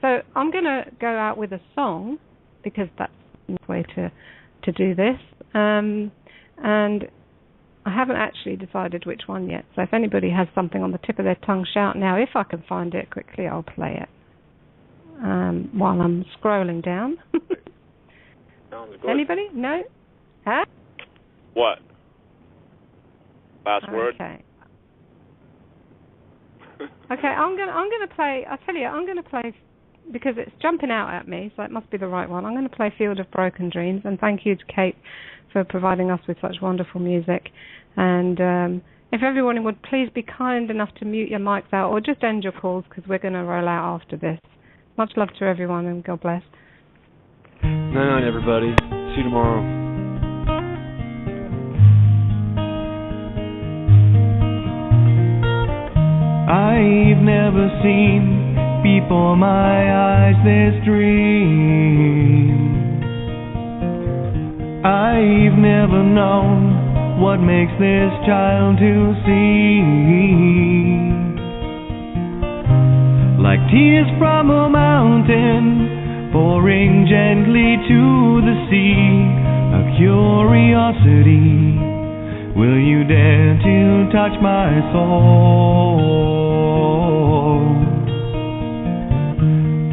B: So I'm going to go out with a song because that's the way to do this. And I haven't actually decided which one yet, so if anybody has something on the tip of their tongue, shout now. If I can find it quickly, I'll play it while I'm scrolling down.
M: Sounds good.
B: Anybody? No? Huh?
M: What? Last word?
B: Okay. Okay, I'm gonna play. I tell you, I'm gonna play because it's jumping out at me, so it must be the right one. I'm going to play Field of Broken Dreams, and thank you to Kate for providing us with such wonderful music. And if everyone would please be kind enough to mute your mics out or just end your calls, because we're going to roll out after this. Much love to everyone, and God bless.
E: Night night, everybody. See you tomorrow.
O: I've never seen before my eyes this dream. I've never known what makes this child to see. Like tears from a mountain pouring gently to the sea, a curiosity, will you dare to touch my soul?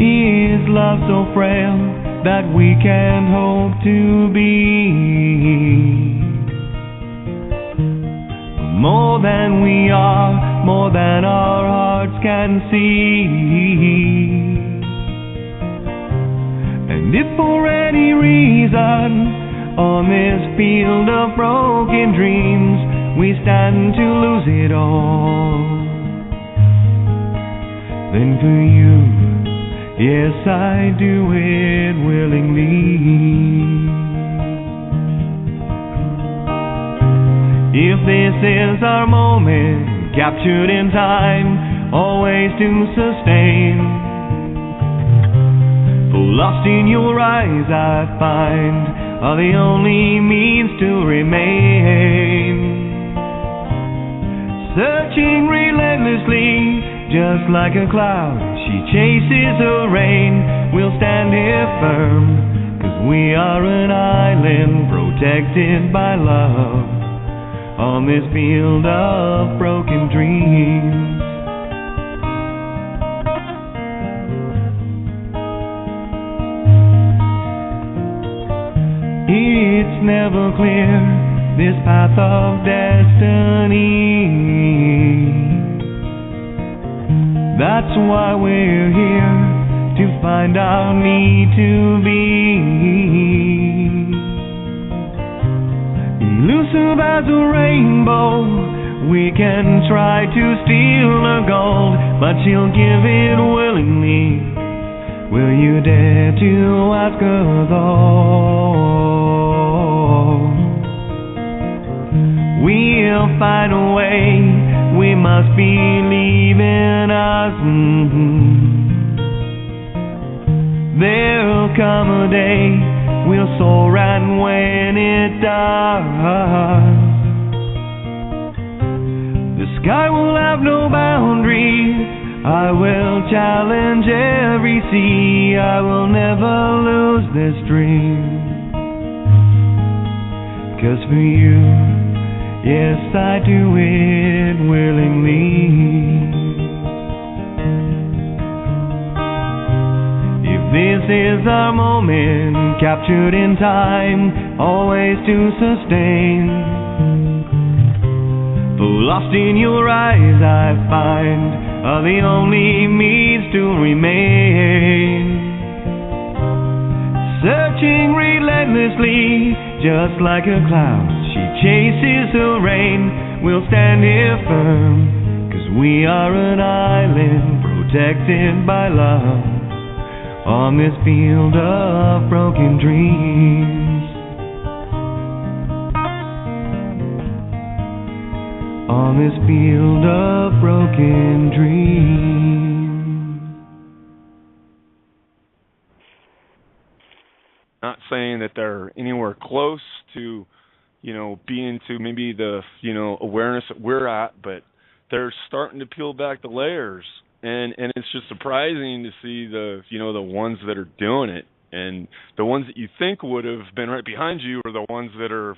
O: Is love so frail that we can't hope to be more than we are, more than our hearts can see? And if for any reason on this field of broken dreams we stand to lose it all, then for you, yes, I do it willingly. If this is our moment, captured in time, always to sustain. For lost in your eyes I find are the only means to remain. Searching relentlessly, just like a cloud, she chases her rain. We'll stand here firm, 'cause we are an island protected by love, on this field of broken dreams. It's never clear, this path of destiny. That's why we're here, to find our need to be. Elusive as a rainbow, we can try to steal her gold, but she'll give it willingly. Will you dare to ask her though? We'll find a way, we must believe in us. There'll come a day, we'll soar, and when it does, the sky will have no boundaries. I will challenge every sea, I will never lose this dream. 'Cause for you, yes, I do it willingly. If this is our moment, captured in time, always to sustain. For lost in your eyes I find are the only means to remain. Searching relentlessly, just like a cloud, she chases her rain. We'll stand here firm, 'cause we are an island protected by love, on this field of broken dreams. On this field of broken dreams.
D: Not saying that they're anywhere close to, being to maybe the, awareness that we're at, but they're starting to peel back the layers, and it's just surprising to see the, the ones that are doing it, and the ones that you think would have been right behind you are the ones that are,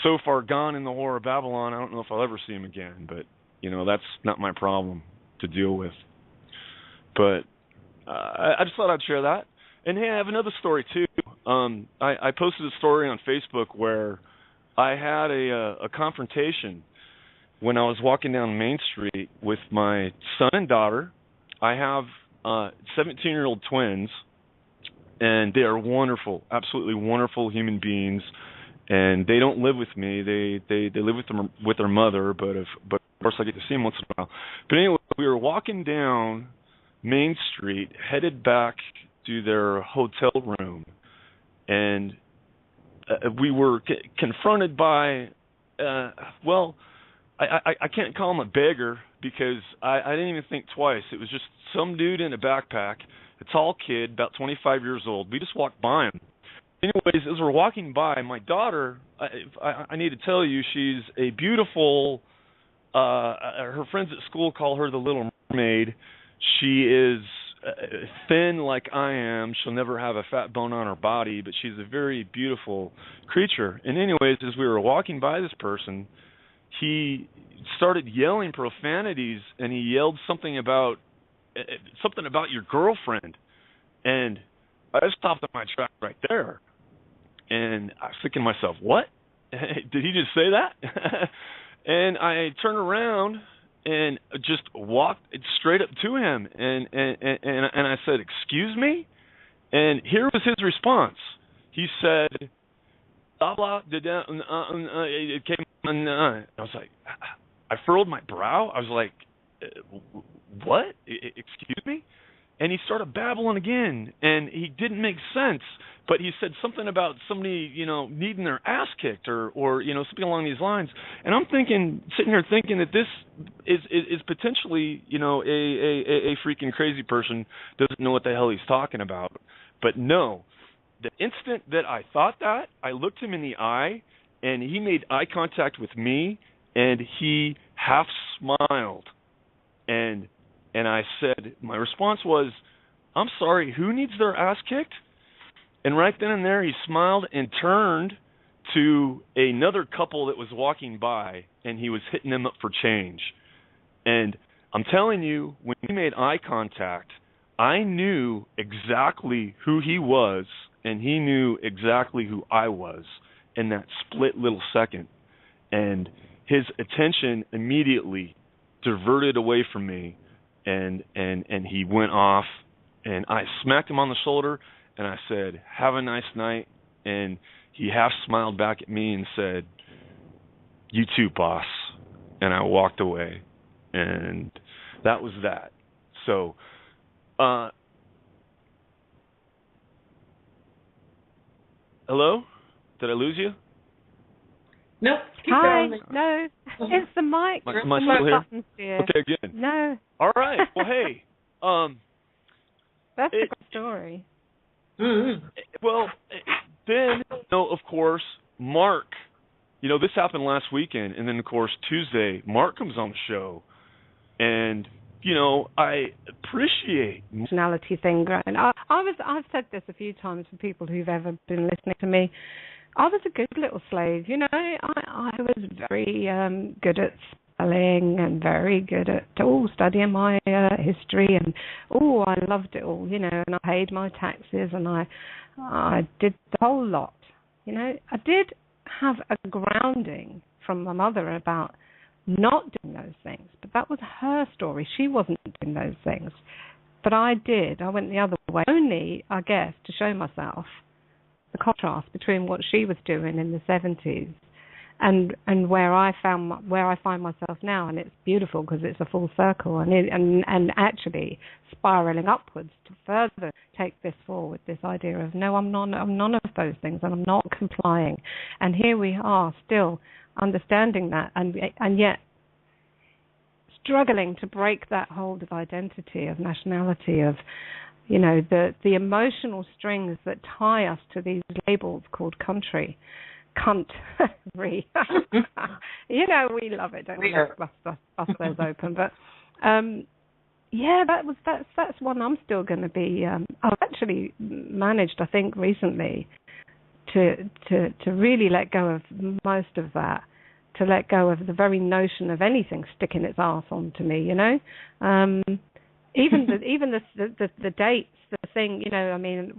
D: so far gone in the Whore of Babylon. I don't know if I'll ever see them again, but that's not my problem to deal with. But I just thought I'd share that. And hey, I have another story too. I posted a story on Facebook where I had a confrontation when I was walking down Main Street with my son and daughter. I have 17-year-old twins, and they are wonderful, absolutely wonderful human beings. And they don't live with me. They live with their mother, but of course I get to see them once in a while. But anyway, we were walking down Main Street, headed back to their hotel room, and we were confronted by, I can't call him a beggar because I didn't even think twice. It was just some dude in a backpack, a tall kid, about 25 years old. We just walked by him. Anyways, as we're walking by, my daughter, I need to tell you, she's a beautiful, her friends at school call her the Little Mermaid. She is thin like I am. She'll never have a fat bone on her body, but she's a very beautiful creature. And anyways, as we were walking by this person, he started yelling profanities, and he yelled something about your girlfriend. And I stopped at my track right there. And I was thinking to myself, what? Did he just say that? And I turned around and just walked straight up to him, and I said, "Excuse me?" And here was his response. He said, "Blah blah." It came. I was like, I furrowed my brow. I was like, "What? Excuse me?" and he started babbling again, and he didn't make sense. But he said something about somebody, needing their ass kicked, or something along these lines. And I'm sitting here thinking that this is potentially, a freaking crazy person doesn't know what the hell he's talking about. But no, the instant that I thought that, I looked him in the eye, and he made eye contact with me, and he half smiled, and I said, my response was, "I'm sorry, who needs their ass kicked?" And right then and there, he smiled and turned to another couple that was walking by, and he was hitting them up for change. And I'm telling you, when he made eye contact, I knew exactly who he was, and he knew exactly who I was in that split little second. And his attention immediately diverted away from me, and he went off, and I smacked him on the shoulder, and I said, "Have a nice night." And he half smiled back at me and said, "You too, boss." And I walked away, and that was that. So, hello? Did I lose you?
C: Nope. Keep
B: Hi.
C: going.
B: No, it's the mic.
D: Am I still here?
B: Buttons, dear.
D: Okay, good.
B: No.
D: All right. Well, hey.
B: That's a good story.
C: Mm-hmm.
D: Well, then, of course, Mark, this happened last weekend, and then, of course, Tuesday, Mark comes on the show, and, I appreciate
B: nationality thing growing. I've said this a few times for people who've ever been listening to me. I was a good little slave, I was very good at spelling and very good at studying my history, and I loved it all, and I paid my taxes, and I did the whole lot. I did have a grounding from my mother about not doing those things, but that was her story. She wasn't doing those things, but I did. I went the other way, only, I guess, to show myself the contrast between what she was doing in the 70s and where I find myself now, and it's beautiful because it's a full circle, and actually spiraling upwards to further take this forward. This idea of no, I'm none of those things, and I'm not complying. And here we are, still understanding that, and yet struggling to break that hold of identity, of nationality, of the emotional strings that tie us to these labels called country. Country. We love it, don't we? Bust those open. But that's one I'm still going to be. I've actually managed, I think, recently to really let go of most of that. To let go of the very notion of anything sticking its arse onto me. Even the dates, the thing,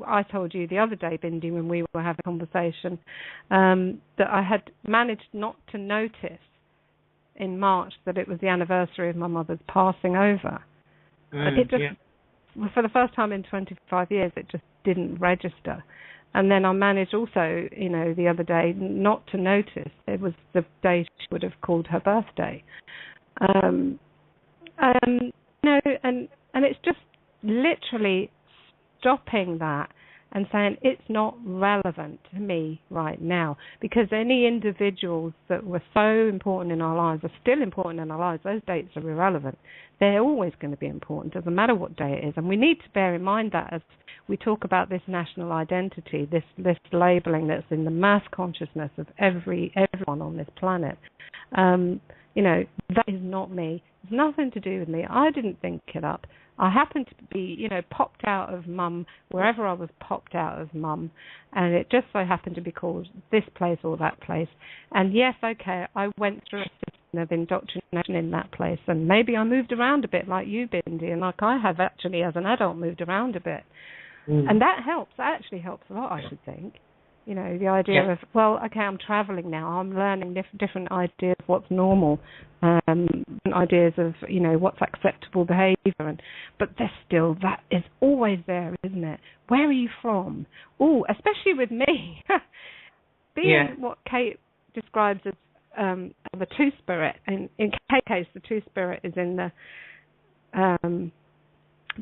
B: I told you the other day, Bindi, when we were having a conversation, that I had managed not to notice in March that it was the anniversary of my mother's passing over. It just, for the first time in 25 years, it just didn't register. And then I managed also, the other day, not to notice. It was the day she would have called her birthday. And it's just literally stopping that and saying it's not relevant to me right now, because any individuals that were so important in our lives are still important in our lives. Those dates are irrelevant. They're always going to be important, doesn't matter what day it is. And we need to bear in mind that as we talk about this national identity, this labeling that's in the mass consciousness of everyone on this planet. That is not me. It's nothing to do with me. I didn't think it up. I happened to be, popped out of mum, wherever I was popped out of mum, and it just so happened to be called this place or that place. And yes, okay, I went through a system of indoctrination in that place, and maybe I moved around a bit like you, Bindi, and like I have actually as an adult moved around a bit. And that helps. That actually helps a lot, I should think. The idea of, well, okay, I'm traveling now. I'm learning different ideas of what's normal, ideas of, what's acceptable behaviour. But there's still, that is always there, isn't it? Where are you from? Oh, especially with me. Being what Kate describes as the two-spirit. In Kate's case, the two-spirit is in the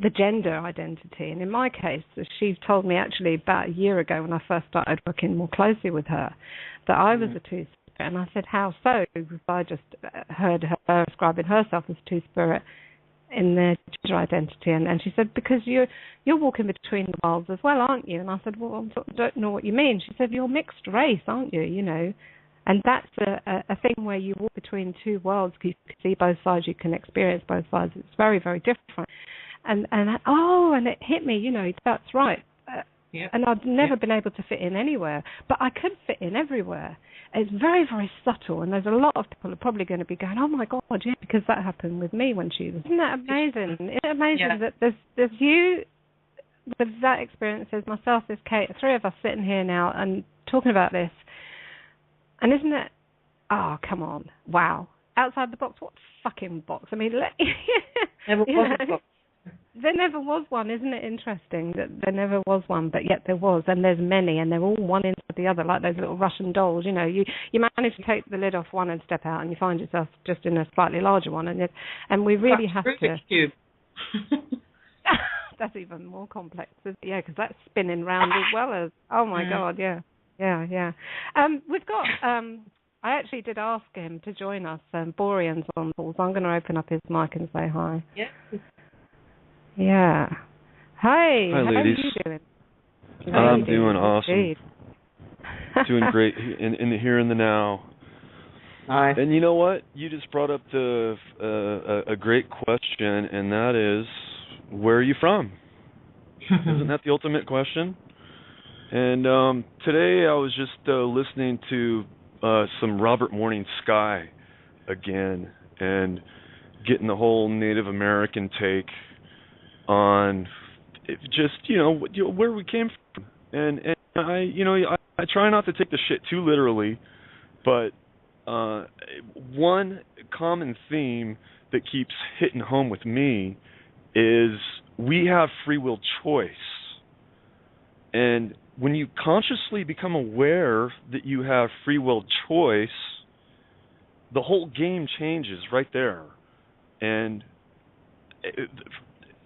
B: the gender identity. And in my case, she told me actually about a year ago when I first started working more closely with her that I was a two-spirit. And I said, how so? Because I just heard her describing herself as two-spirit in their gender identity. And she said, because you're walking between the worlds as well, aren't you? And I said, well, I don't know what you mean. She said, you're mixed race, aren't you? You know. And that's a thing where you walk between two worlds. You can see both sides. You can experience both sides. It's very, very different. And it hit me, you know, that's right. And I've never been able to fit in anywhere, but I could fit in everywhere. It's very, very subtle, and there's a lot of people are probably going to be going, oh my God, yeah, because that happened with me when she was. Isn't that amazing? Isn't it amazing that there's you with that experience, there's myself, there's Kate, the three of us sitting here now and talking about this. And isn't it, oh, come on, wow. Outside the box, what fucking box? I mean,
C: never was a box.
B: There never was one. Isn't it interesting that there never was one, but yet there was, and there's many, and they're all one inside the other, like those little Russian dolls. You know, you manage to take the lid off one and step out, and you find yourself just in a slightly larger one, and we really have to. Cube. That's even more complex, yeah, because that's spinning round as well as. Oh my God, yeah. We've got. I actually did ask him to join us. Borean's on calls. I'm going to open up his mic and say hi. Yeah. Hey,
D: hi,
B: how
D: ladies.
B: are you doing?
D: I'm doing awesome. Doing great in the here and the now.
C: Hi.
D: And you know what? You just brought up a great question, and that is, where are you from? Isn't that the ultimate question? And today I was just listening to some Robert Morning Sky again, and getting the whole Native American take on just, you know, where we came from. And I try not to take the shit too literally, but one common theme that keeps hitting home with me is we have free will choice. And when you consciously become aware that you have free will choice, the whole game changes right there. And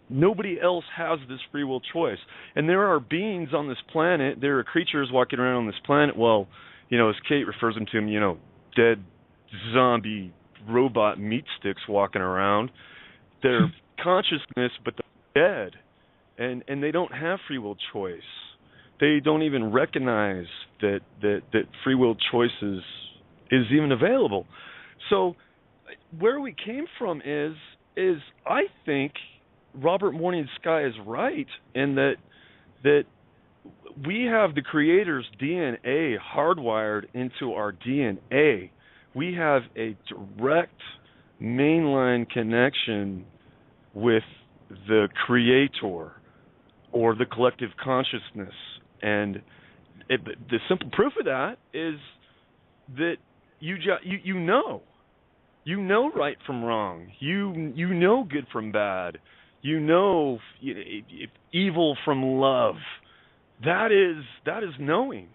D: nobody else has this free will choice. And there are beings on this planet, there are creatures walking around on this planet, well, you know, as Kate refers them to them, you know, dead zombie robot meat sticks walking around. They're consciousness, but they're dead. And they don't have free will choice. They don't even recognize that free will choice is even available. So where we came from is I think Robert Morning Sky is right in that we have the Creator's DNA hardwired into our DNA. We have a direct mainline connection with the Creator or the collective consciousness. And the simple proof of that is that you know right from wrong. You know good from bad. You know evil from love. That is knowing.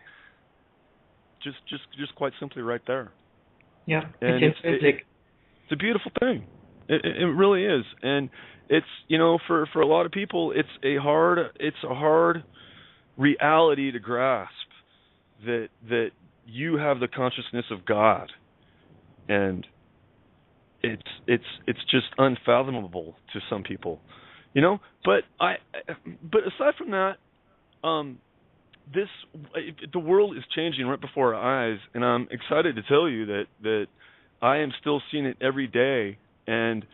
D: Just quite simply right there.
C: Yeah,
D: and
C: it's intrinsic.
D: It's a beautiful thing. It really is, and it's, you know, for a lot of people it's a hard reality to grasp that you have the consciousness of God, and it's just unfathomable to some people, you know. But aside from that, the world is changing right before our eyes, and I'm excited to tell you that I am still seeing it every day, and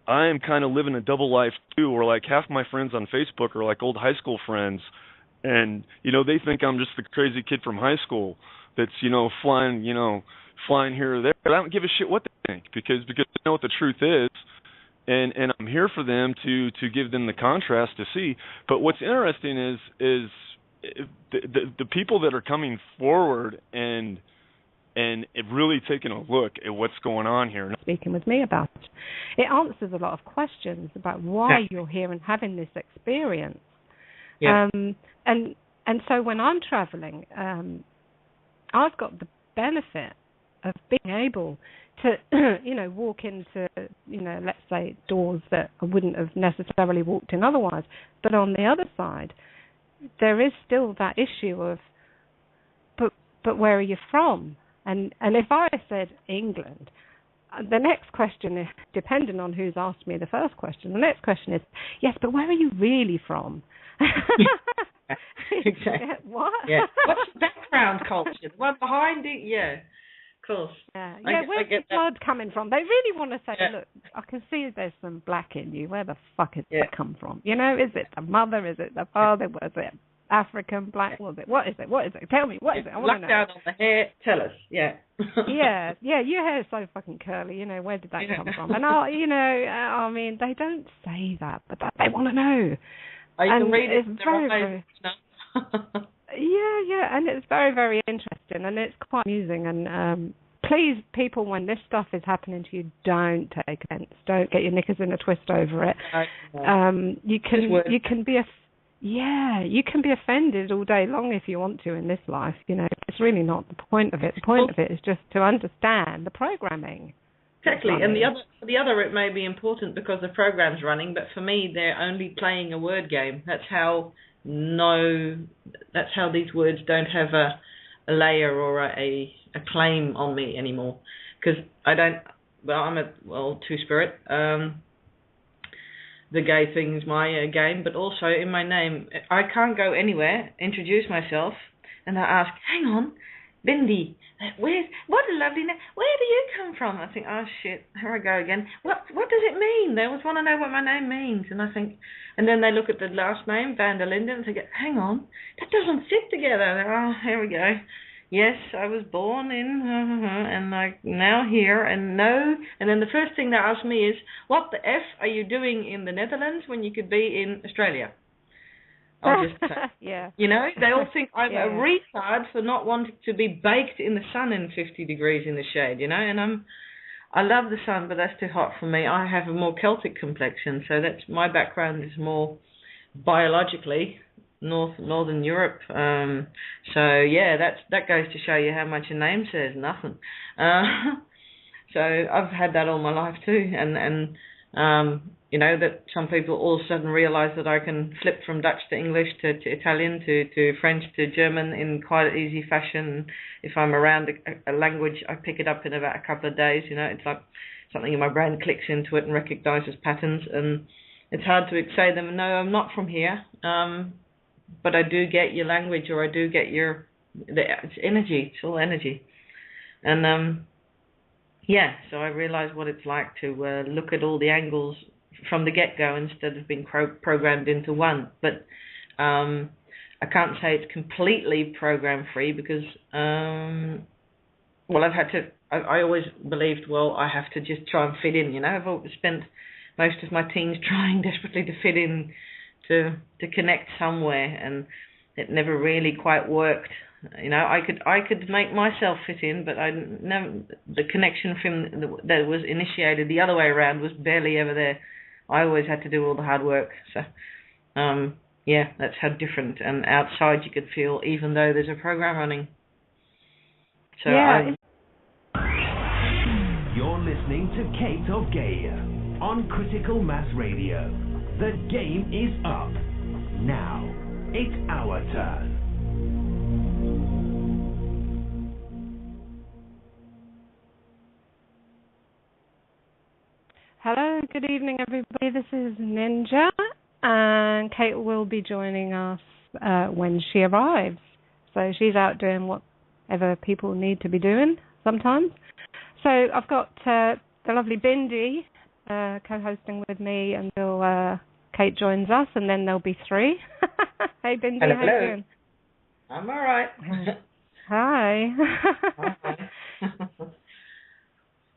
D: I am kind of living a double life too, where like half my friends on Facebook are like old high school friends, and you know, they think I'm just the crazy kid from high school that's, you know, flying here or there. But I don't give a shit what they think, because they know what the truth is, and I'm here for them to give them the contrast to see. But what's interesting is the people that are coming forward and really taking a look at what's going on here.
B: Speaking with me about it. It answers a lot of questions about why you're here and having this experience. Yeah. And so when I'm traveling, I've got the benefit of being able to, walk into, let's say doors that I wouldn't have necessarily walked in otherwise. But on the other side, there is still that issue of, but where are you from? And if I said England, the next question is, depending on who's asked me the first question, the next question is, yes, but where are you really from?
C: Exactly.
B: What?
C: Yeah. What's the background culture? The one behind it? Yeah. Of course.
B: Yeah. Where's the blood coming from? They really want to say, look, I can see there's some black in you. Where the fuck has that come from? Is it the mother? Is it the father? Was it African, black? Was it? What is it? What is it? Tell me, what is it? I want to know.
C: Black down on the hair. Tell us. Yeah.
B: Yeah. Your hair is so fucking curly. Where did that come from? And I mean, they don't say that, but they want to know.
C: You can read it.
B: It's very yeah, and it's very, very interesting, and it's quite amusing. And please, people, when this stuff is happening to you, don't take offense. Don't get your knickers in a twist over it. You can be offended all day long if you want to in this life. It's really not the point of it. The point of it is just to understand the programming.
C: Exactly, and for the other it may be important because the program's running, but for me they're only playing a word game. That's how these words don't have a layer or a claim on me anymore. Because I'm a two-spirit. The gay thing's my game, but also in my name, I can't go anywhere, introduce myself, and I ask, hang on, Bindi, what a lovely name. Where do you come from? I think, oh shit, here I go again. What does it mean? They always want to know what my name means. And I think, and then they look at the last name, Van der Linden, and they go, hang on, that doesn't fit together. Oh, here we go. Yes, I was born in, and I'm now here, and no. And then the first thing they ask me is, what the F are you doing in the Netherlands when you could be in Australia? I'll just say.
B: Yeah.
C: They all think I'm a retard for not wanting to be baked in the sun in 50 degrees in the shade, and I love the sun, but that's too hot for me. I have a more Celtic complexion, so that's my background is more biologically Northern Europe. That goes to show you how much a name says. Nothing. So I've had that all my life too, and that some people all of a sudden realise that I can flip from Dutch to English to Italian to French to German in quite an easy fashion. If I'm around a language, I pick it up in about a couple of days. It's like something in my brain clicks into it and recognises patterns. And it's hard to say them, no, I'm not from here, but I do get your language, or I do get it's energy. It's all energy. And so I realise what it's like to look at all the angles from the get-go instead of being programmed into one. But I can't say it's completely program-free because, I've had to, I always believed, I have to just try and fit in, I've always spent most of my teens trying desperately to fit in, to connect somewhere, and it never really quite worked. I could make myself fit in, but the connection that was initiated the other way around was barely ever there. I always had to do all the hard work. So, that's how different and outside you could feel, even though there's a program running. So
A: You're listening to Kate of Gaia on Critical Mass Radio. The game is up. Now, it's our turn.
B: Hello, good evening, everybody. This is Ninja, and Kate will be joining us when she arrives. So she's out doing whatever people need to be doing sometimes. So I've got the lovely Bindi co-hosting with me until Kate joins us, and then there'll be three. Hey, Bindi,
C: hello.
B: How you doing?
C: I'm all right.
B: Hi.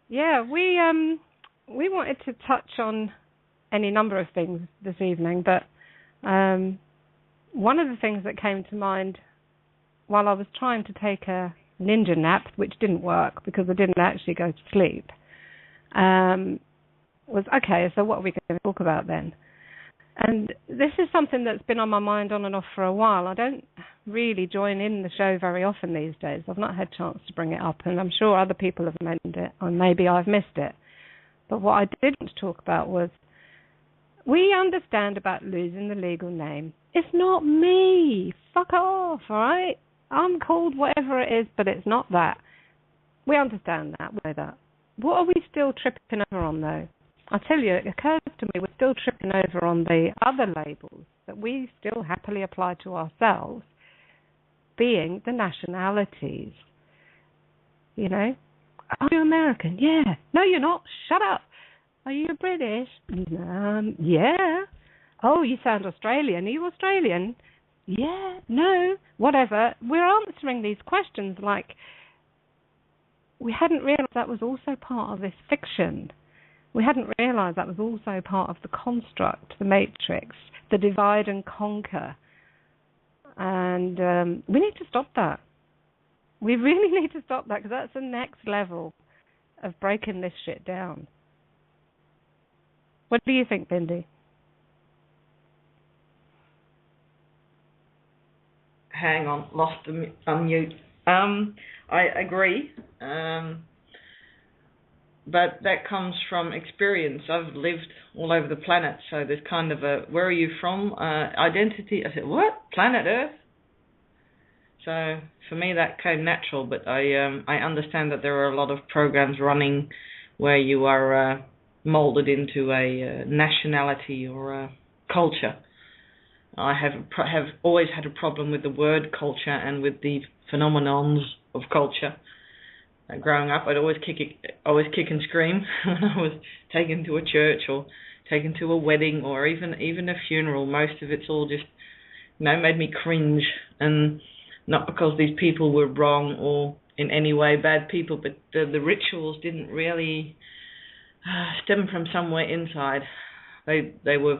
B: Yeah, we wanted to touch on any number of things this evening, but one of the things that came to mind while I was trying to take a ninja nap, which didn't work because I didn't actually go to sleep, was, okay, so what are we going to talk about then? And this is something that's been on my mind on and off for a while. I don't really join in the show very often these days. I've not had a chance to bring it up, and I'm sure other people have mentioned it, or maybe I've missed it. But what I did want to talk about was, we understand about losing the legal name. It's not me. Fuck off, all right? I'm called whatever it is, but it's not that. We understand that. We know that. What are we still tripping over on, though? I tell you, it occurs to me we're still tripping over on the other labels that we still happily apply to ourselves, being the nationalities. You know? Are you American? Yeah. No, you're not. Shut up. Are you British? Yeah. Oh, you sound Australian. Are you Australian? Yeah. No. Whatever. We're answering these questions like we hadn't realised that was also part of this fiction. We hadn't realised that was also part of the construct, the matrix, the divide and conquer. And we need to stop that. We really need to stop that, because that's the next level of breaking this shit down. What do you think, Bindi?
C: Hang on, lost the unmute. I agree, but that comes from experience. I've lived all over the planet, so there's kind of a, where are you from, identity. I said, what? Planet Earth? So for me that came natural, but I understand that there are a lot of programs running where you are molded into a nationality or a culture. I have always had a problem with the word culture and with the phenomenons of culture. Growing up, I'd always kick and scream when I was taken to a church or taken to a wedding or even a funeral. Most of it's all just, made me cringe, and not because these people were wrong or in any way bad people, but the rituals didn't really stem from somewhere inside. They were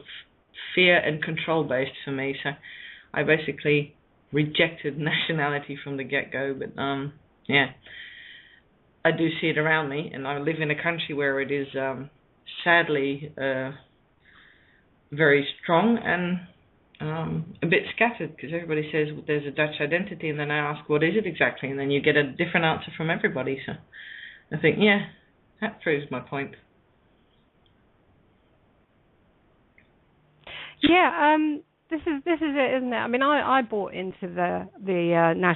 C: fear and control based for me, so I basically rejected nationality from the get-go. But yeah, I do see it around me, and I live in a country where it is sadly very strong and a bit scattered, because everybody says there's a Dutch identity, and then I ask what is it exactly, and then you get a different answer from everybody. So I think, yeah, that proves my point.
B: Yeah, this is it, isn't it? I mean, I bought into the national